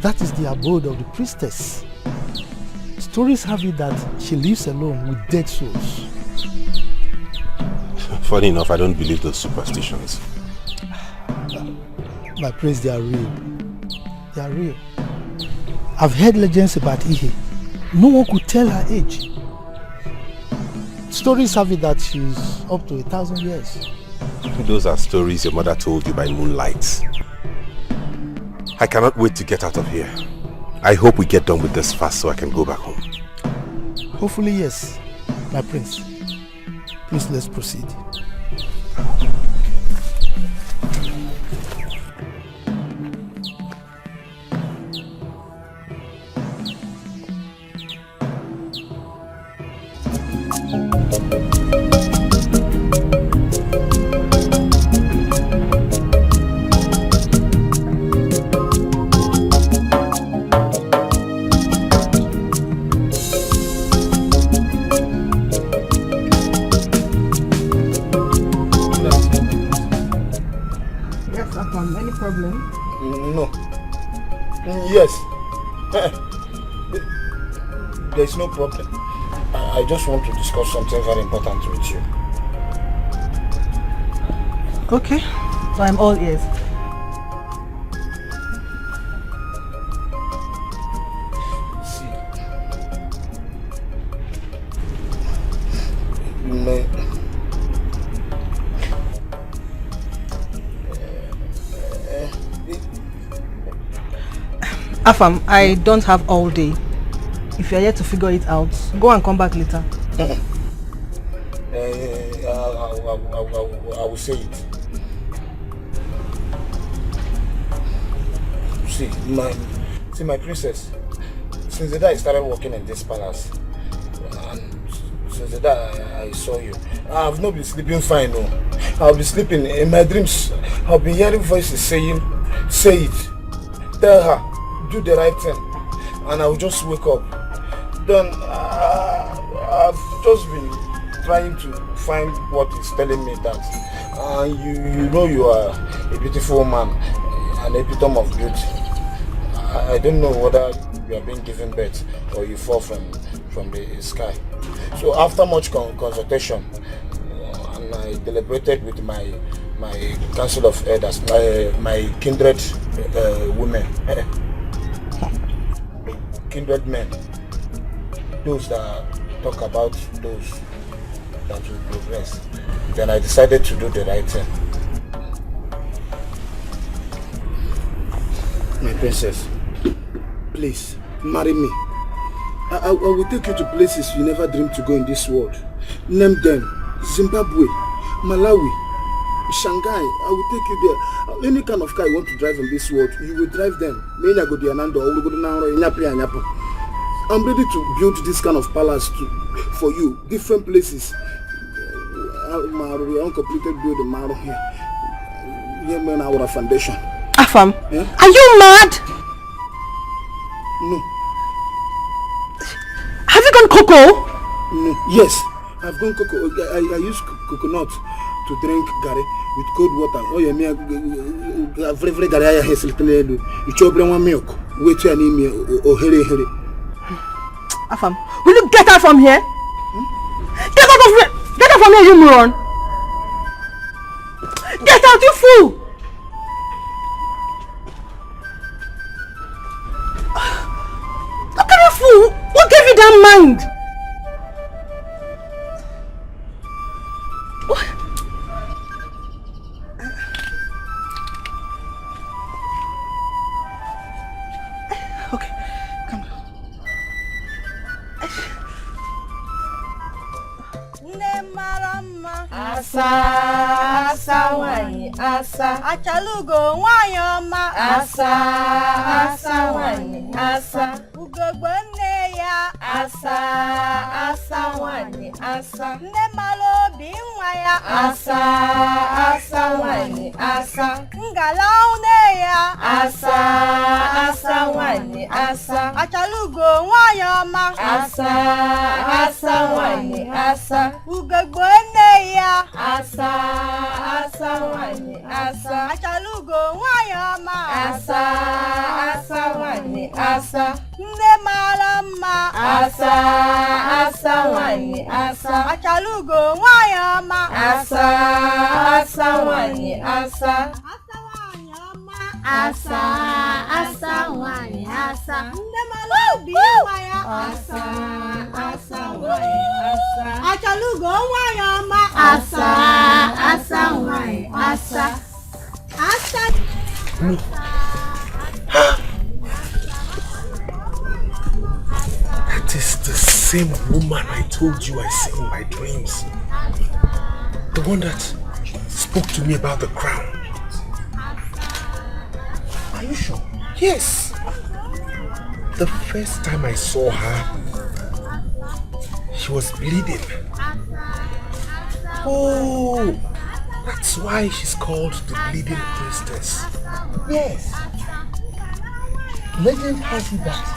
That is the abode of the priestess. Stories have it that she lives alone with dead souls. Funny enough, I don't believe those superstitions. My prince, they are real. They are real. I've heard legends about Ihe. No one could tell her age. Stories have it that she's up to 1,000 years. Those are stories your mother told you by moonlight. I cannot wait to get out of here. I hope we get done with this fast so I can go back home. Hopefully, yes, my prince. Please, let's proceed. There's no problem. I just want to discuss something very important with you. Okay, so I'm all ears. Afam, I don't have all day. If you're here to figure it out, go and come back later. I will say it. See, my princess. Since the day I started working in this palace, and since the day I saw you, I have not been sleeping fine. No, I'll be sleeping in my dreams. I'll be hearing voices saying, "Say it, tell her, do the right thing," and I will just wake up. Then I've just been trying to find what is telling me that you know you are a beautiful man, an epitome of beauty. I don't know whether you are being given birth or you fall from the sky. So after much consultation, and I deliberated with my council of elders, my kindred women, kindred men, those that talk about those that will progress. Then I decided to do the right thing. My princess, please, marry me. I will take you to places you never dreamed to go in this world. Name them: Zimbabwe, Malawi, Shanghai. I will take you there. Any kind of car you want to drive in this world, you will drive them. I'm ready to build this kind of palace for you, different places. Uncompleted building here. Here, our foundation. Afam, are you mad? No. Have you gone cocoa? No. Yes, I've gone cocoa. I use coconut to drink gari with cold water. Oh yeah, me very gari I have selected. You chop one milk. Wait till I need me. Oh here. Afam, will you get out from here? Get out of here! Get out from here, you moron! Get out, you fool! Look at you fool! What gave you that mind? What? Okay, come on. Asa wanyi asa achalugo nwayoma asa wanyi asa ugogbo nne ya asa wanyi asa nne malobi nwa ya asa wanyi asa ngala une ya asa wanyi asa achalugo nwayoma asa wanyi asa ugogbo nne ya asa wanyi asa achalugo nwayoma asa wanyi asa nne mara mma asa wanyi asa achalugo nwayoma asa wanyi asa asa wanyi asa nne malobi nwa ya asa wanyi asa achalugo nwayoma asa wanyi asa That is the same woman I told you I see in my dreams. The one that spoke to me about the crown. Are you sure? Yes. The first time I saw her, she was bleeding. Oh, that's why she's called the Bleeding Priestess. Yes. Legend has it that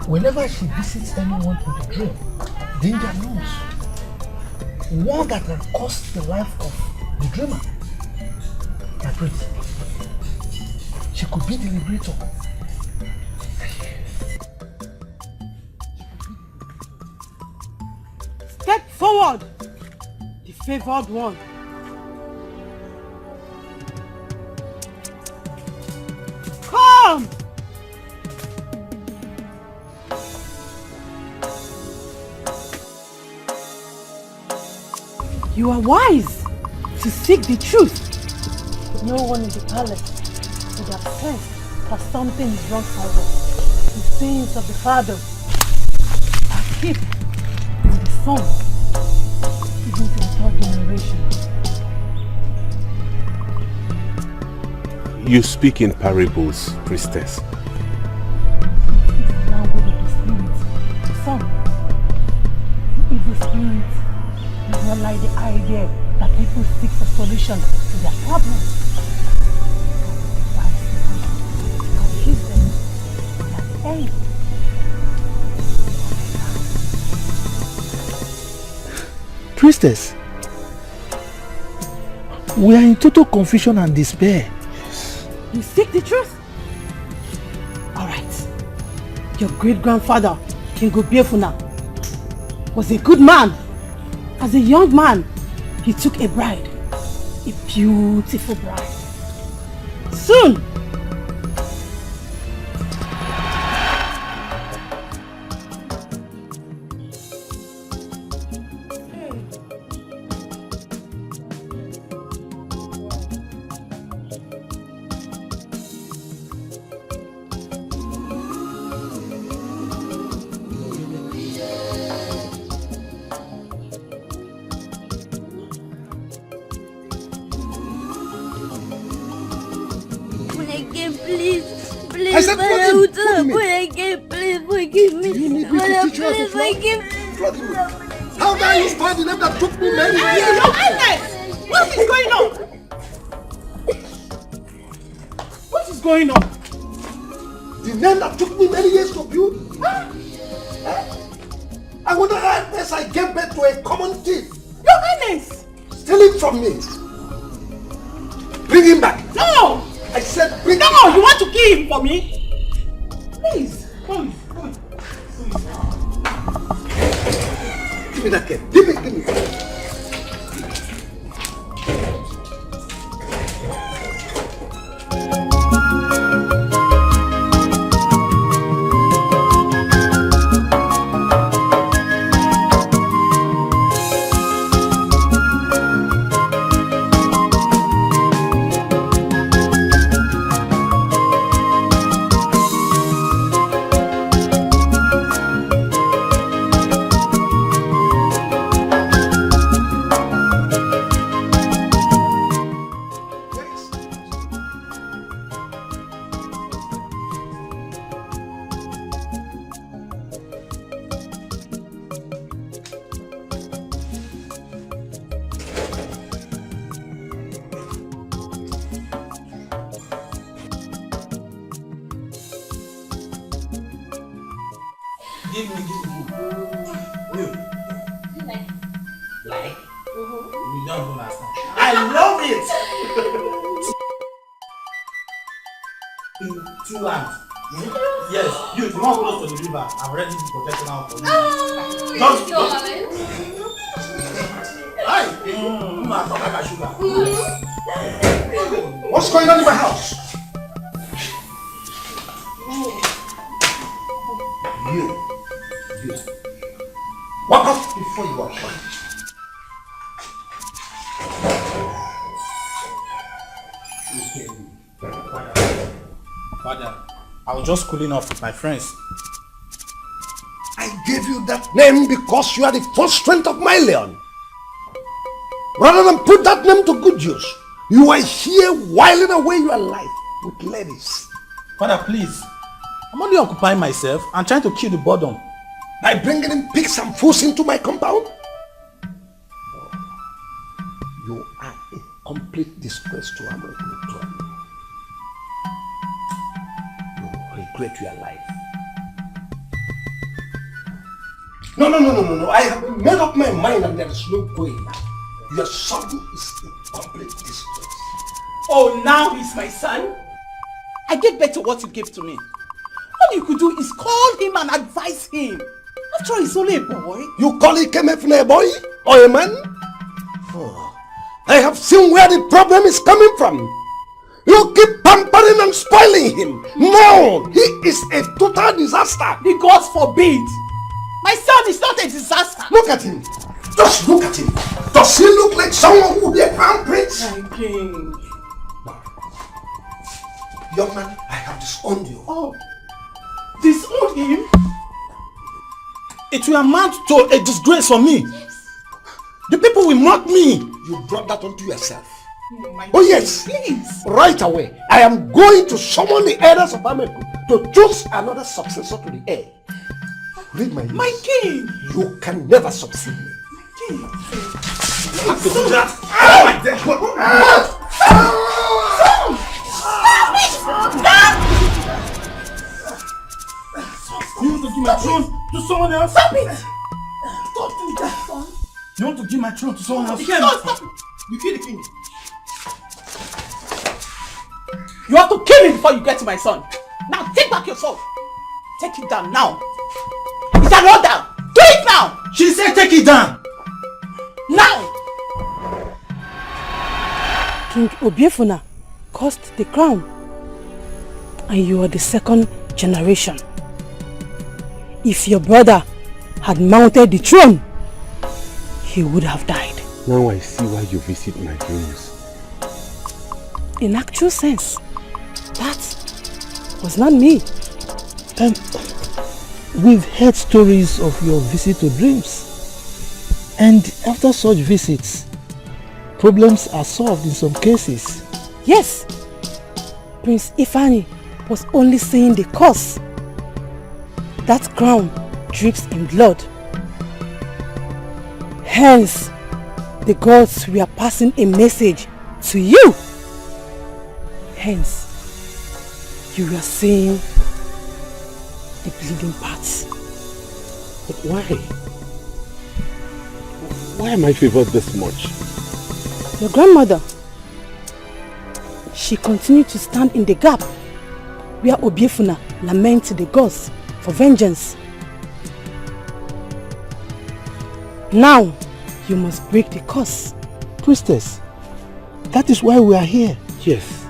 whenever she visits anyone in the dream, danger looms. One that can cost the life of the dreamer. My prince, she could be the liberator. Step forward, the favored one. Come! You are wise to seek the truth. No one in the palace would have sensed that something is wrong somewhere. The sins of the father are kept in the son, even to the third generation. You speak in parables, priestess. It's the language of the spirit. Son, the evil spirit does not like the idea that people seek for solution to their problems. Confuse them at the end. Priestess, we are in total confusion and despair. You seek the truth? Alright. Your great-grandfather, King Obiefuna, was a good man. As a young man, he took a bride. A beautiful bride. Soon, I said, forgive me. You need me to teach you how to flog? How dare you spoil the name that took me many years? What is going on? What is going on? The name that took me many years to build? I wonder how best I gave birth to a common thief. Your Highness! Stealing from me. Bring him back. No! I said bring him back. You want to kill him for me? Please, come. Give me that kid. Give me. Give me. You. Like? You don't understand. I love it! In 2 hands. Yes, you, the one close to the river, I'm ready to protect now for you. Don't. Hi! Sugar. What's going on in my house? You. Walk off before you walk on. Father, I was just cooling off with my friends. I gave you that name because you are the first strength of my leon. Rather than put that name to good use, you are here whiling away your life with ladies. Father, please. I'm only occupying myself and trying to kill the boredom. By bringing in pigs and fools into my compound? You are a complete disgrace to our group. You regret your life. No. I have made up my mind and there is no going back. Your son is a complete disgrace. Oh, now he's my son? I get back to what you gave to me. All you could do is call him and advise him. After all, he's only a boy. You call Ikemefune a boy or a man? Oh, I have seen where the problem is coming from. You keep pampering and spoiling him. No, he is a total disaster. The gods forbid. My son is not a disaster. Look at him. Just look at him. Does he look like someone who will be a crown prince? My king. Young man, I have disowned you. Oh, disowned him? It will amount to a disgrace for me. The people will mock me. You brought that onto yourself. Oh yes, please. Right away. I am going to summon the elders of Ameku to choose another successor to the heir. Read my lips. My king. You can never succeed me. King. You have to do that. You want to give my throne to someone else? Stop it! Don't do that, son. You want to give my throne to someone else? Stop. You kill the king. You have to kill him before you get to my son. Now take back your sword. Take it down now. Is that not down? Do it now! She said take it down. Now! King Obiefuna cost the crown, and you are the second generation. If your brother had mounted the throne, he would have died. Now I see why you visit my dreams. In actual sense, that was not me. We've heard stories of your visit to dreams. And after such visits, problems are solved in some cases. Yes, Prince Ifeanyi was only saying the cause. That crown drips in blood. Hence, the gods were passing a message to you. Hence, you were seeing the bleeding parts. But why? Why am I favored this much? Your grandmother, she continued to stand in the gap where Obiefuna lamented the gods for vengeance. Now, you must break the curse. Priestess, that is why we are here. Yes.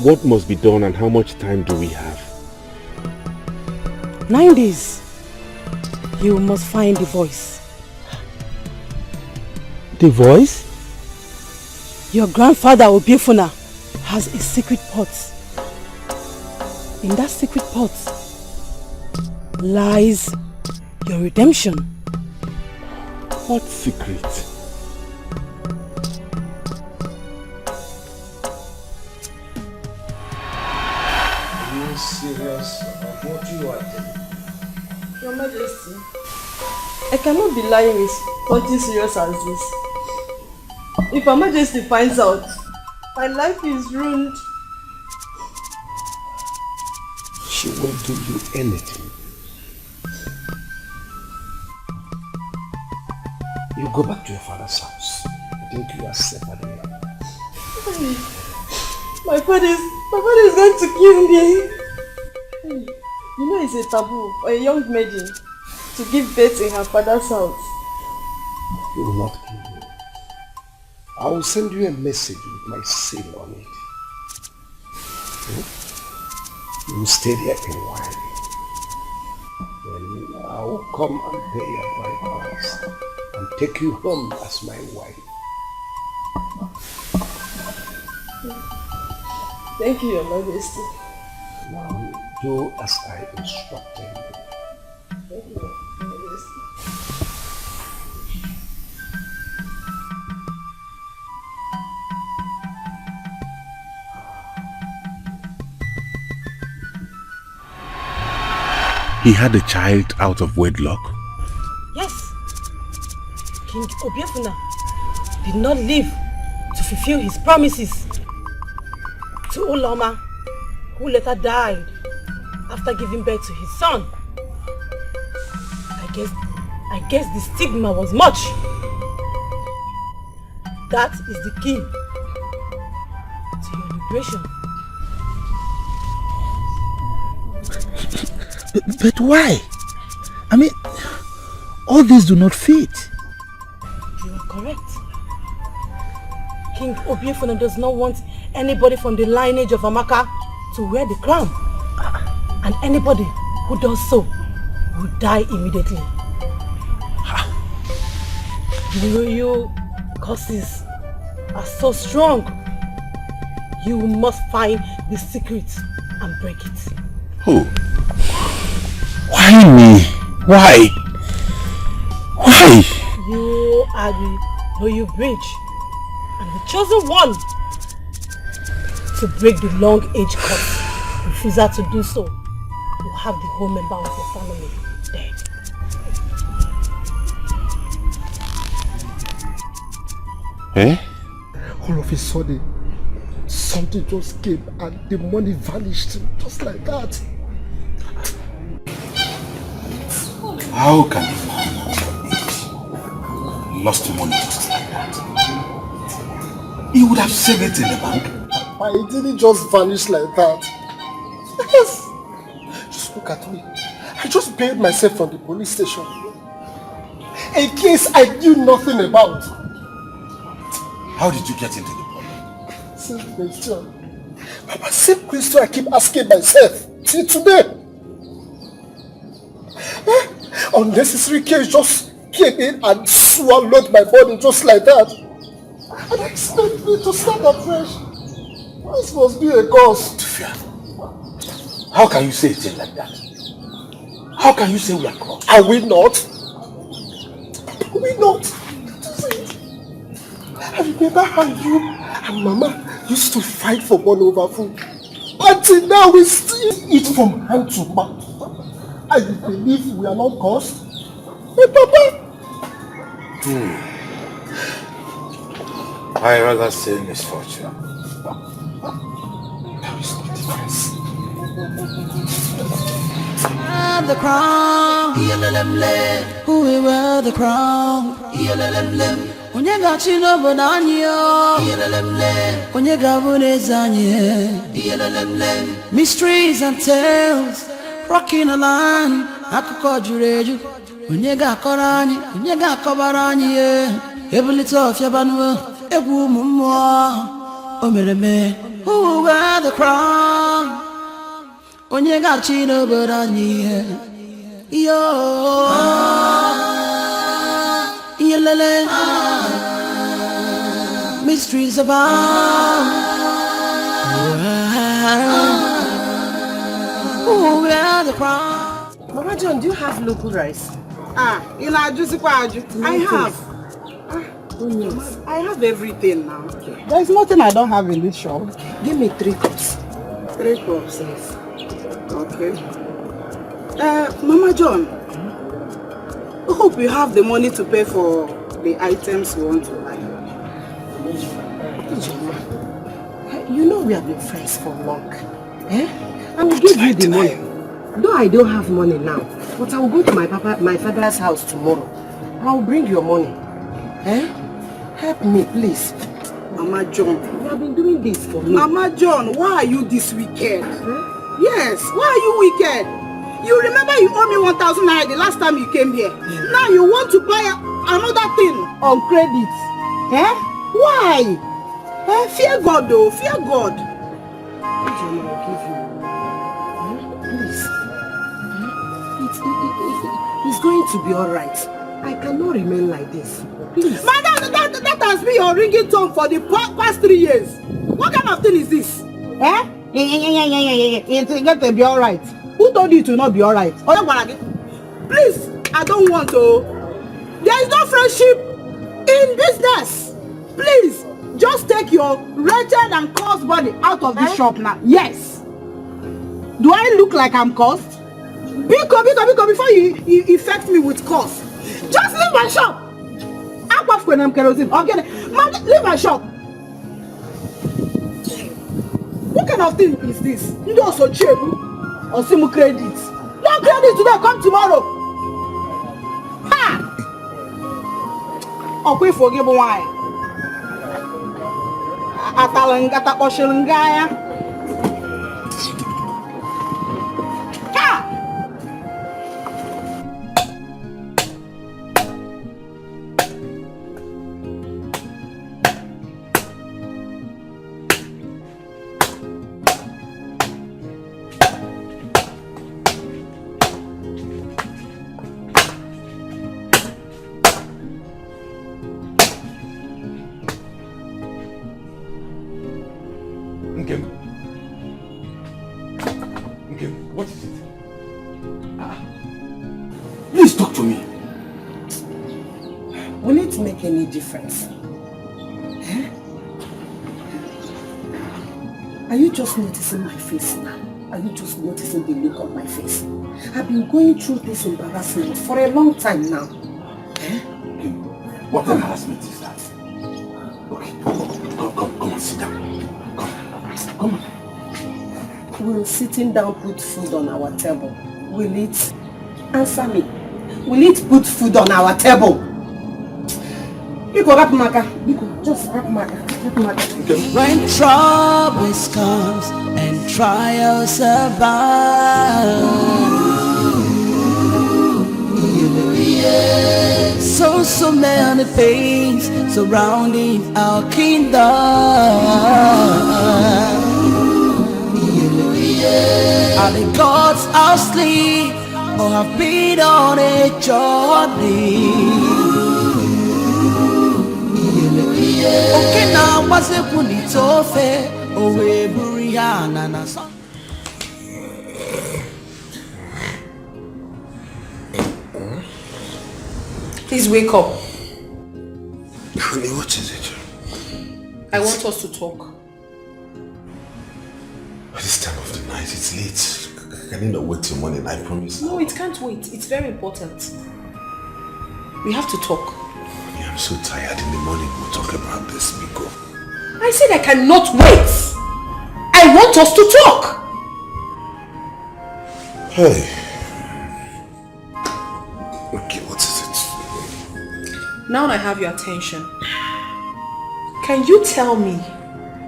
What must be done and how much time do we have? 9 days. You must find the voice. The voice? Your grandfather Obiefuna has a secret pot. In that secret pot lies your redemption. What secret? Are you serious about what you are doing? Your Majesty, I cannot be lying with something serious as this. If Her Majesty finds out, my life is ruined. She won't do you anything. You go back to your father's house. I think you are safer there. My father is going to kill me. You know it's a taboo for a young maiden to give birth in her father's house. He will not kill you. I will send you a message with my seal on it. You will stay there a while. Then I will come and pay your bride price and take you home as my wife. Thank you, Your Majesty. Now do as I instructed you. Thank you, Your Majesty. He had a child out of wedlock. Yes. King Obiefuna did not live to fulfill his promises to Uloma, who later died after giving birth to his son. I guess the stigma was much. That is the key to your liberation. But why? I mean, all these do not fit. You are correct. King Obiefuna does not want anybody from the lineage of Amaka to wear the crown. And anybody who does so will die immediately. Your curses are so strong. You must find the secret and break it. Who? Why me? Why? Why? You are the Royal Bridge and the chosen one to break the long age curse. Refusal to do so, you have the whole member of your family dead. Eh? All of a sudden, something just came and the money vanished just like that. How can you lost money just like that? You would have saved it in the bank. But it didn't just vanish like that. Yes. Just look at me. I just bailed myself from the police station. A case I knew nothing about. How did you get into the problem? Same question. Papa, same question I keep asking myself till today. Unnecessary case just came in and swallowed my body just like that. And expect me to start afresh. This must be a cause. How can you say a thing like that? How can you say we are caught? Are we not? Are we not? I remember how you and Mama used to fight for money over food. Until now we still eat from hand to mouth. And you believe we are not cursed? Hey, Papa! I rather say misfortune. There is no difference. The crown, who will wear the crown? When you got you no banana, when you got mysteries and tales, rocking a line, I could call you ready. When you got Korani, when you got Kobarani, every little of your banner, a woman more. Oh, me, who will wear the crown? When you got Chino Barani, yo, mysteries abound. Who wear the crown? Mama John, do you have local rice? I have. I have everything now. Okay. There's nothing I don't have in this shop. Okay. Give me 3 cups. 3 cups, yes. Okay. Mama John, I hope you have the money to pay for the items you want to buy. You know we have been friends for long. Eh? I will give you the money. Though I don't have money now, but I will go to my father's house tomorrow. I will bring your money. Eh? Help me, please. Mama John. You have been doing this for me. Mama John, why are you this wicked? Yes, why are you wicked? You remember you owe me 1,000 naira the last time you came here. Now you want to buy another thing on credit. Eh? Why? Fear God though, fear God. John, I will give you. Please. It's going to be alright. I cannot remain like this. Please. Madam, that has been your ringing tone for the past 3 years. What kind of thing is this? Eh? It's going to be alright. Who told you to not be alright? Please, I don't want to. There is no friendship in business. Please, just take your wretched and cursed body out of this shop now. Yes. Do I look like I'm cursed? Biko, before you infect me with curse. Just leave my shop. Okay, leave my shop. What kind of thing is this? You also cheap or simu credit? No credit today, come tomorrow. Ha! Okay, forgive why. Atalangata Oshilangaya. me? Will it make any difference? Eh? Are you just noticing my face now? Are you just noticing the look on my face? I've been going through this embarrassment for a long time now. Eh? What embarrassment is that? Okay, come on, sit down. Come on. Will sitting down put food on our table? Will it? Answer me. Will it put food on our table? Just rap maka. When troubles comes and trials abound, so many things surrounding our kingdom. Are the gods asleep or have been on a journey? Okay, now what's it when it's over? Oh, we Brianna na song. Please wake up. Honey, what is it? I want us to talk. At this time of the night, it's late. Can you not wait till morning? I promise. No, it can't wait. It's very important. We have to talk. Honey, I'm so tired. In the morning, we'll talk about this, Miko. I said I cannot wait. I want us to talk. Hey. Okay, what is it? Now I have your attention. Can you tell me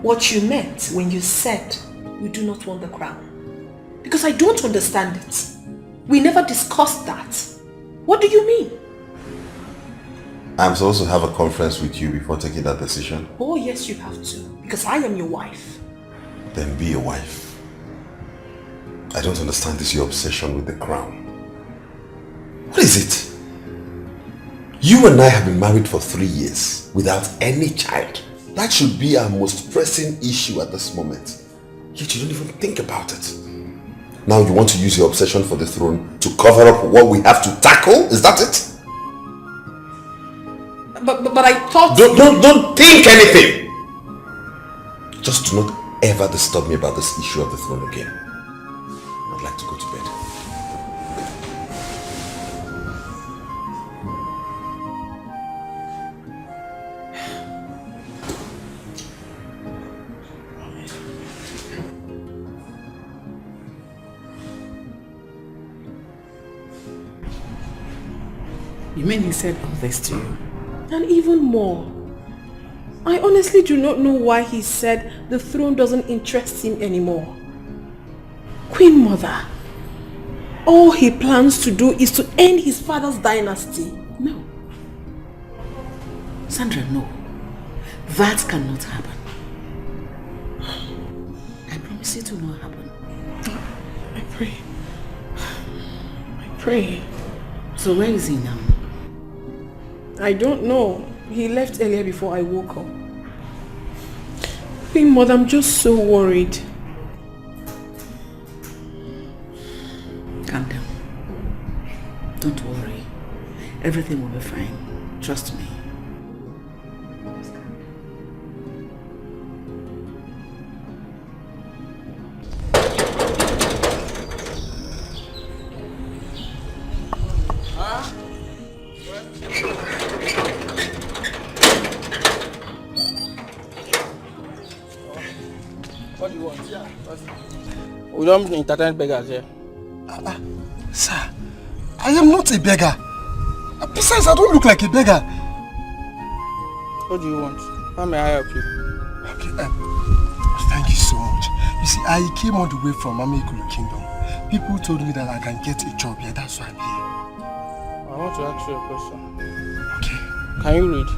what you meant when you said you do not want the crown? Because I don't understand it. We never discussed that. What do you mean? I'm supposed to have a conference with you before taking that decision. Oh yes, you have to. Because I am your wife. Then be a wife. I don't understand this, your obsession with the crown. What is it? You and I have been married for 3 years without any child. That should be our most pressing issue at this moment. Yet you don't even think about it. Now you want to use your obsession for the throne to cover up what we have to tackle? Is that it? But I thought... Don't think anything! Just do not ever disturb me about this issue of the throne again. I'd like to go to bed. You mean he said all this to you? And even more. I honestly do not know why he said the throne doesn't interest him anymore. Queen Mother, all he plans to do is to end his father's dynasty. No. Sandra, no. That cannot happen. I promise it will not happen. I pray. I pray. So where is he now? I don't know. He left earlier before I woke up. Queen Mother, I'm just so worried. Calm down. Don't worry. Everything will be fine. Trust me. What do you want? We don't entertain beggars here. Sir, I am not a beggar. Besides, I don't look like a beggar. What do you want? How may I help you? Okay, thank you so much. You see, I came all the way from Amekulu Kingdom. People told me that I can get a job here, that's why I'm here. I want to ask you a question. Okay. Can you read?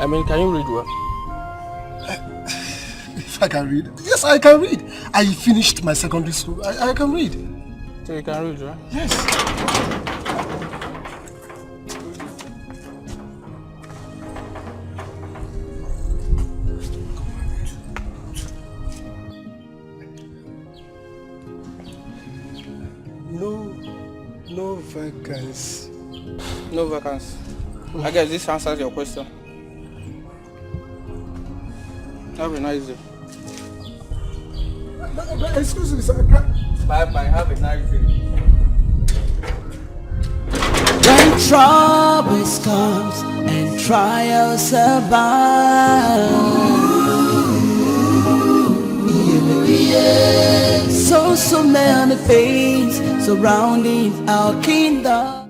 I mean, can you read well? If I can read? Yes, I can read. I finished my secondary school. I can read. So you can read, right? Yes. No vacancy. No vacancy. I guess this answers your question. Have a nice day. Excuse me, sir. Bye bye. Have a nice day. When troubles comes and trials abound, so many things surrounding our kingdom.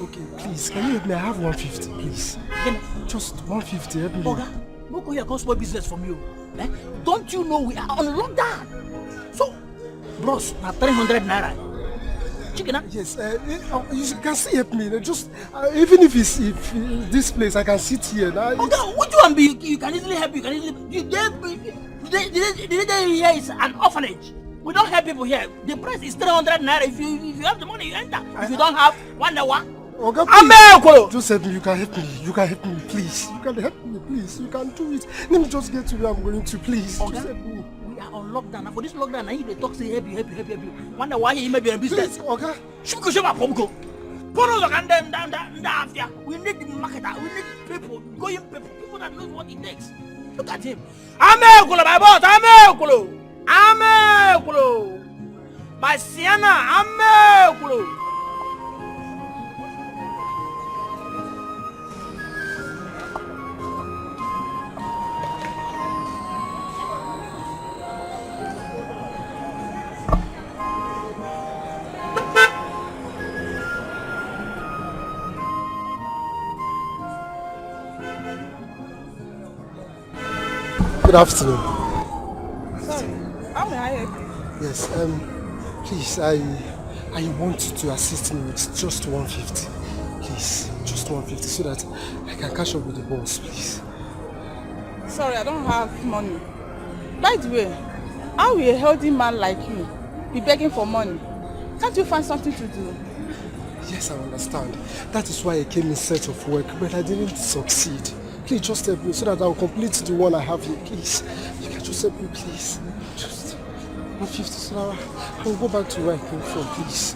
Okay, please, can you help me? I have 150, please. Just 150, help me. Oga, don't go here come spoil business from you. Eh? Don't you know we are on lockdown? So, bros, now 300 naira. Chicken, yes, you can still help me. Just even if it's this place, I can sit here. Oga, what you want be? You can easily help. You can easily. The here is an orphanage. We don't help people here. The price is 300 naira. If you have the money, you enter. If you don't have, 1 hour. Oga, please, just help me. You can help me. You can help me, please. You can help me, please. You can do it. Let me just get to where I'm going to, please. Oga, just help me. we are on lockdown. And for this lockdown, I need to talk say help you. 1 hour you may be in business. Please, Oga. We need the marketer. We need people, people that knows what it takes. Look at him. My boss. My Sienna. Good afternoon. Sorry, how may I help you? Yes, please, I want you to assist me with just 150. Please, just 150 so that I can catch up with the boss, please. Sorry, I don't have money. By the way, how will a healthy man like you be begging for money? Can't you find something to do? Yes, I understand. That is why I came in search of work, but I didn't succeed. Please just help me so that I'll complete the one I have here, please. You can just help me, please. Just 150 so that I will go back to where I came from, please.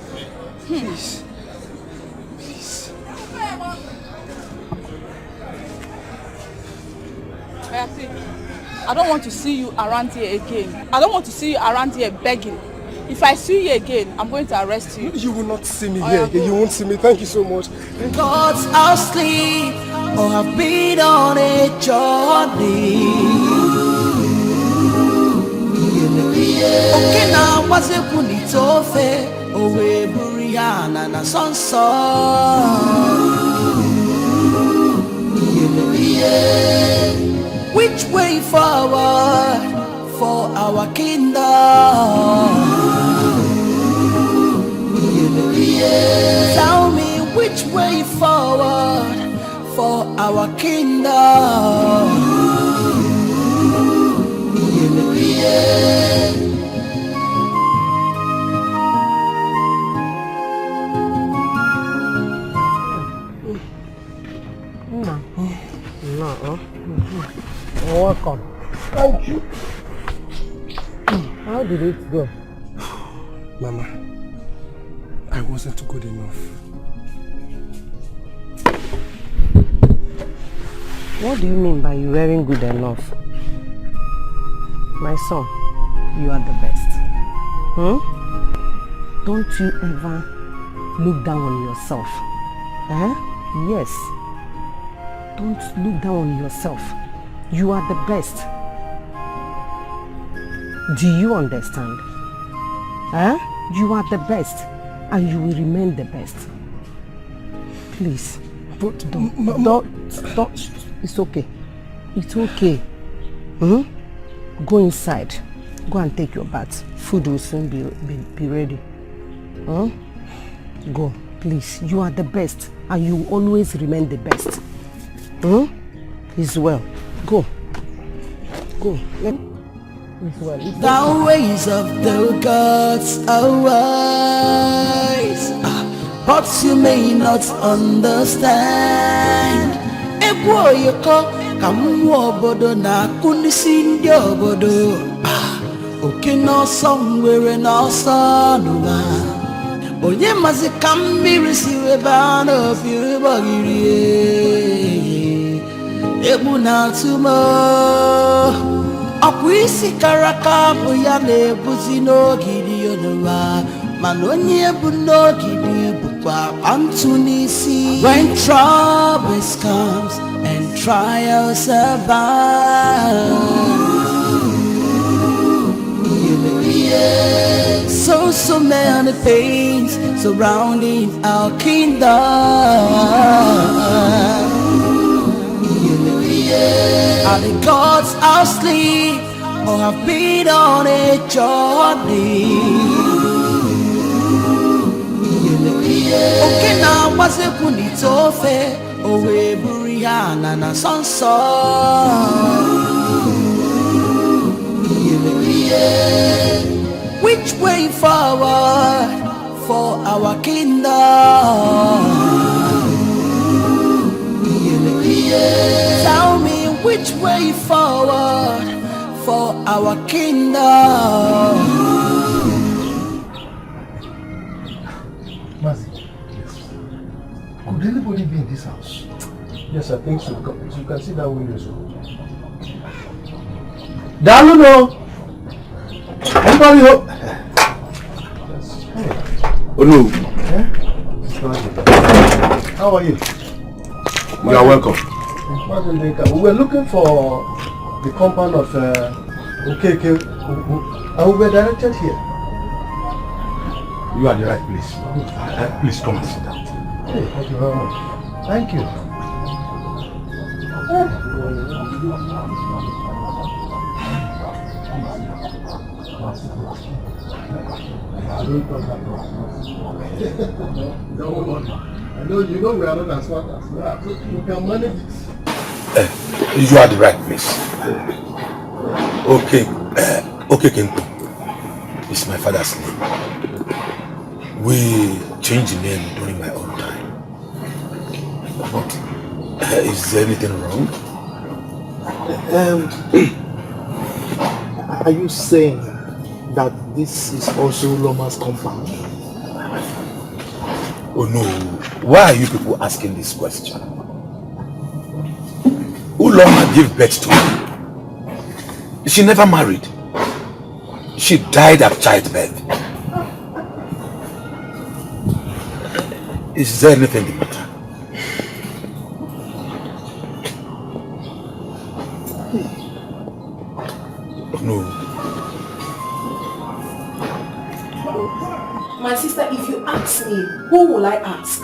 Please. Please. I don't want to see you around here again. I don't want to see you around here begging. If I see you again, I'm going to arrest you. You will not see me here again. You won't see me. Thank you so much. Gods are asleep or have been on a journey. Okay, now what's a punitofe? Oh, we Buriana na sonso. Which way forward for our kingdom? Tell me which way forward for our kingdom. Welcome. Thank you. How did it go? Mama, I wasn't good enough. What do you mean by you weren't good enough? My son, you are the best. Don't you ever look down on yourself. Yes. Don't look down on yourself. You are the best. Do you understand? You are the best and you will remain the best. Please, Don't. It's okay. It's okay. Go inside. Go and take your bath. Food will soon be ready. Go, please. You are the best, and you will always remain the best. It's well. Go. It's well. The ways of the gods are wise, but you may not understand. Ebo yoko kamu obodo na kunisi ndi obodo. Oke no somewhere no sonuma. Onye mazi kambiri siwe ban of you bagiri. Ebu na tumo. Akwisi karaka buya nebuzi no gidi onuma. Manonye bu no gidi bukwa antunisi. When troubles comes and trials abound. So many things surrounding our kingdom. Are the gods asleep or have been on a journey? Okay, now what's a punitofe? Oh, we buriana na sonso. Which way forward for our kingdom? Tell me which way forward for our kingdom? Mazi, could anybody be in this house? Yes, I think so. You can see that window. Daluno! Anybody hope? Oh no. How are you? You are welcome. We were looking for the compound of Okeke, and we were directed here. You are the right place. Please come and sit down. Hey, thank you very much. Thank you. I know you know we are not as smart as we are, so you can manage it. You are the right place. Okay, Kenko. It's my father's name. We changed the name during my own time. But is there anything wrong? Are you saying that this is also Loma's compound? Oh no, why are you people asking this question? Who Loma gave birth to? She never married. She died at childbirth. Is there anything the matter? No. My sister, if you ask me, who will I ask?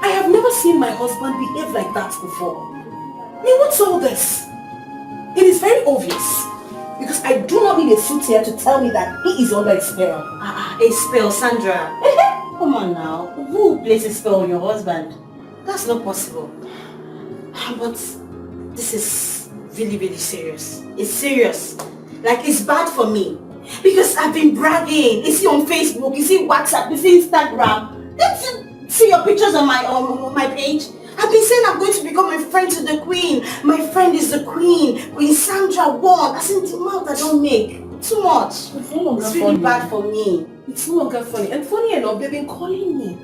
I have never seen my husband behave like that before. I mean, what's all this? It is very obvious. Because I do not need a suit here to tell me that he is under a spell. A spell, Sandra. Come on now. Who places a spell on your husband? That's not possible. But this is really, really serious. It's serious. Like, it's bad for me. Because I've been bragging. You see on Facebook, you see WhatsApp, you see Instagram. Didn't you see your pictures on my page? I've been saying I'm going to become my friend to the queen. My friend is the queen. Queen Sandra won. That's in the mouth I don't make. Too much. It's no longer really funny. Bad for me. It's no longer funny. And funny enough, they've been calling me.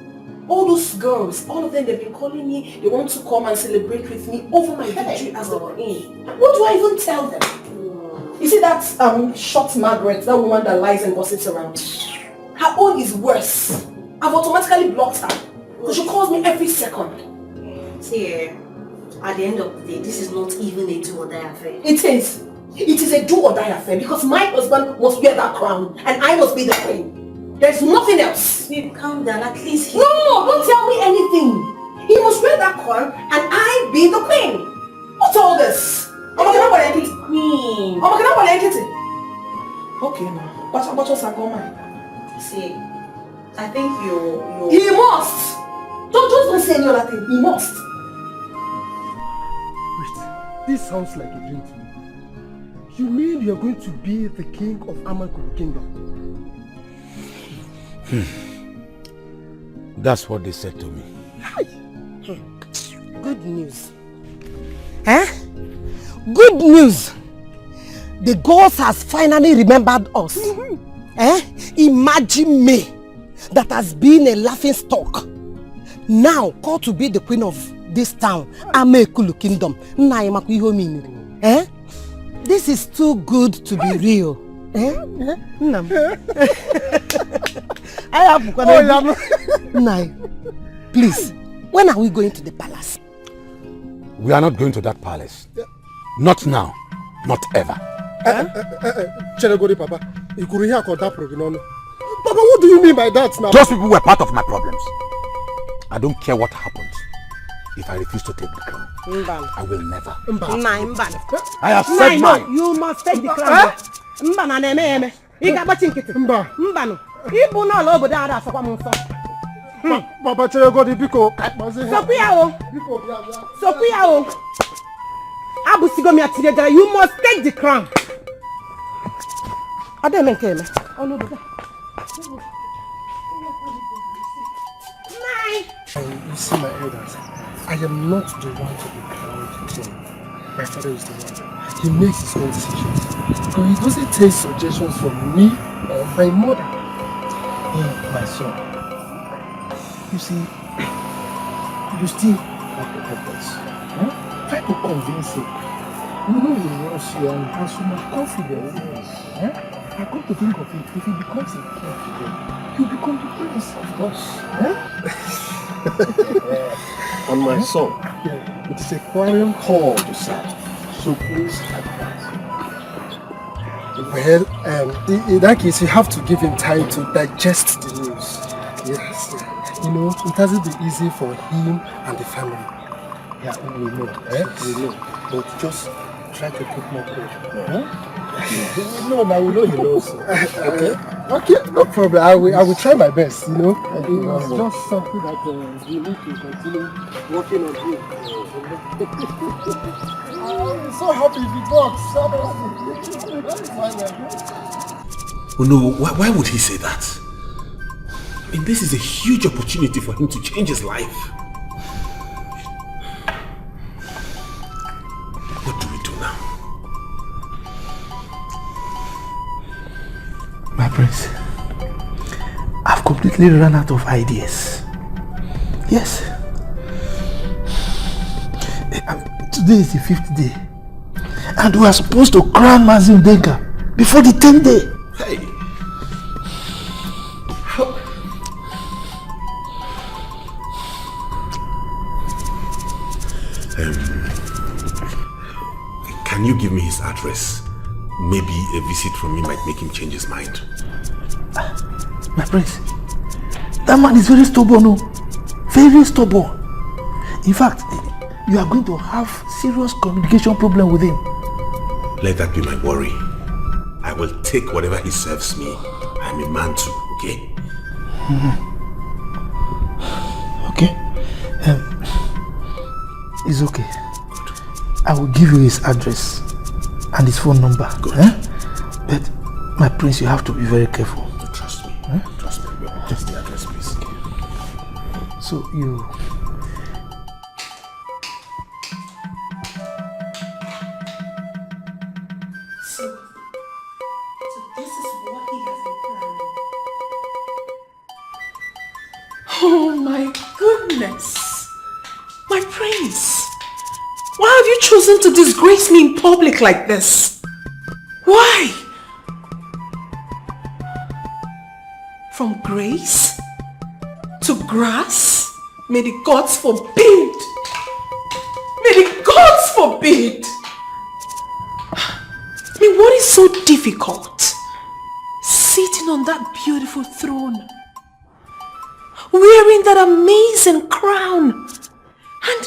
All those girls, all of them, they've been calling me. They want to come and celebrate with me over my victory as the queen. What do I even tell them? You see that short Margaret, that woman that lies and gossips around? Her own is worse. I've automatically blocked her. Because she calls me every second. See, at the end of the day, this is not even a do or die affair. It is. It is a do or die affair because my husband must wear that crown and I must be the queen. There's nothing else. Babe, calm down. At least he... No, don't tell me anything. He must wear that crown and I be the queen. What's all this? Queen. Okay now. But what's a See, I think you... He must! Don't say any other thing. He must. Wait, this sounds like a dream to me. You mean you're going to be the king of Amakuru Kingdom? That's what they said to me. Good news. Eh? Good news. The gods has finally remembered us. Eh? Imagine me that has been a laughing stock. Now called to be the queen of this town, Amakuru Kingdom. Eh? This is too good to be real. Eh? I have please, when are we going to the palace? We are not going to that palace. Not now. Not ever. Chenegori Papa, Papa, what do you mean by that now? Those people were part of my problems. I don't care what happens if I refuse to take the crown. I will never. I have said mine. You must take the crown. Papa Chenegori Biko. You must take the crown. You see, my elders, I am not the one to be crowned king. My father is the one. He makes his own decisions. So he doesn't take suggestions from me or my mother. My son, you see, you still have to help us. Try to convince him. You know he loves you and has so much confidence in us. I come to think of it, if he becomes a king today, he'll become the prince, of course. And my son, it is a clarion call to sound. So please advise. Well, in that case, you have to give him time to digest the news. Yes, you know, it hasn't been easy for him and the family. Yeah, we know. We know. But just try to keep more cool. No, now we know he knows. Okay, no problem. I will try my best, you know. It's just something that we need to continue working on him. I'm so happy he works. Oh no, why would he say that? I mean, this is a huge opportunity for him to change his life. What do we do now? My prince, I've completely run out of ideas. Yes. Today is the 5th day. And we are supposed to crown Mazin Denka before the 10th day. Hey! Can you give me his address? Maybe a visit from me might make him change his mind. My prince, that man is very stubborn, no? Very stubborn. In fact, you are going to have serious communication problem with him. Let that be my worry. I will take whatever he serves me. I'm a man too, okay? Okay. It's okay. I will give you his address and his phone number. Good. But my prince, you have to be very careful. Trust me. Trust me. Just the address, please. Okay. So you... So this is what he has been planning. Oh my goodness! My prince! Why have you chosen to disgrace me in public like this? Why? From grace to grass? May the gods forbid! May the gods forbid! I mean, what is so difficult? Sitting on that beautiful throne, wearing that amazing crown, and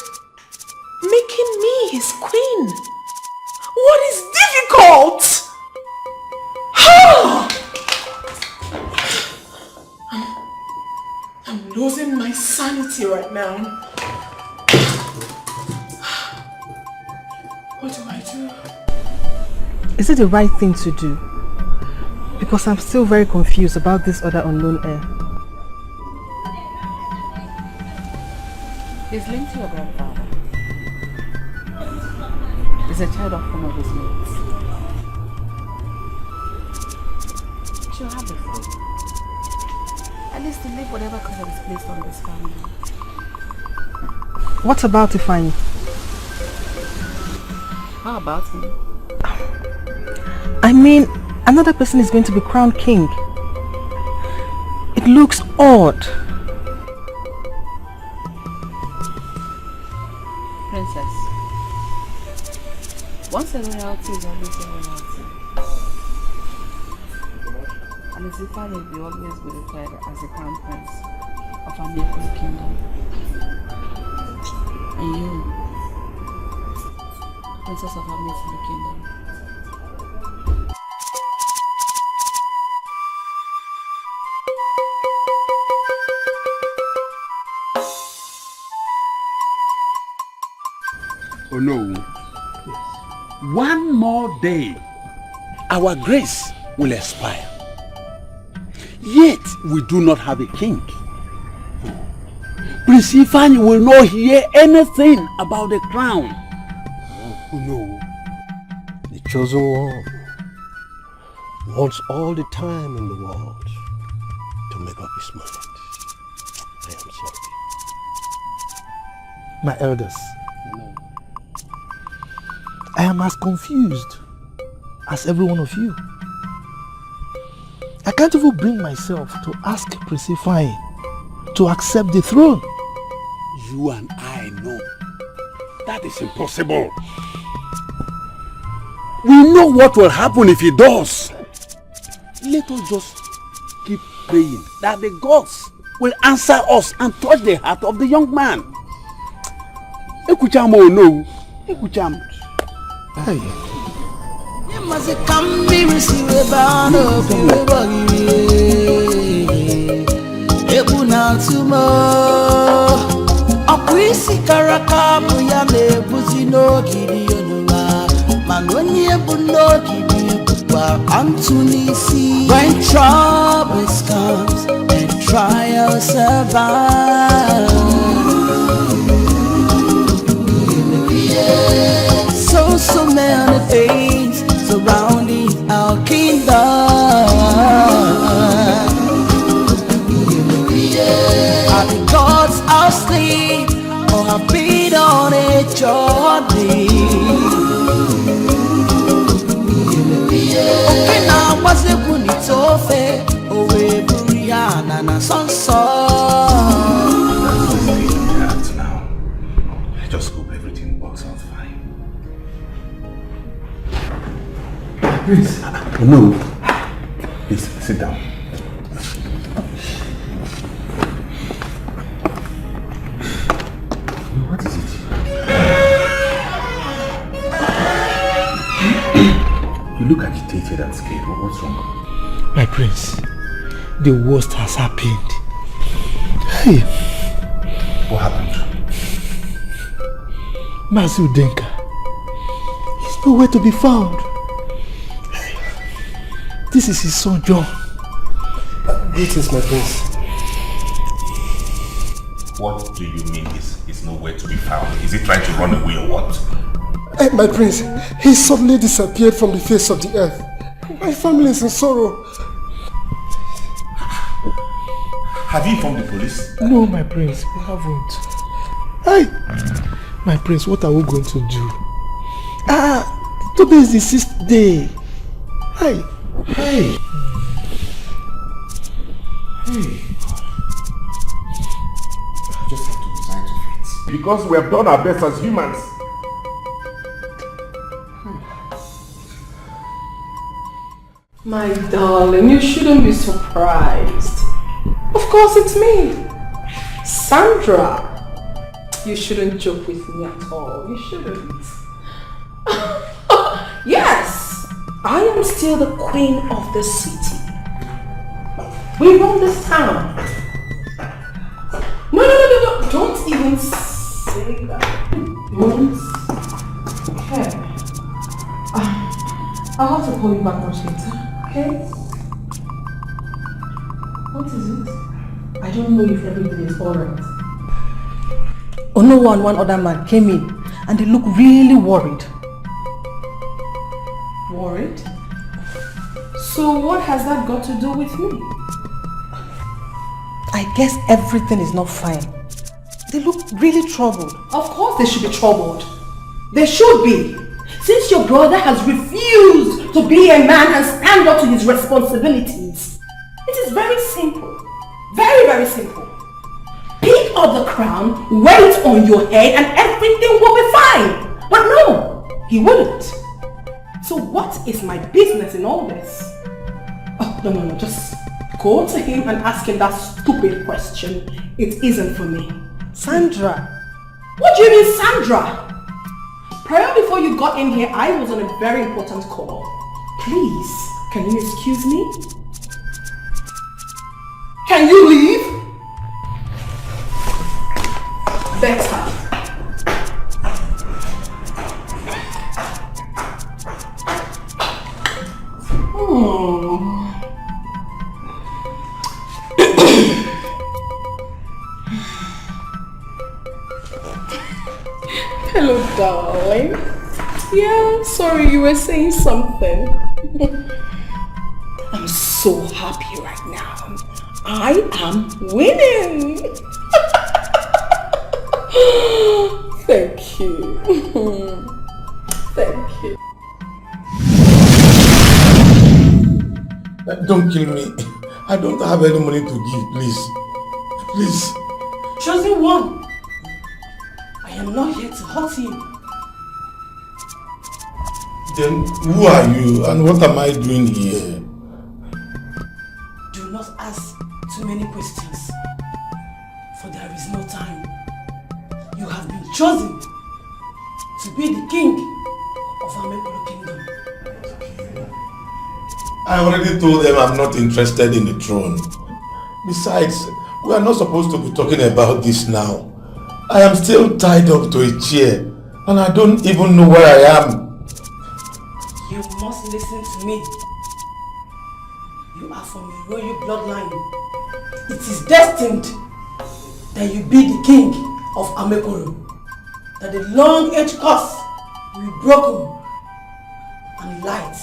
making me his queen. What is difficult? I'm losing my sanity right now. What do I do? Is it the right thing to do? Because I'm still very confused about this other unknown heir. He's linked to your grandfather. He's a child of one of his mates. She'll have the food. At least to leave whatever curse is placed on this family. What about Ifeanyi? How about him? I mean, another person is going to be crowned king. It looks odd. Princess, once a royalty is always a royalty. And as if I will always be referred as the crown prince of our neighboring kingdom. And you, princess of our neighboring kingdom. Oh no. One more day, our grace will expire. Yet we do not have a king. Prince Ifeanyi will not hear anything about the crown. Oh no. The chosen one wants all the time in the world to make up his mind. I am sorry. My elders, I am as confused as every one of you. I can't even bring myself to ask Prince Ifeanyi to accept the throne. You and I know that is impossible. We know what will happen if he does. Let us just keep praying that the gods will answer us and touch the heart of the young man. Ekucham oh no. Ekucham. Hey. You must come be received about Ebuna tumo Akwisi karaka buya ne buzino gidi yonuwa Manoni ebuno gidi bukwa Antunisi When troubles comes and trials survive So many things surrounding our kingdom. Are the gods asleep or have been on a journey? Okay, now what's the bunitofe? Oh, we Brianna and Sansa. I just hope everything works out fine. Please. No. Please, sit down. What is it? You look agitated and scared. What's wrong? My prince, the worst has happened. Hey. What happened? Mazu Denka. He's nowhere to be found. This is his son John. Greetings, my prince. What do you mean he's nowhere to be found? Is he trying to run away or what? My prince, he suddenly disappeared from the face of the earth. My family is in sorrow. Have you informed the police? No, my prince, we haven't. Hey, my prince, what are we going to do? Today is the 6th day. Hey. Hey. I just have to resign to fate. Because we have done our best as humans. My darling, you shouldn't be surprised. Of course it's me, Sandra. you shouldn't joke with me at all. You shouldn't. Yes, I am still the queen of the city. We run this town. No, don't even say that. Don't. Okay. I'll have to call you back much later, okay? What is it? I don't know if everything is alright. Ono and one other man came in and they look really worried. Worried? So what has that got to do with me? I guess everything is not fine. They look really troubled. Of course they should be troubled. They should be. Since your brother has refused to be a man and stand up to his responsibilities. It is very simple. Very, very simple. Pick up the crown, wear it on your head and everything will be fine. But no, he wouldn't. So what is my business in all this? Oh, no, just go to him and ask him that stupid question. It isn't for me. Sandra. What do you mean, Sandra? Prior before you got in here, I was on a very important call. Please, can you excuse me? Can you leave? Better. Hello, darling. Yeah, sorry, you were saying something. I'm so happy right now. I am winning. Thank you. Thank you. Don't kill me. I don't have any money to give, please. Please. Chosen one. I am not here to hurt you. Then who are you and what am I doing here? Do not ask too many questions, for there is no time. You have been chosen to be the king of Amekolo Kingdom. I already told them I'm not interested in the throne. Besides, we are not supposed to be talking about this now. I am still tied up to a chair and I don't even know where I am. You must listen to me. You are from a royal bloodline. It is destined that you be the king of Amekolo. That the long-age curse will be broken and light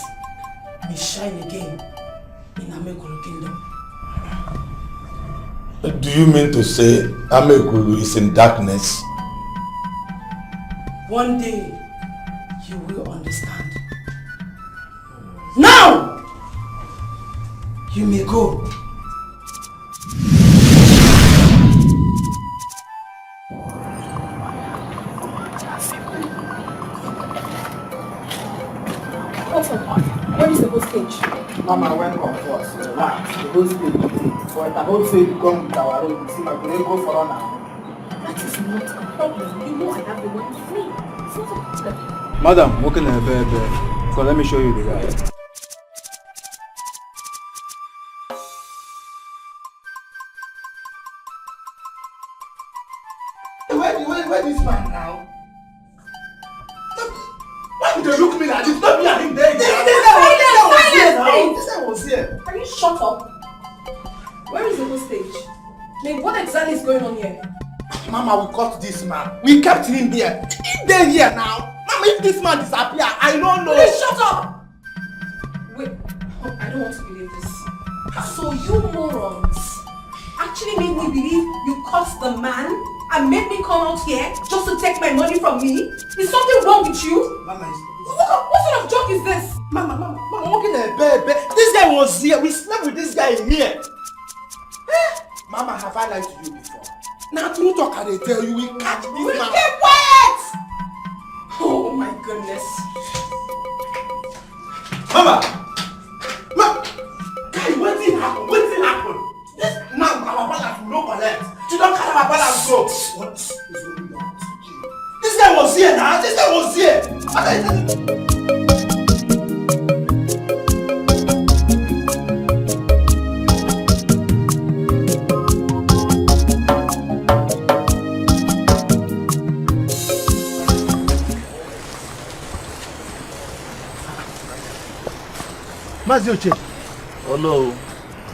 may shine again in Amekolo Kingdom. Do you mean to say Amekolo is in darkness? One day, you will understand. Now, you may go. What's up? Where is the whole stage? Mama, welcome first. Relax. The whole stage is it. But I hope so you come with our own. See, my brother go for now. That is not a problem. You know I have the money free. It's not a problem. Madam, what can I bear? So let me show you the guy. Where this man now? Why did they look at me like this? Not me and him there. This guy was here. Can you shut up? Where is the whole stage? Like, what exactly is going on here? Mama, we caught this man. We kept him there. He's there here now. Mama, if this man disappear, I don't know. Please shut up! Wait, I don't want to believe this. So you morons actually made me believe you cursed the man and made me come out here just to take my money from me? Is something wrong with you? Mama, what sort of joke is this? Mama, walking a baby. This guy was here. We slept with this guy in here. Mama, have I lied to you before? Now, true talk, I tell you, we catch this man. Keep quiet! Oh my goodness. Mama! Guy, what did happen? What did happen? This now our balance will not collect. You don't carry our balance go. What is going on? here now. Sister was here. Mazioche. Oh no.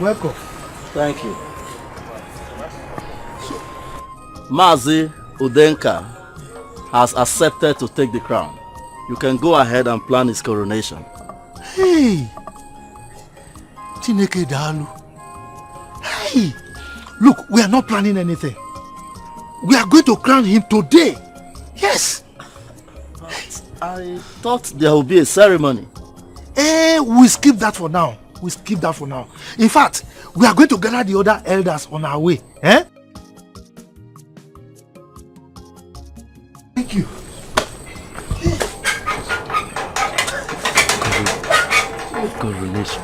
Welcome. Thank you. Mazi Udenka has accepted to take the crown. You can go ahead and plan his coronation. Hey! Chineke Dalu. Hey! Look, we are not planning anything. We are going to crown him today. Yes! I thought there would be a ceremony. We skip that for now. We skip that for now. In fact, we are going to gather the other elders on our way. Eh? Thank you. Coronation.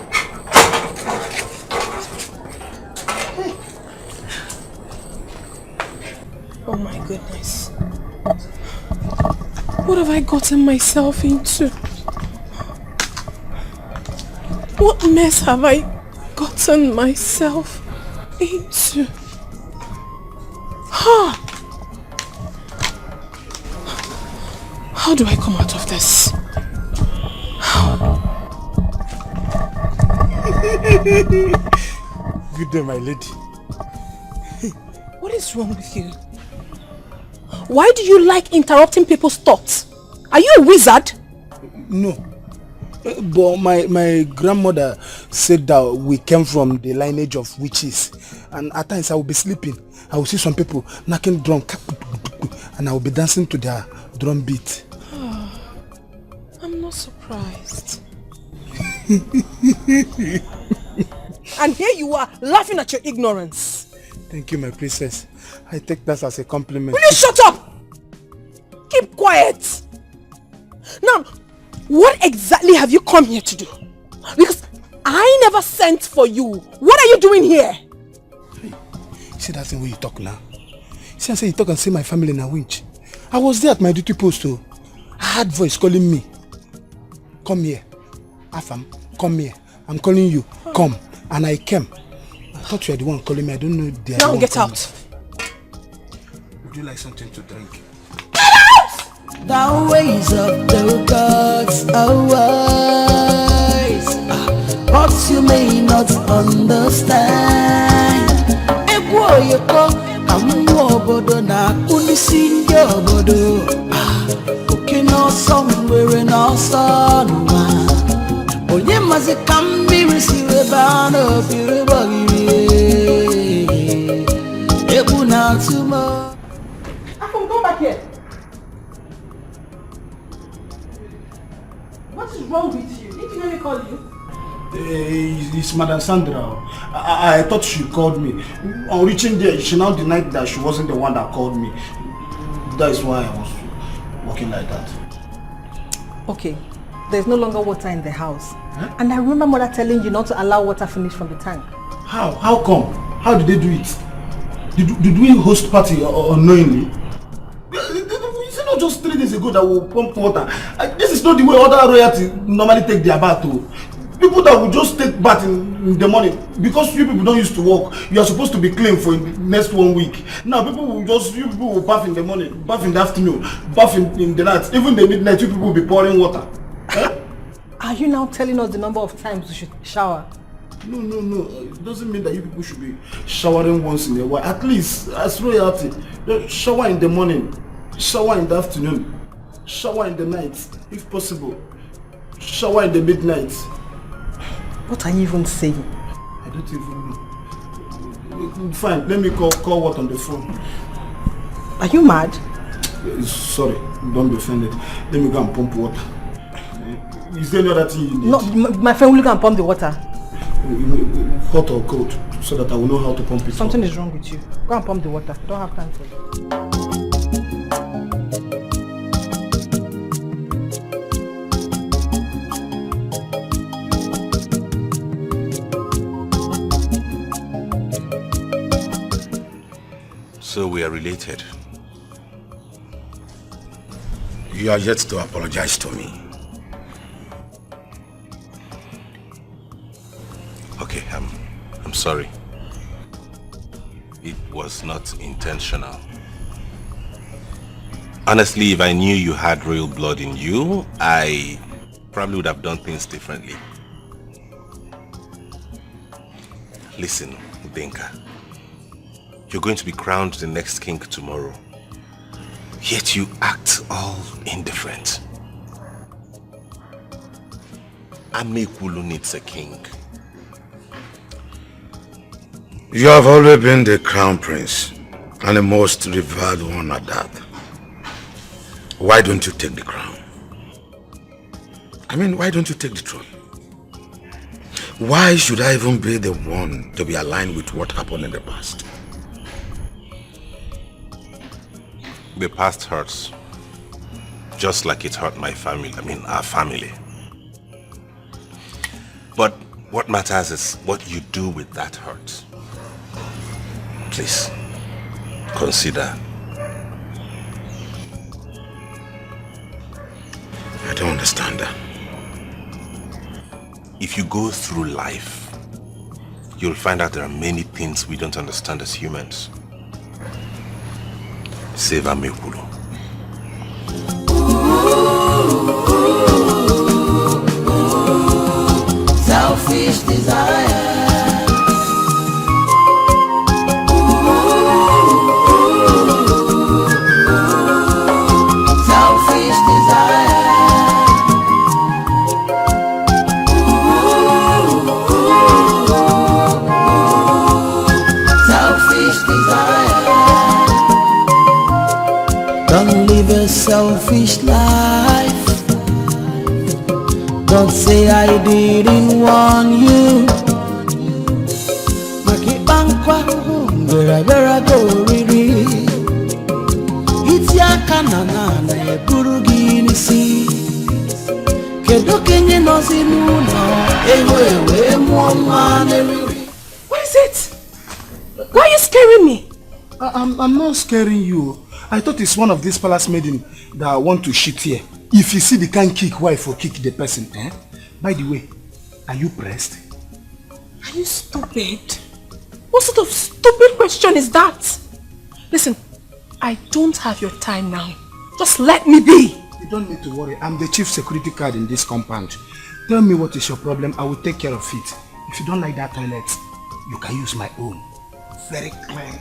Oh my goodness. What have I gotten myself into? What mess have I gotten myself into? How do I come out of this? Good day, my lady. What is wrong with you? Why do you like interrupting people's thoughts? Are you a wizard? No. But my grandmother said that we came from the lineage of witches. And at times I will be sleeping. I will see some people knocking drum. And I will be dancing to their drum beat. I'm not surprised. And here you are, laughing at your ignorance. Thank you, my princess. I take that as a compliment. Will you shut up? Keep quiet. Now, what exactly have you come here to do? Because I never sent for you. What are you doing here? Hey, see that thing where you talk now? See, I say you talk and say my family in a winch. I was there at my duty post too. I had voice calling me. Come here. Afam, come here. I'm calling you. Come. And I came. I thought you were the one calling me. I don't know the Now get out. Would you like something to drink? The ways of the gods are wise, but you may not understand. Egwoyoko kamu obodo na unisinje obodo. Oke no somewhere no sonwa. Onye mazi kambiri siwe bano biribogiri. Ebu na tumo. Afam, come back here. What is wrong with you? Didn't you let me call you? It's Madam Sandra. I thought she called me. On reaching there, she now denied that she wasn't the one that called me. That is why I was walking like that. Okay, there's no longer water in the house. Huh? And I remember mother telling you not to allow water finish from the tank. How? How come? How did they do it? Did we host party unknowingly? It's not just 3 days ago that we pump water. This is not the way other royalty normally take their bath too. People that will just take bath in the morning, because you people don't used to work, you are supposed to be clean for the next 1 week. Now you people will bath in the morning, bath in the afternoon, bath in the night, even the midnight you people will be pouring water. Are you now telling us the number of times we should shower? No. It doesn't mean that you people should be showering once in a while. At least as royalty, shower in the morning, shower in the afternoon, shower in the night, if possible, shower in the midnight. What are you even saying? I don't even know. Fine, let me call what on the phone. Are you mad? Sorry, don't be offended. Let me go and pump water. Is there any other thing you need? No, my friend will go and pump the water. Hot or cold, so that I will know how to pump it. Something is wrong with you. Go and pump the water. I don't have time for it. So we are related. You are yet to apologize to me. Okay, I'm sorry. It was not intentional. Honestly, if I knew you had royal blood in you, I probably would have done things differently. Listen, Udenka. You're going to be crowned the next king tomorrow. Yet you act all indifferent. Amekulu needs a king. You have always been the crown prince, and the most revered one at that. Why don't you take the crown? I mean, why don't you take the throne? Why should I even be the one to be aligned with what happened in the past? The past hurts. Just like it hurt my family, our family. But what matters is what you do with that hurt. Please, consider. I don't understand that. If you go through life, you'll find out there are many things we don't understand as humans. Save Amekulu. Selfish desire. Selfish desire. Selfish desire. Don't live a selfish life. Don't say I didn't warn you. Makibankwa vera go riri. Itiaka na eburugi nisi. Kedo kenye nozi nuno. Ewe mwana riri. What is it? Why are you scaring me? I'm not scaring you. I thought it's one of these palace maidens that want to shit here. If you see the can kick wife or kick the person, eh? By the way, are you pressed? Are you stupid? What sort of stupid question is that? Listen, I don't have your time now. Just let me be. You don't need to worry. I'm the chief security guard in this compound. Tell me what is your problem. I will take care of it. If you don't like that toilet, you can use my own. Very clean.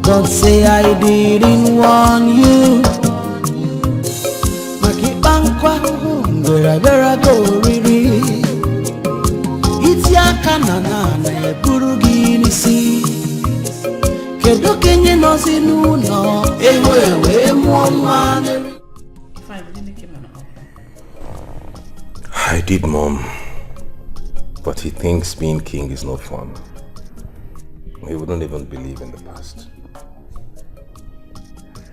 Don't say I didn't warn you. Makibankwa vera go riri. Itiaka na eburugi nisi. Kedo kenye nozi nuno. Ewe mwana. I did, Mom. But he thinks being king is no fun. He wouldn't even believe in the past.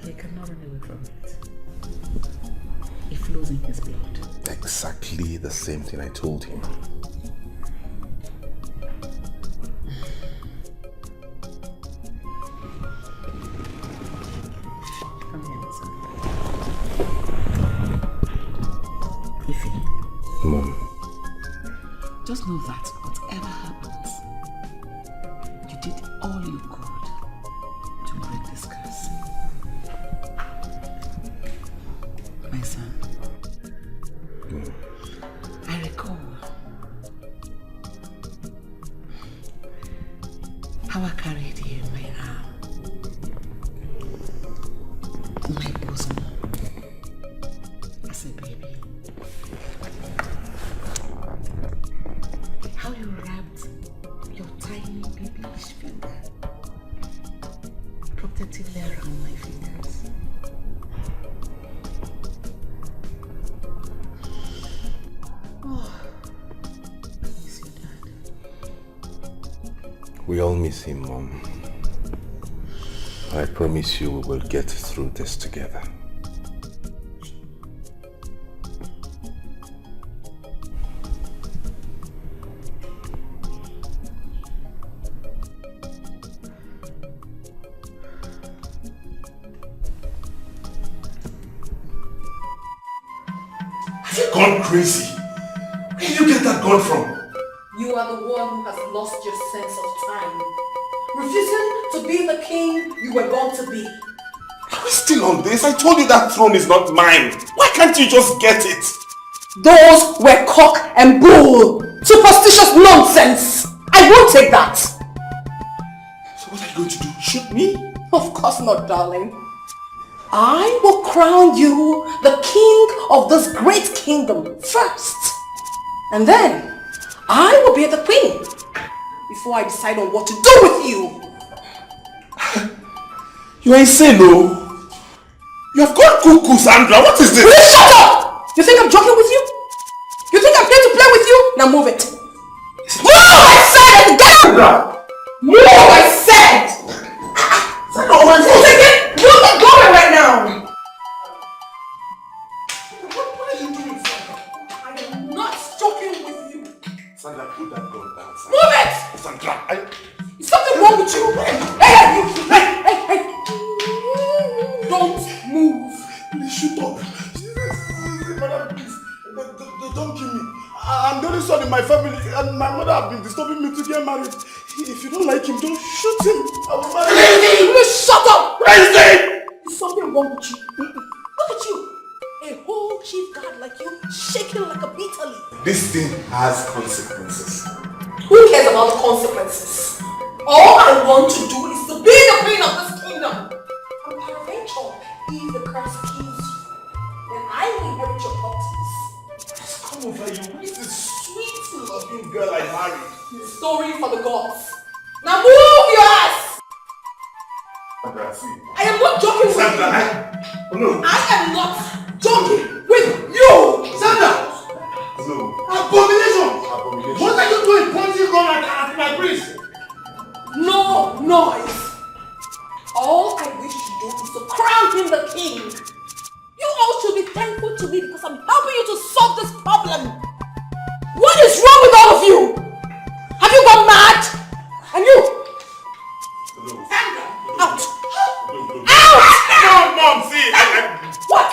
He cannot run away from it. It flows in his blood. Exactly the same thing I told him. Come here, son. Ify. Mom. Just know that whatever happens, you did all you could to break this curse. My son, I recall how I carried you in my arm, in my bosom, as a baby. How you wrapped your tiny babyish finger protectively around my fingers. Oh, I miss you, Dad. We all miss him, Mom. I promise you we will get through this together. Gone crazy. Where did you get that gun from? You are the one who has lost your sense of time. Refusing to be the king you were born to be. Are we still on this? I told you that throne is not mine. Why can't you just get it? Those were cock and bull. Superstitious nonsense. I won't take that. So what are you going to do? Shoot me? Of course not, darling. I will crown you the king of this great kingdom first. And then I will be the queen before I decide on what to do with you. You are insane, no? You have gone cuckoo, Sandra. What is this? Will you shut up? You think I'm joking with you? You think I'm here to play with you? Now move it. Move, I said! Get up! Move, I said! You're not going right now! What are you doing, Sandra? I am not joking with you. Sandra, put that gun down, Sandra. Move it! Sandra, Is something wrong with you? Hey! Don't move. Please shoot up. Madam, please. Don't kill me. I'm the only son in my family and my mother has been disturbing me to get married. If you don't like him, don't shoot him. I will marry him. Please shut up! Crazy! Is something wrong with you? Look at you. A whole chief guard like you, shaking like a bitter leaf. this thing has consequences. Who cares about the consequences? All I want to do is to be the queen of this kingdom. And peradventure, if the curse kills you, then I will inherit your properties. Come over you. Who is this sweet, loving girl I married? Story for the gods. Now move your ass! Sandra, see. I am not joking with Sandra, you. No. I am not joking with you! Sandra! No. Abomination! Abomination. What are you doing pointing gun at my priest? No noise! All I wish to do is to crown him the king. You all should be thankful to me because I'm helping you to solve this problem. What is wrong with all of you? Have you gone mad? And you? Sandra, out! Out! No, Mom, see. What?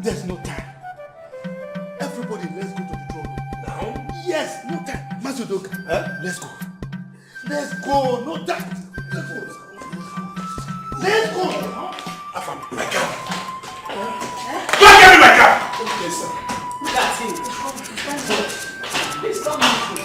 There's no time. Everybody, let's go to the throne room. Now? Yes, no time. Masudoka, let's go. Let's go, no time. Let's go. Let's go. Afam, my car. Go and get me my car. Okay, sir. That's it. Please come with me.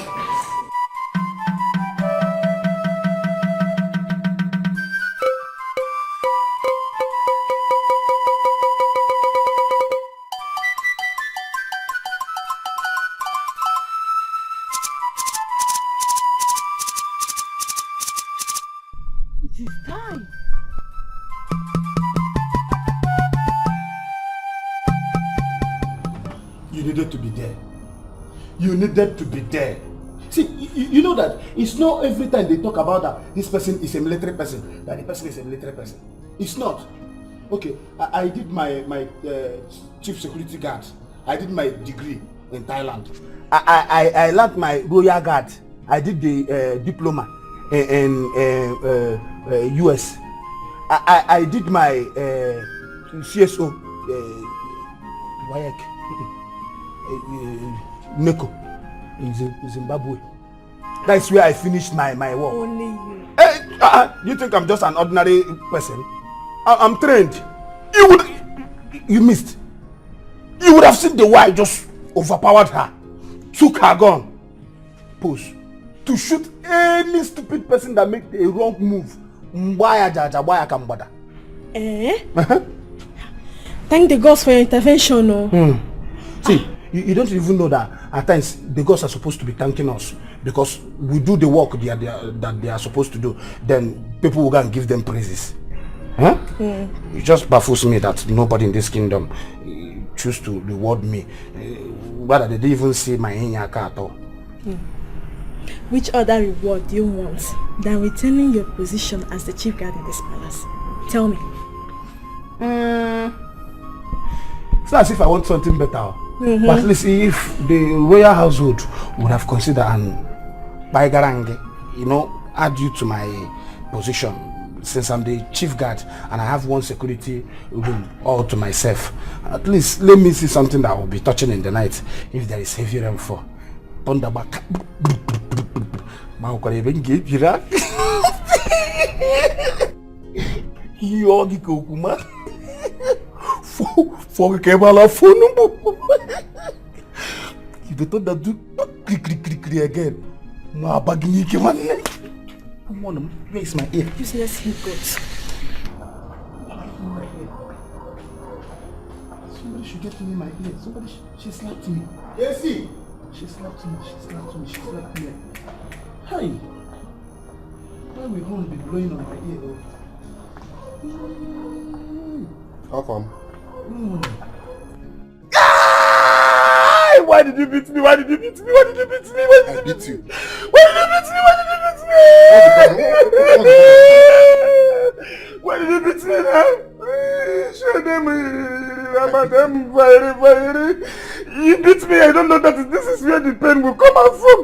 To be there. You needed to be there. See, you know that it's not every time they talk about that this person is a military person, that the person is a military person. It's not. Okay, I did my chief security guard. I did my degree in Thailand. I learned my royal guard. I did the diploma in US. I did my CSO NECO in Zimbabwe. That's where I finished my work. Only you. You think I'm just an ordinary person? I'm trained. You missed. You would have seen the way I just overpowered her, took her gun, pose to shoot any stupid person that makes a wrong move. Eh? Thank the gods for your intervention. No? See, you don't even know that at times the gods are supposed to be thanking us because we do the work that they are supposed to do. Then people will go and give them praises. Huh? It just baffles me that nobody in this kingdom choose to reward me. Rather, they didn't even see my inyaka at all. Which other reward do you want than retaining your position as the chief guard in this palace? Tell me. It's not as if I want something better. But at least if the royal household would have considered and add you to my position, since I'm the chief guard and I have one security room all to myself, at least let me see something that will be touching in the night if there is heavy rainfall. Thunderback. If the thunder do click again, come on, where is my ear? Useless hiccups. Somebody should get me my ear. She slapped me. Yes, see? She slapped me. Hey! Why will horn be blowing on my ear though? How come? Why did you beat me? Why did you beat me? I beat you. Why did you beat me now? You beat me. I don't know that this is where the pain will come out from.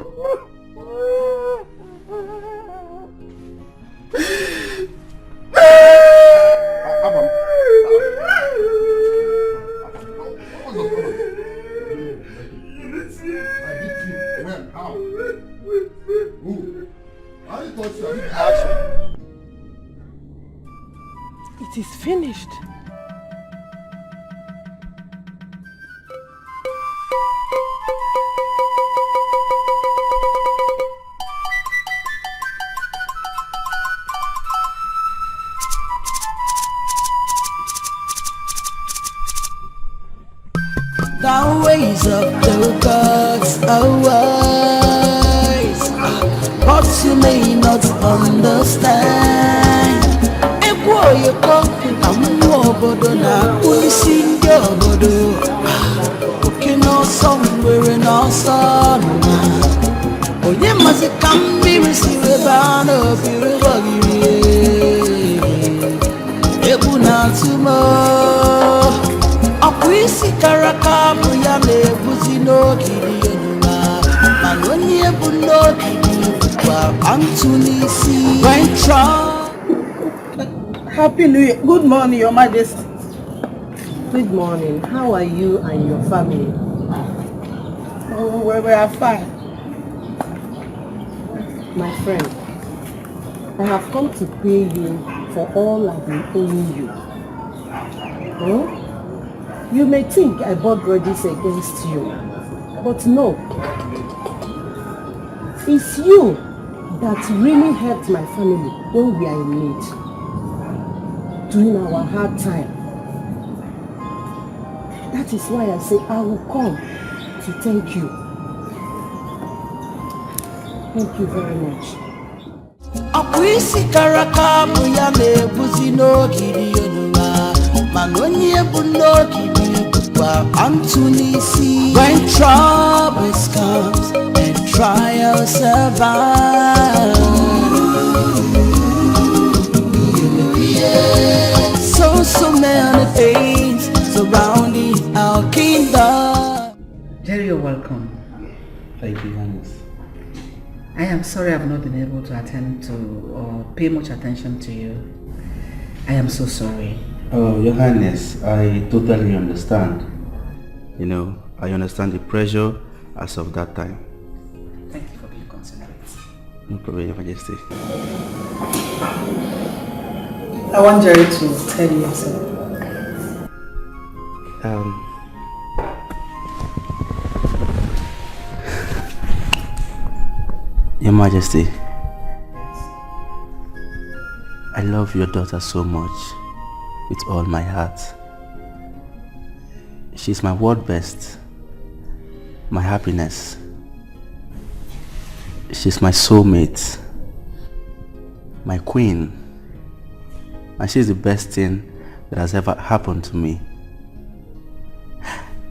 It is finished. The ways of the gods are wise, but you may not understand. You come obodo na isi ndị obodo oke n'ọsọ mgbere n'ọsọ nna onye masị ka mmiri si ebe a n'obiri gbọgiri egwu na-atụ m ọkwa isi kara aka bụ ya na-ebuzi n'ogiri enuma mana onye bụ n'ogiri bụkwa ntụ n'isi. Happy New Year. Good morning, Your Majesty. Good morning. How are you and your family? Oh, we are fine. My friend, I have come to pay you for all I've been owing you. You may think I bought grudges against you, but no. It's you that really helped my family when we are in need. During our hard time. That is why I say I will come to thank you. Thank you very much. Akwisi karaka buya nebuzi n'ogiri yonuwa manonye bu n'ogiri bukwa antunisi. When troubles comes and trials survive, welcome. Thank you, Highness. I am sorry I've not been able to attend to or pay much attention to you. I am so sorry. Oh, Your Highness, I totally understand. You know, I understand the pressure as of that time. Thank you for being considerate. No problem, Your Majesty. I want Jerry to tell you something. Your Majesty, I love your daughter so much with all my heart. She's my world best, my happiness. She's my soulmate, my queen, and she's the best thing that has ever happened to me.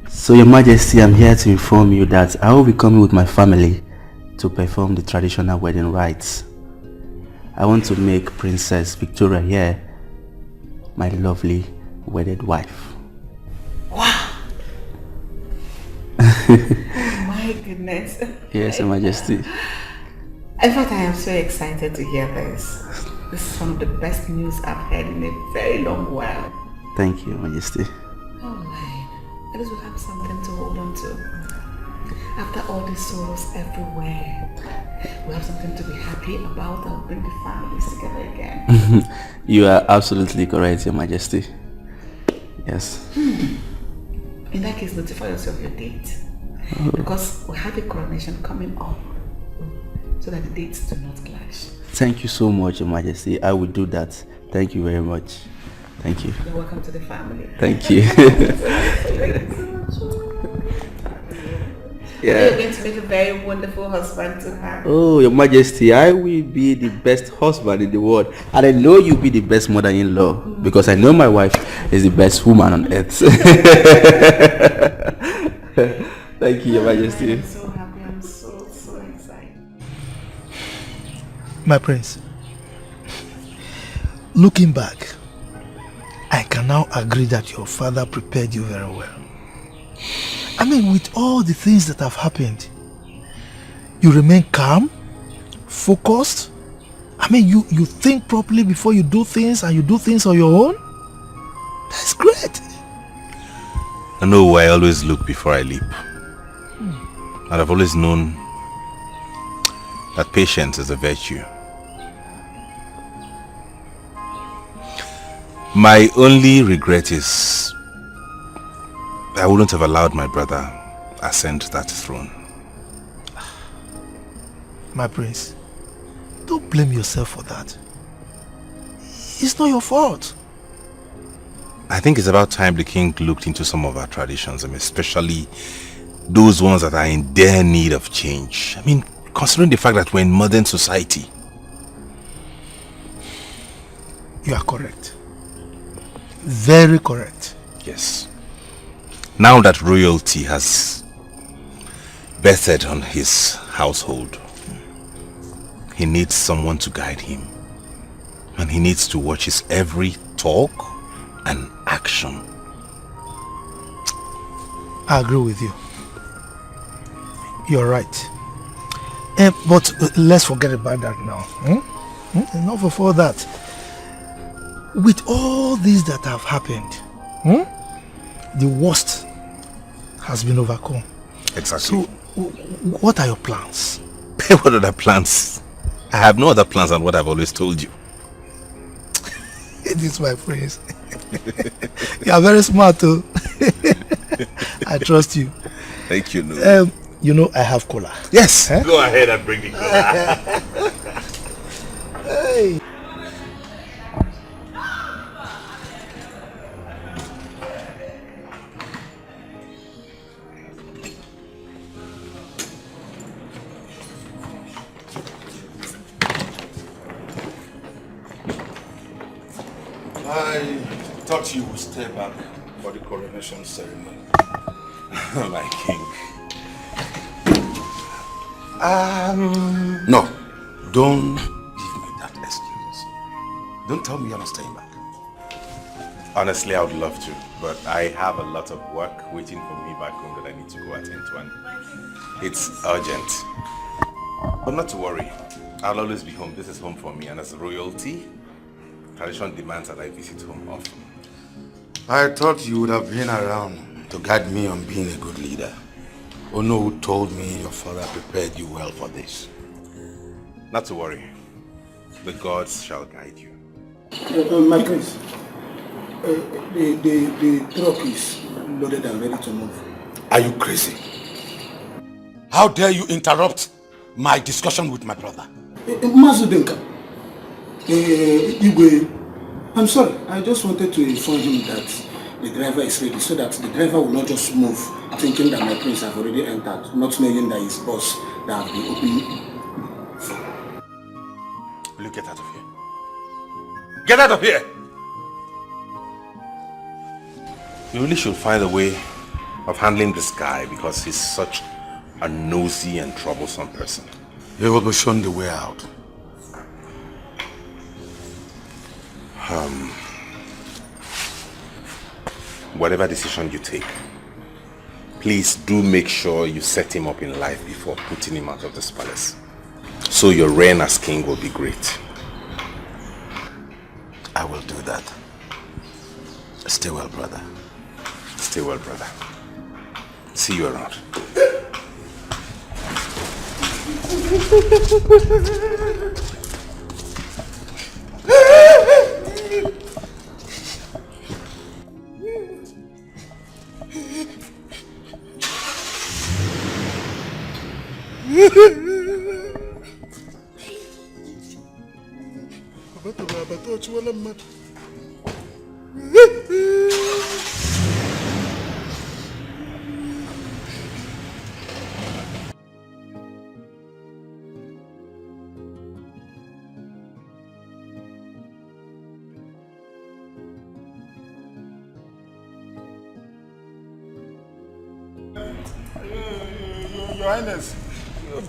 So Your Majesty, I'm here to inform you that I will be coming with my family to perform the traditional wedding rites. I want to make Princess Victoria here my lovely wedded wife. Wow! My goodness. Yes, Your Majesty. In fact, I am so excited to hear this. This is one of the best news I've heard in a very long while. Thank you, Your Majesty. Oh my, at least we'll have something to hold on to. After all these sorrows everywhere, we have something to be happy about and bring the families together again. You are absolutely correct, Your Majesty. Yes. In that case, notify us of your date. Because we have a coronation coming up, so that the dates do not clash. Thank you so much, Your Majesty. I will do that. Thank you very much. Thank you. You're welcome to the family. Thank you. Thank you so much. Yeah. You're going to make a very wonderful husband to her. Oh, Your Majesty, I will be the best husband in the world. And I know you'll be the best mother-in-law. Because I know my wife is the best woman on earth. Thank you, Your Majesty. I'm so happy. I'm so excited. My prince, looking back, I can now agree that your father prepared you very well. I mean, with all the things that have happened, you remain calm, focused. I mean, you think properly before you do things, and you do things on your own. That's great. I know I always look before I leap. And I've always known that patience is a virtue. My only regret is I wouldn't have allowed my brother ascend that throne. My prince, don't blame yourself for that. It's not your fault. I think it's about time the king looked into some of our traditions, especially those ones that are in dire need of change. I mean, considering the fact that we're in modern society. You are correct. Very correct. Yes. Now that royalty has vested on his household, he needs someone to guide him. And he needs to watch his every talk and action. I agree with you. You're right. But let's forget about that now. Enough of all that. With all these that have happened, the worst has been overcome. Exactly. So, what are your plans? What other plans? I have no other plans than what I've always told you. This is my phrase. You are very smart too. I trust you. Thank you, no. You know I have cola. Yes. Go ahead and bring the cola. Hey. I thought you would stay back for the coronation ceremony. My king. No, don't give me that excuse. Don't tell me you're not staying back. Honestly, I would love to, but I have a lot of work waiting for me back home that I need to go attend to. And It's urgent. But not to worry. I'll always be home. This is home for me. And as royalty, tradition demands that I visit home often. I thought you would have been around to guide me on being a good leader. Ono told me your father prepared you well for this. Not to worry. The gods shall guide you. My prince, the truck is loaded and ready to move. Are you crazy? How dare you interrupt my discussion with my brother? Mazudenka, Igwe, I'm sorry. I just wanted to inform him that the driver is ready so that the driver will not just move thinking that my prince have already entered, not knowing that his boss that have been opening. Will you get out of here? Get out of here! You really should find a way of handling this guy because he's such a nosy and troublesome person. He will be shown the way out. Whatever decision you take, please do make sure you set him up in life before putting him out of this palace. So your reign as king will be great. I will do that. Stay well, brother. Stay well, brother. See you around. Your Highness,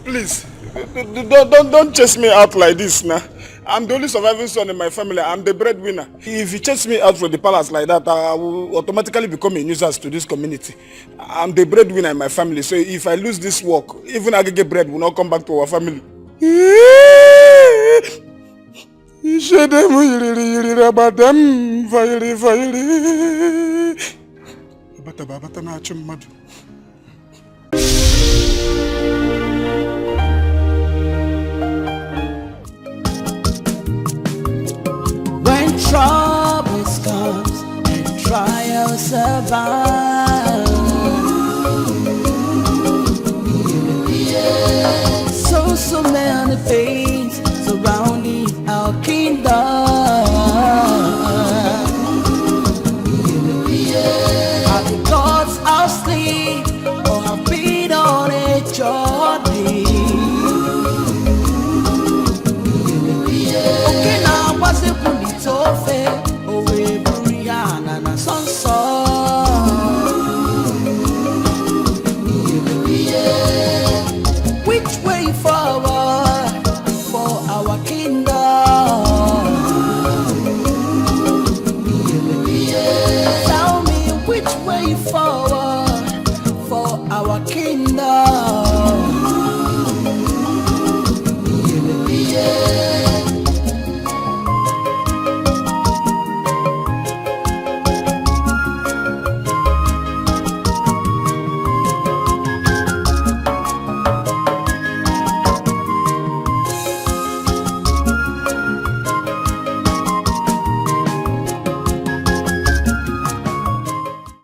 please, don't chase me out like this now. I'm the only surviving son in my family. I'm the breadwinner. If you chase me out from the palace like that, I will automatically become a nuisance to this community. I'm the breadwinner in my family, so if I lose this work, even Agege bread will not come back to our family. When troubles comes and trials survive, so many pains.